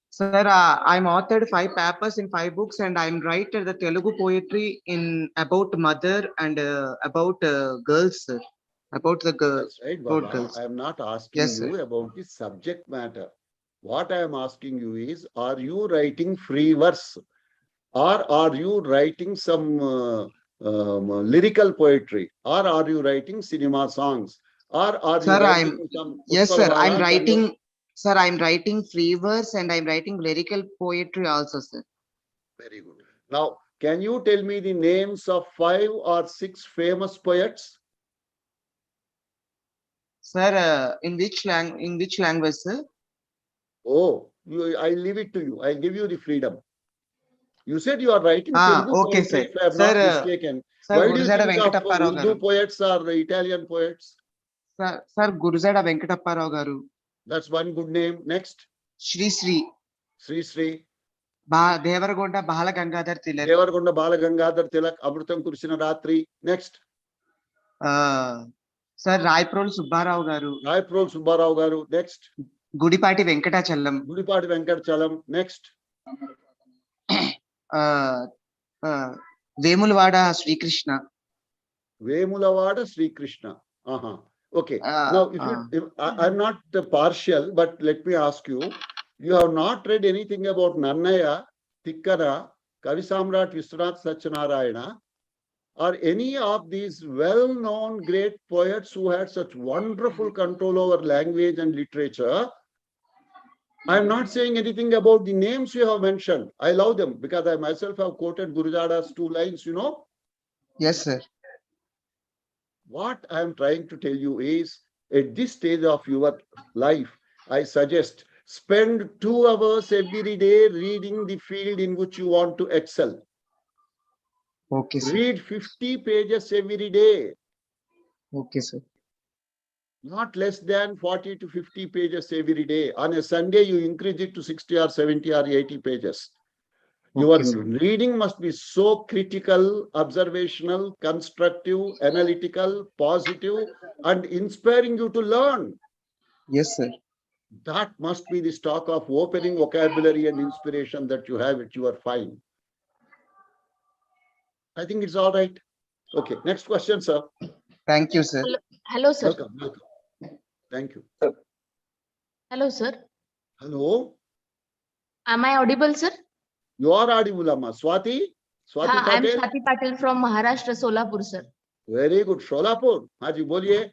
Sir, I'm authored 5 papers in 5 books, and I'm writer the Telugu poetry in about mother and about girls, sir. About the girls. That's right, About Baba. girls. I am not asking Yes, you sir. about the subject matter. What I am asking you is, are you writing free verse or are you writing some lyrical poetry, or are you writing cinema songs, or are you Sir, writing some yes, sir. I'm Utpalavalas and writing, sir. I'm writing free verse and I'm writing lyrical poetry also, sir. Very good. Now, can you tell me the names of 5 or 6 famous poets? Sir, in which language, sir? Oh, I leave it to you. I'll give you the freedom. You said you are writing Telugu Okay, poetry, sir. if I am Sir, not mistaken. Sir, Why do you Gurujada think of Venkatapparao Urdu garu. poets or Italian poets? Sir, Gurujada Venkatapparao garu. That's one good name. Next. Sri Sri. Sri Sri. Devaragonda Bala Gangadhar Tilak. Devaragonda Bala Gangadhar Tilak. Amrutam Kursina Ratri. Next. Sir, Raiprol Subbarao garu. Raiprol Subbarao garu. Next. Gudipati Venkatachalam. Gudipati Venkatachalam. Next. Vemulwada Sri Krishna. Vemulawada Sri Krishna. Okay. Now, if I'm not partial, but let me ask you, you have not read anything about Nannaya, Tikkara, Kavi Samrat Viswanath Satyanarayana, or any of these well-known great poets who had such wonderful control over language and literature. I'm not saying anything about the names you have mentioned. I love them because I myself have quoted Gurujada's 2 lines, you know. Yes, sir. What I am trying to tell you is, at this stage of your life, I suggest spend 2 hours every day reading the field in which you want to excel. Okay, sir. Read 50 pages every day. Okay, sir. Not less than 40 to 50 pages every day. On a Sunday, you increase it to 60 or 70 or 80 pages. Your reading must be so critical, observational, constructive, analytical, positive, and inspiring you to learn. Yes, sir. That must be the stock of opening vocabulary and inspiration that you have at your fine. I think it's all right. Okay, next question, sir. Thank you, sir. Hello, sir. Welcome, welcome. Thank you. Hello, sir. Hello. Am I audible, sir? You are audible, Amma. Swati? Swati I'm Patel? Swati Patel from Maharashtra, Solapur, sir. Very good. Solapur. Haji, boliye.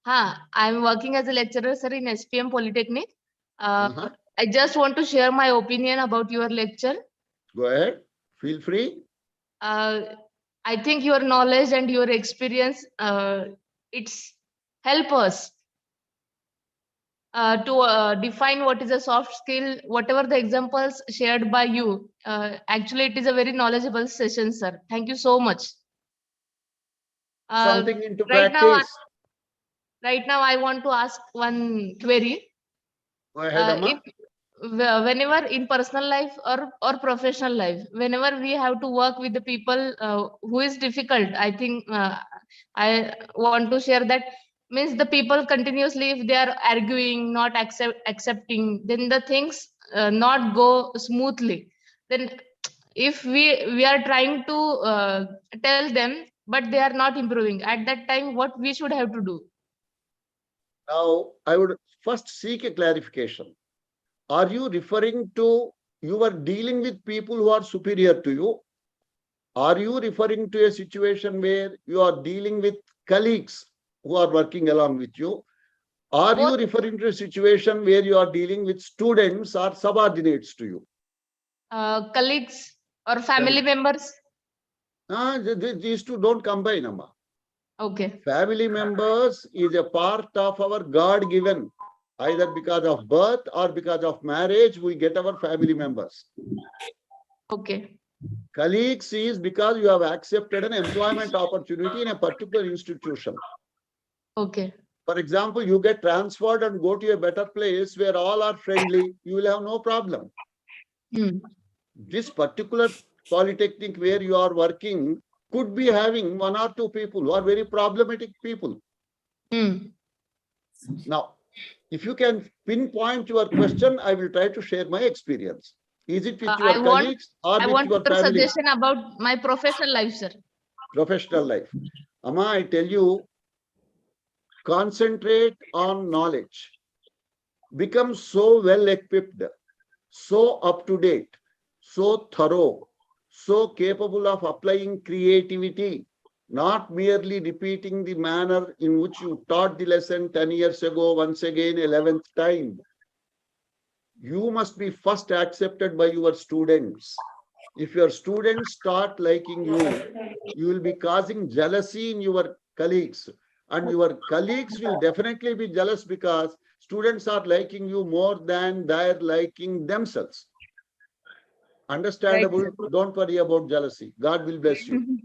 I'm working as a lecturer, sir, in SPM Polytechnic. I just want to share my opinion about your lecture. Go ahead. Feel free. I think your knowledge and your experience, it's help us to define what is a soft skill. Whatever the examples shared by you, actually it is a very knowledgeable session, sir. Thank you so much. Something into Right now I want to ask one query. Go ahead, Amma. Whenever in personal life or professional life, whenever we have to work with the people who is difficult, I think I want to share that means the people continuously, if they are arguing, not accepting, then the things not go smoothly. Then if we are trying to tell them, but they are not improving, at that time what we should have to do? Now, I would first seek a clarification. Are you referring to you are dealing with people who are superior to you? Are you referring to a situation where you are dealing with colleagues who are working along with you? Are you referring to a situation where you are dealing with students or subordinates to you? Colleagues or family members? These two don't combine, Amma. Okay. Family members is a part of our God-given. Either because of birth or because of marriage, we get our family members. Okay. Colleagues is because you have accepted an employment opportunity in a particular institution. Okay. For example, you get transferred and go to a better place where all are friendly, you will have no problem. This particular polytechnic where you are working could be having 1 or 2 people who are very problematic people. Now, if you can pinpoint your question, I will try to share my experience. Is it with your colleagues or with your your family? suggestion about my professional life, sir. Professional life. Amma, I tell you, concentrate on knowledge. Become so well equipped, so up to date, so thorough, so capable of applying creativity, not merely repeating the manner in which you taught the lesson 10 years ago, once again, 11th time. You must be first accepted by your students. If your students start liking you, you will be causing jealousy in your colleagues. And your colleagues will definitely be jealous because students are liking you more than they're liking themselves. Understandable. Right. Don't worry about jealousy. God will bless you.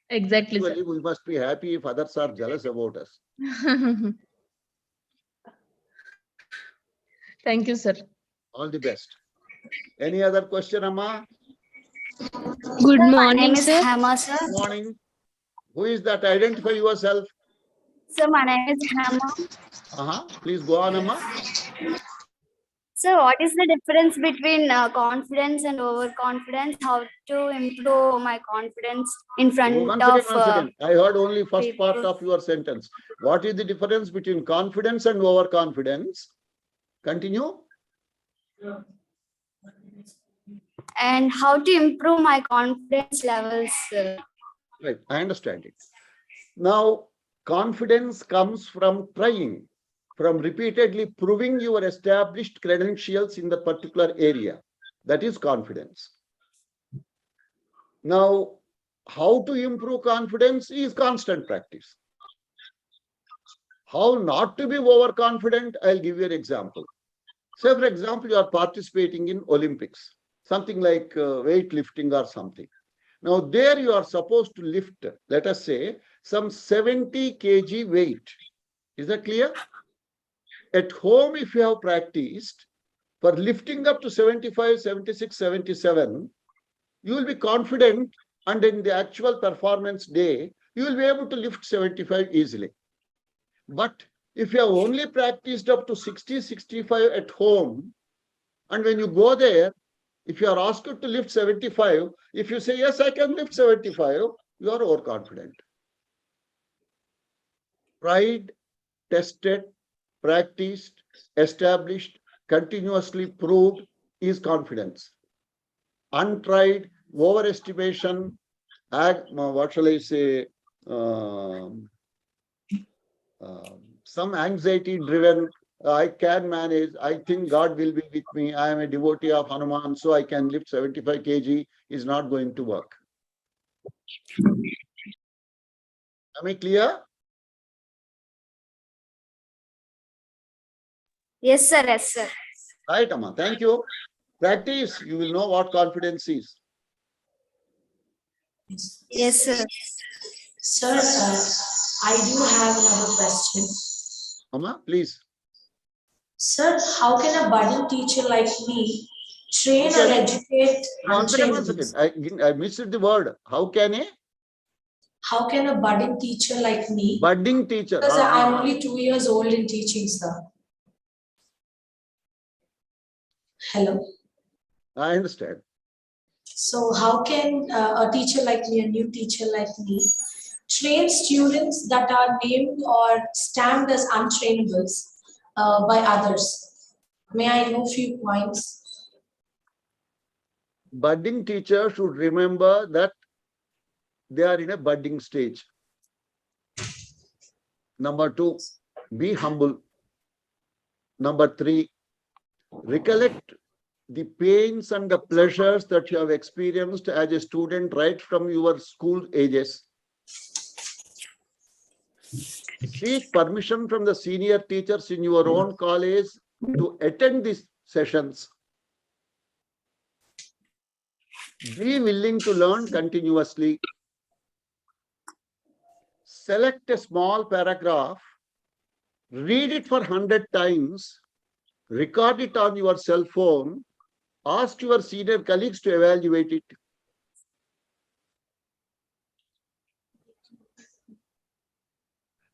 Exactly. Actually, we must be happy if others are jealous about us. Thank you, sir. All the best. Any other question, Amma? Good morning, My name is Hema, sir. Good morning. Who is that? Identify yourself. Sir, my name is Hema. Please go on, Amma. Sir, what is the difference between confidence and overconfidence? How to improve my confidence in front Once of again, once again. I heard only first part of your sentence. What is the difference between confidence and overconfidence? Continue. and how to improve my confidence levels, sir. Right, I understand it. Now, confidence comes from trying, from repeatedly proving your established credentials in the particular area. That is confidence. Now, how to improve confidence is constant practice. How not to be overconfident, I'll give you an example. Say, for example, you are participating in Olympics, something like weightlifting or something. Now, there you are supposed to lift, let us say, some 70 kg weight. Is that clear? At home, if you have practiced for lifting up to 75, 76, 77, you will be confident, and in the actual performance day, you will be able to lift 75 easily. But if you have only practiced up to 60, 65 at home, and when you go there, if you are asked to lift 75, if you say, yes, I can lift 75, you are overconfident. Tried, tested, practiced, established, continuously proved is confidence. Untried, overestimation, what shall I say, some anxiety driven, I can manage, I think God will be with me, I am a devotee of Hanuman, so I can lift 75 kg is not going to work. Am I clear? Yes, sir. Yes, sir. Right, Amma. Thank you. Practice, you will know what confidence is. Yes, sir. Sir, I do have another question. Amma, please. Sir, how can a budding teacher like me train or educate untrainables? I missed the word. How can a budding teacher like me? Budding teacher. Because I'm only 2 years old in teaching, sir. Hello. I understand. So how can a teacher like me, a new teacher like me, train students that are named or stamped as untrainables by others? May I know a few points? Budding teacher should remember that they are in a budding stage. Number 2, be humble. Number 3, recollect the pains and the pleasures that you have experienced as a student right from your school ages. Seek permission from the senior teachers in your own college to attend these sessions. Be willing to learn continuously. select a small paragraph, read it for 100 times, record it on your cell phone, ask your senior colleagues to evaluate it.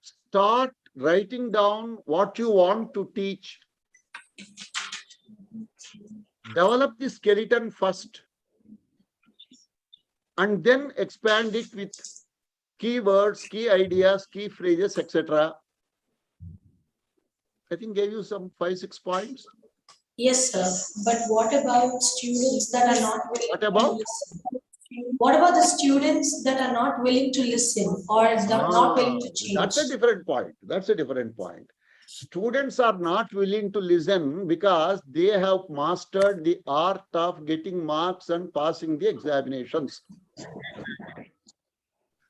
Start writing down what you want to teach. Develop the skeleton first, and then expand it with keywords, key ideas, key phrases, etc. I think gave you some 5-6 points. Yes, sir. But what about students that are not willing What about? to listen? What about the students that are not willing to listen or not willing to change? That's a different point. That's a different point. Students are not willing to listen because they have mastered the art of getting marks and passing the examinations.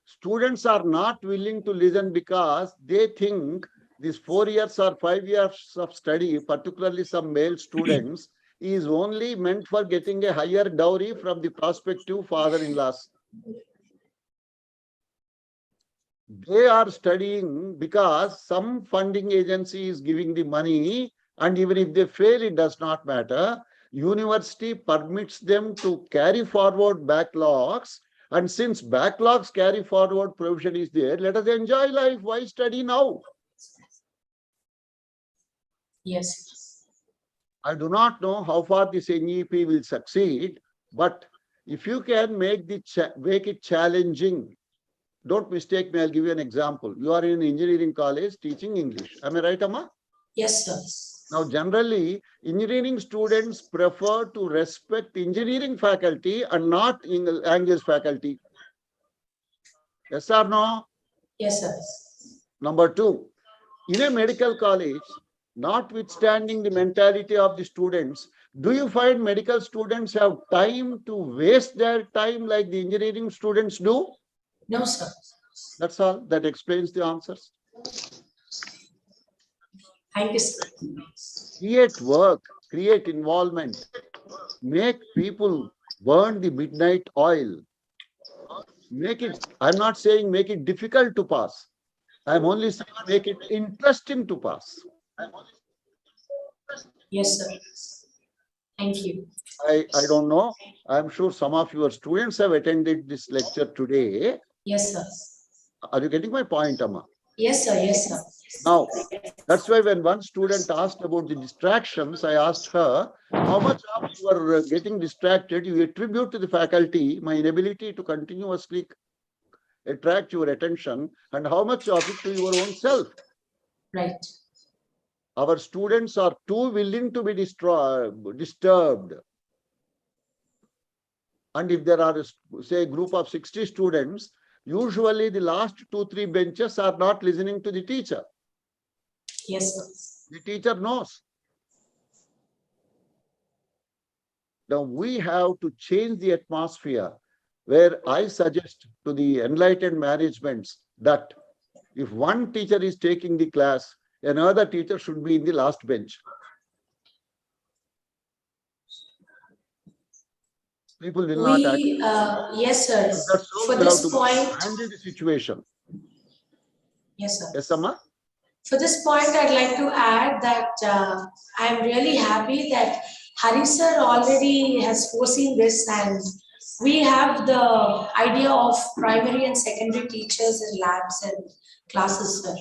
Students are not willing to listen because they think these 4 years or 5 years of study, particularly some male students, is only meant for getting a higher dowry from the prospective father-in-laws. They are studying because some funding agency is giving the money, and even if they fail, it does not matter. University permits them to carry forward backlogs, and since backlogs carry forward provision is there, let us enjoy life. Why study now? Yes. I do not know how far this NEP will succeed, but if you can make it challenging. Don't mistake me, I'll give you an example. You are in an engineering college teaching English. Am I right, Amma? Yes, sir. Now, generally, engineering students prefer to respect engineering faculty and not language faculty. Yes or no? Yes, sir. Number 2, in a medical college, notwithstanding the mentality of the students, do you find medical students have time to waste their time like the engineering students do? No, sir. That's all. That explains the answers. Thank you, sir. Create work, create involvement, make people burn the midnight oil. Make it, I'm not saying make it difficult to pass. I'm only saying make it interesting to pass. Yes, sir. Thank you. I don't know. I'm sure some of your students have attended this lecture today. Yes, sir. Are you getting my point, Amma? Yes, sir. Yes, sir. Now, that's why when one student asked about the distractions, I asked her, how much of you are getting distracted you attribute to the faculty, my inability to continuously attract your attention, and how much of it to your own self? Right. Our students are too willing to be disturbed. And if there are, say, a group of 60 students, usually the last 2-3 benches are not listening to the teacher. Yes, sir. The teacher knows. Now we have to change the atmosphere, where I suggest to the enlightened managements that if one teacher is taking the class, another teacher should be in the last bench. People will not act. Yes, sir. That's how For we this have to point, handle the situation. yes, sir. Yes, Amma? For this point, I'd like to add that I'm really happy that Hari sir already has foreseen this, and we have the idea of primary and secondary teachers in labs and classes, sir.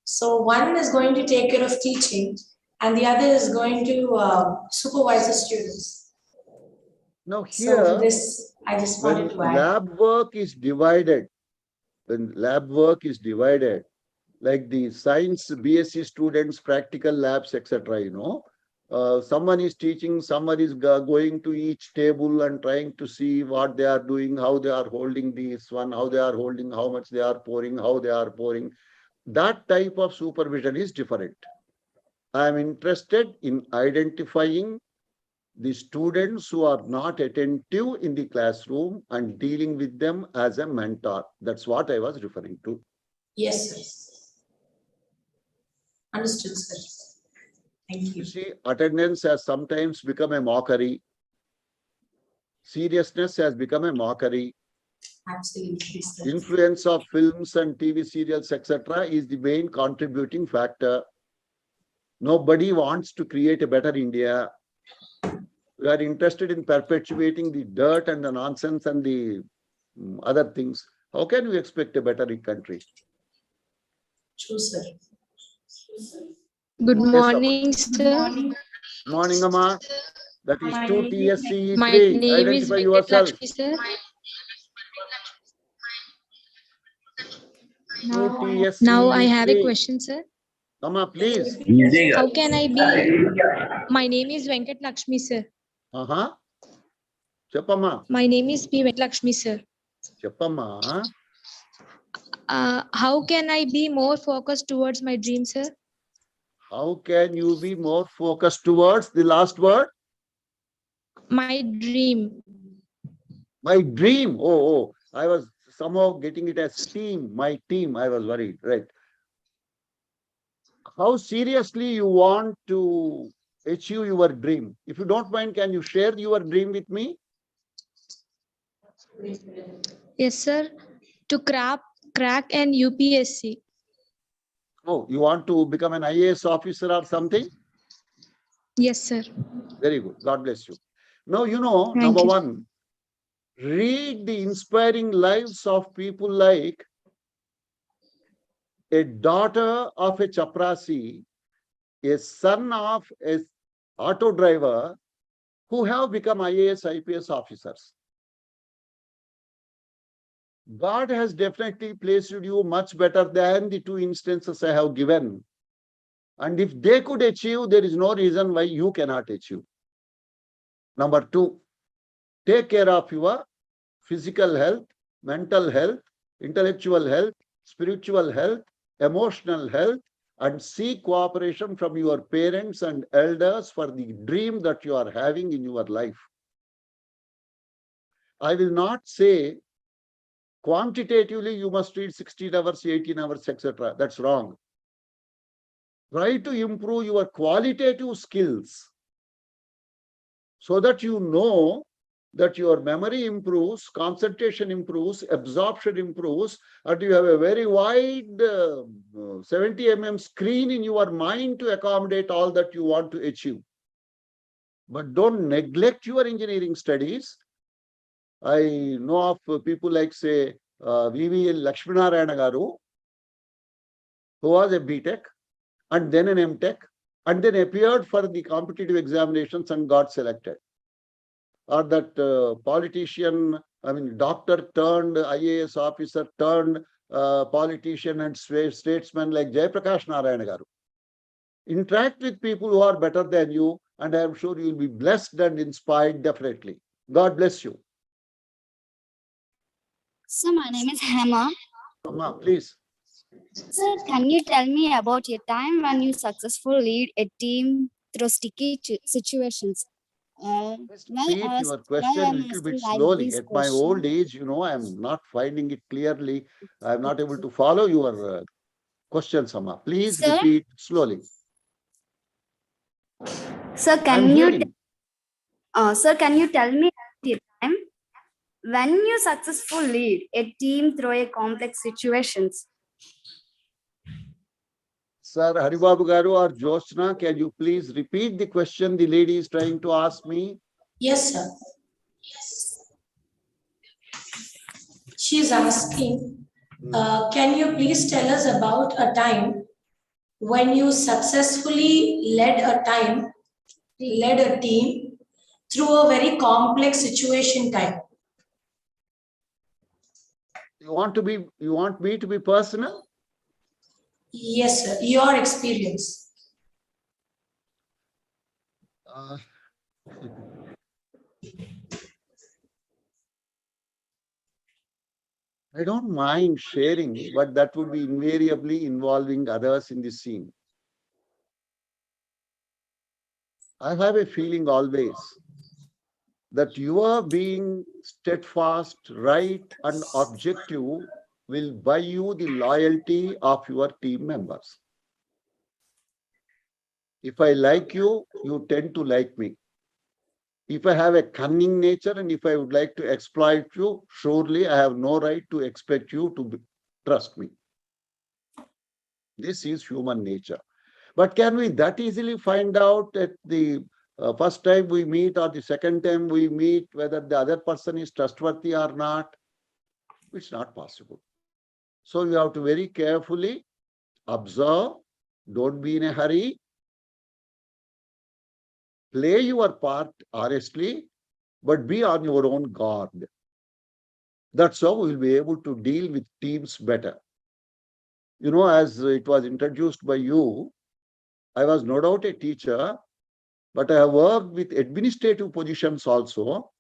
So one is going to take care of teaching, and the other is going to supervise the students. Now So here, this, I just wanted to add. lab work is divided, like the science BSc students, practical labs, etc., someone is teaching, someone is going to each table and trying to see what they are doing, how they are holding this one, how they are holding, how much they are pouring, how they are pouring. That type of supervision is different. I am interested in identifying the students who are not attentive in the classroom and dealing with them as a mentor. That's what I was referring to. Yes, sir. Understood, sir. Thank you. See, attendance has sometimes become a mockery. Seriousness has become a mockery. Absolutely, sir. Influence of films and TV serials, etc., is the main contributing factor. Nobody wants to create a better India. We are interested in perpetuating the dirt and the nonsense and the other things. How can we expect a better country? True, sir. Good Yes, morning, sir. Morning, Amma. That is 2 TSCE3. My name is Identify yourself. Lakshmi, sir. 2 Now I have a TSCE3. question, sir. Amma, please. How can I be? My name is Venkat Lakshmi, sir. Cheppamma. My name is P. Venkat Lakshmi, sir. Cheppamma. How can I be more focused towards my dream, sir? How can you be more focused towards the last word? My dream. My dream. Oh, I was somehow getting it as team. My team. I was worried. Right. How seriously you want to achieve your dream? If you don't mind, can you share your dream with me? Yes, sir. To crack an UPSC. Oh, you want to become an IAS officer or something? Yes, sir. Very good. God bless you. Now, you know, Thank number you. one, read the inspiring lives of people like a daughter of a chaprasi, a son of an auto driver who have become IAS, IPS officers. God has definitely placed you much better than the two instances I have given. And if they could achieve, there is no reason why you cannot achieve. Number two, take care of your physical health, mental health, intellectual health, spiritual health, emotional health, and seek cooperation from your parents and elders for the dream that you are having in your life. I will not say quantitatively you must read 16 hours, 18 hours, etc. That's wrong. Try to improve your qualitative skills so that you know that your memory improves, concentration improves, absorption improves, and you have a very wide 70 mm screen in your mind to accommodate all that you want to achieve. But don't neglect your engineering studies. I know of people like, say, V.V. Lakshminarayana Garu, who was a BTech and then an MTech, and then appeared for the competitive examinations and got selected. Or that politician, doctor turned IAS officer turned politician and statesman like Jayaprakash Narayana Garu. Interact with people who are better than you, and I am sure you will be blessed and inspired definitely. God bless you. So my name is Hema. Amma, please. Sir, can you tell me about a time when you successfully lead a team through sticky situations? Repeat your question a little bit slowly. At my old age, you know, I am not finding it clearly. I am not able to follow your question, Amma. Please repeat slowly. Sir, can you tell me a time when you successfully lead a team through a complex situations? Sir Haribabu Garu or Jyotsna, can you please repeat the question the lady is trying to ask me? Yes, sir. She's asking, can you please tell us about a time when you successfully led a team through a very complex situation time? You want me to be personal? Yes, sir. Your experience. I don't mind sharing, but that would be invariably involving others in the scene. I have a feeling always that your being steadfast, right, and objective will buy you the loyalty of your team members. If I like you, you tend to like me. If I have a cunning nature and if I would like to exploit you, surely I have no right to expect you to trust me. This is human nature. But can we that easily find out at the first time we meet or the second time we meet whether the other person is trustworthy or not? It's not possible. So you have to very carefully observe, don't be in a hurry, play your part honestly, but be on your own guard. That's how we'll be able to deal with teams better. You know, as it was introduced by you, I was no doubt a teacher, but I have worked with administrative positions also,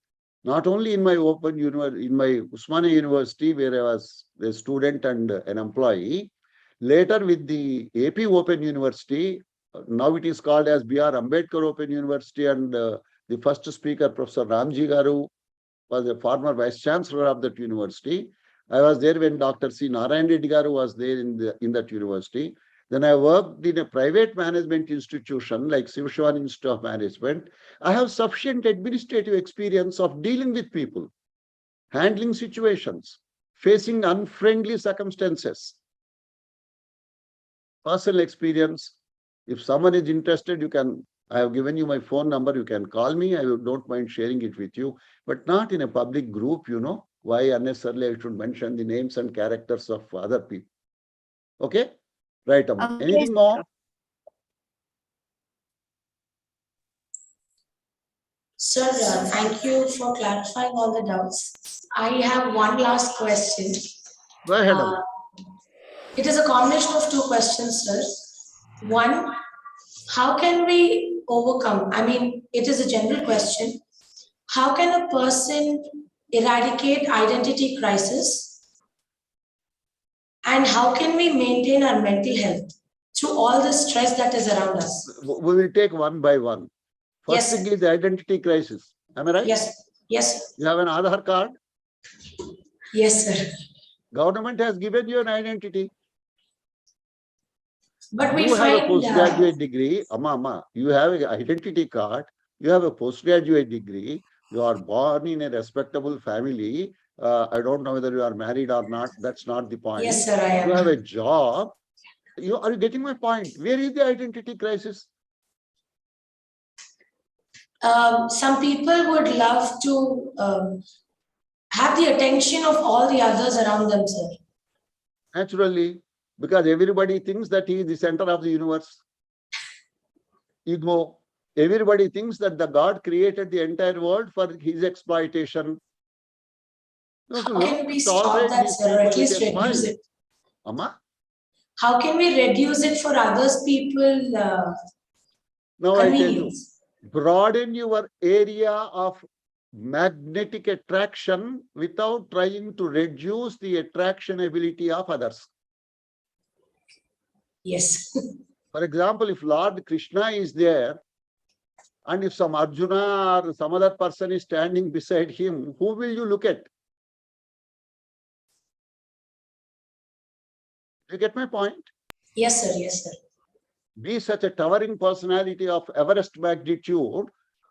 not only in my open university, in my Usmania University, where I was a student and an employee. Later with the AP Open University, now it is called as B.R. Ambedkar Open University, and the first speaker, Professor Ramji Garu, was a former vice chancellor of that university. I was there when Dr. C. Narayan Reddy Garu was there in that university. Then I worked in a private management institution like Sivashavan Institute of Management. I have sufficient administrative experience of dealing with people, handling situations, facing unfriendly circumstances. Personal experience. If someone is interested, you can, I have given you my phone number, you can call me. I don't mind sharing it with you, but not in a public group, you know. Why unnecessarily I should mention the names and characters of other people. Okay? Right, Amma. Okay. Anything more? Sir, thank you for clarifying all the doubts. I have one last question. Go ahead, Amma. It is a combination of two questions, sir. One, how can we overcome? I mean, it is a general question. How can a person eradicate identity crisis? And how can we maintain our mental health through all the stress that is around us? We will take one by one. First Yes, thing is the identity crisis. Am I right? Yes. Yes. You have an Aadhaar card? Yes, sir. Government has given you an identity. But we You have a find postgraduate degree. Amma, you have an identity card. You have a postgraduate degree. You are born in a respectable family. I don't know whether you are married or not. That's not the point. Yes, sir, I am. You have a job. Are you getting my point? Where is the identity crisis? some people would love to have the attention of all the others around them, sir. Naturally, because everybody thinks that he is the center of the universe. Ego. Everybody thinks that the God created the entire world for his exploitation. How can we stop that, sir, or at least reduce it? Amma? How can we reduce it for others people? Now I tell you, broaden your area of magnetic attraction without trying to reduce the attraction ability of others. Yes. For example, if Lord Krishna is there, and if some Arjuna or some other person is standing beside him, who will you look at? You get my point? Yes, sir. Yes, sir. Be such a towering personality of Everest magnitude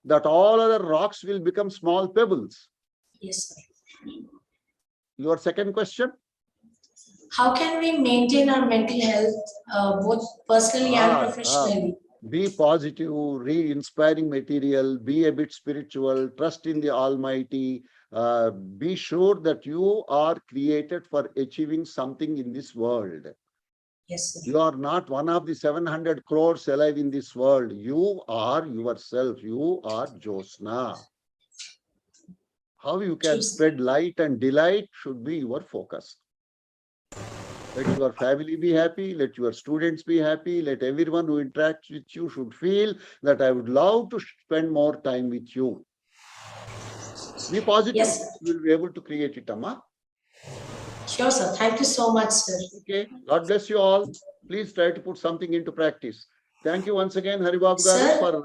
that all other rocks will become small pebbles. Yes, sir. Your second question? How can we maintain our mental health, both personally and professionally? Be positive, read inspiring material, be a bit spiritual, trust in the Almighty. Be sure that you are created for achieving something in this world. Yes, sir. You are not one of the 700 crores alive in this world. You are yourself. You are Josna. How you can spread light and delight should be your focus. Let your family be happy. Let your students be happy. Let everyone who interacts with you should feel that I would love to spend more time with you. Be positive. Yes, you will be able to create it, Amma. Sure, sir. Thank you so much, sir. Okay. God bless you all. Please try to put something into practice. Thank you once again, Haribabu Sir, for...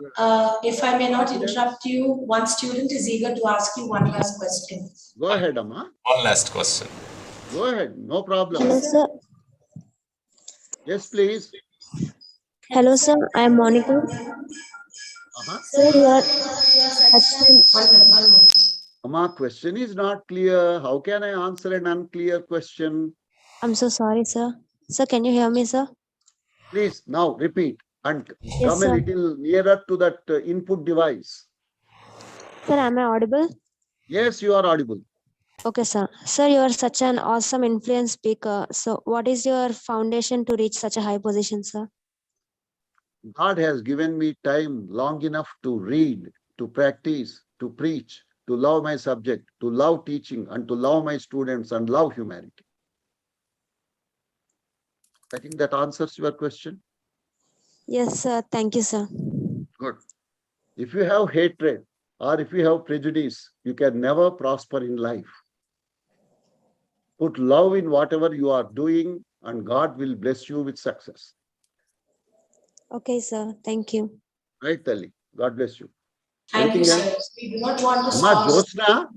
if I may not interrupt you, one student is eager to ask you one last question. Go ahead, Amma. One last question. Go ahead. No problem. Hello, sir. Yes, please. Hello, sir. I am Monica. Sir, you are My question is not clear. How can I answer an unclear question? I'm so sorry, sir. Sir, can you hear me, sir? Please now repeat and Yes, come a sir. little nearer to that input device. Sir, am I audible? Yes, you are audible. Okay, sir. Sir, you are such an awesome influence speaker. So, what is your foundation to reach such a high position, sir? God has given me time long enough to read, to practice, to preach, to love my subject, to love teaching, and to love my students and love humanity. I think that answers your question. Yes, sir. Thank you, sir. Good. If you have hatred or if you have prejudice, you can never prosper in life. Put love in whatever you are doing, and God will bless you with success. Okay, sir. Thank you. Right, Tali? God bless you. Thank you, Anything sir. else? We do not want to Amma stop. Jyotsna,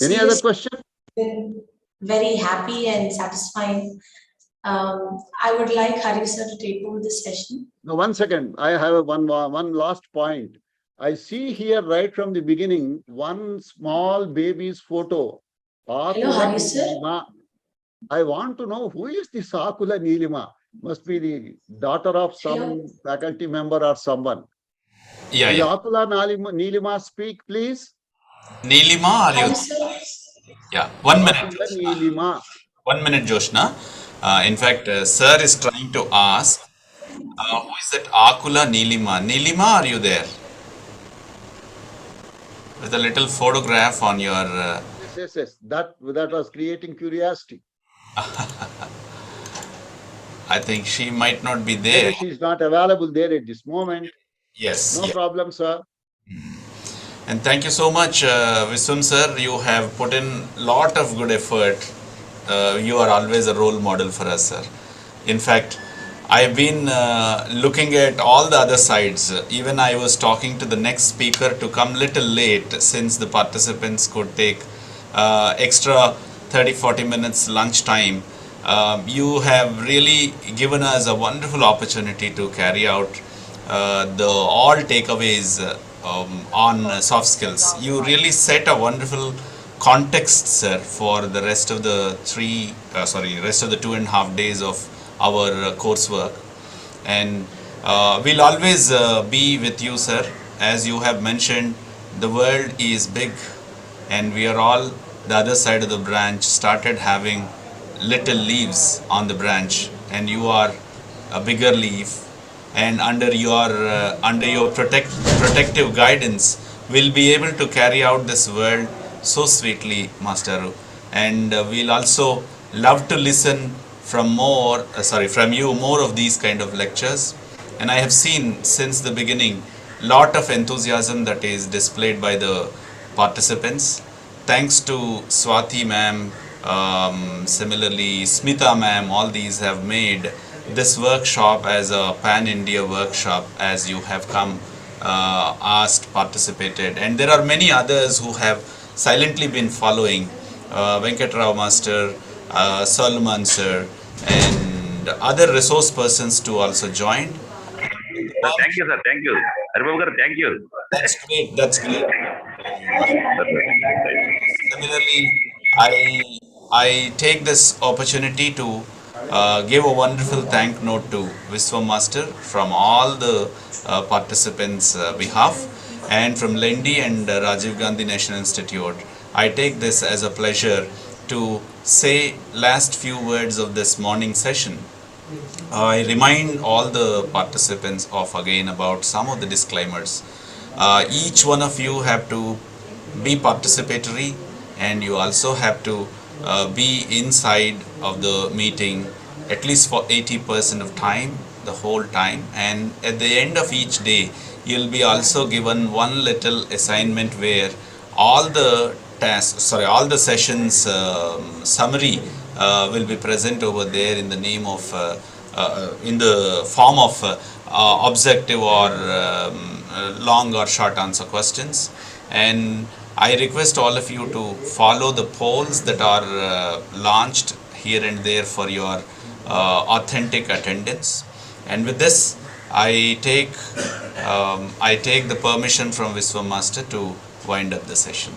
any other question? Been very happy and satisfying. I would like Hari sir to take over this session. No, 1 second. I have one last point. I see here right from the beginning one small baby's photo. Hello, Hari sir. Nilima. I want to know who is this Akula Nilima. Must be the daughter of some faculty member or someone. Yeah, Will yeah. Akula Nilima speak, please? Nilima, are you? Yeah, 1 minute. Akula Nilima. 1 minute, Joshna. In fact, sir is trying to ask, who is that Akula Nilima? Nilima, are you there? With a little photograph on your... Yes. That was creating curiosity. I think she might not be there. She is not available there at this moment. Yes. No problem, sir. And thank you so much, Viswam sir. You have put in lot of good effort. You are always a role model for us, sir. In fact, I've been looking at all the other sides. Even I was talking to the next speaker to come little late since the participants could take extra 30-40 minutes lunch time. You have really given us a wonderful opportunity to carry out the all takeaways on soft skills. You really set a wonderful context, sir, for the rest of the rest of the 2.5 days of our coursework. And we'll always be with you, sir. As you have mentioned, the world is big and we are all the other side of the branch started having little leaves on the branch, and you are a bigger leaf, and under your protective guidance we'll be able to carry out this world so sweetly, Master. And we'll also love to listen from you more of these kind of lectures. And I have seen since the beginning lot of enthusiasm that is displayed by the participants. Thanks to Swati ma'am, similarly Smita ma'am, all these have made this workshop as a pan-India workshop, as you have come, asked, participated, and there are many others who have silently been following, Venkat Rao Master, Salman sir, and other resource persons to also join. Thank you, sir. Thank you. Haribabu, thank you. That's great. That's great. Similarly, I take this opportunity to give a wonderful thank note to Viswam Master from all the participants' behalf, and from Lendi and Rajiv Gandhi National Institute. I take this as a pleasure to say last few words of this morning session. I remind all the participants of again about some of the disclaimers. Each one of you have to be participatory, and you also have to be inside of the meeting at least for 80% of time, the whole time. And at the end of each day, you'll be also given one little assignment where all the all the sessions summary will be present over there in the name of in the form of objective or long or short answer questions. And I request all of you to follow the polls that are launched here and there for your authentic attendance. And with this, I take the permission from Viswa Master to wind up the session.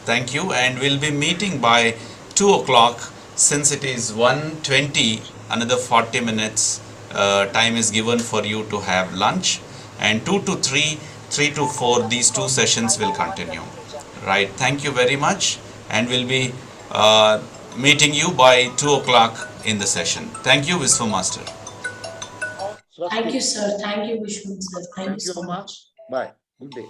Thank you, and we'll be meeting by 2 o'clock. Since it is 1:20, another 40 minutes time is given for you to have lunch, and 2 to 3, 3 to 4, these two sessions will continue. Right, thank you very much, and we'll be meeting you by 2 o'clock in the session. Thank you, Viswa Master. Thank you, sir. Thank you, Vishwan, sir. Thank you so Amma. much. Bye. Good day.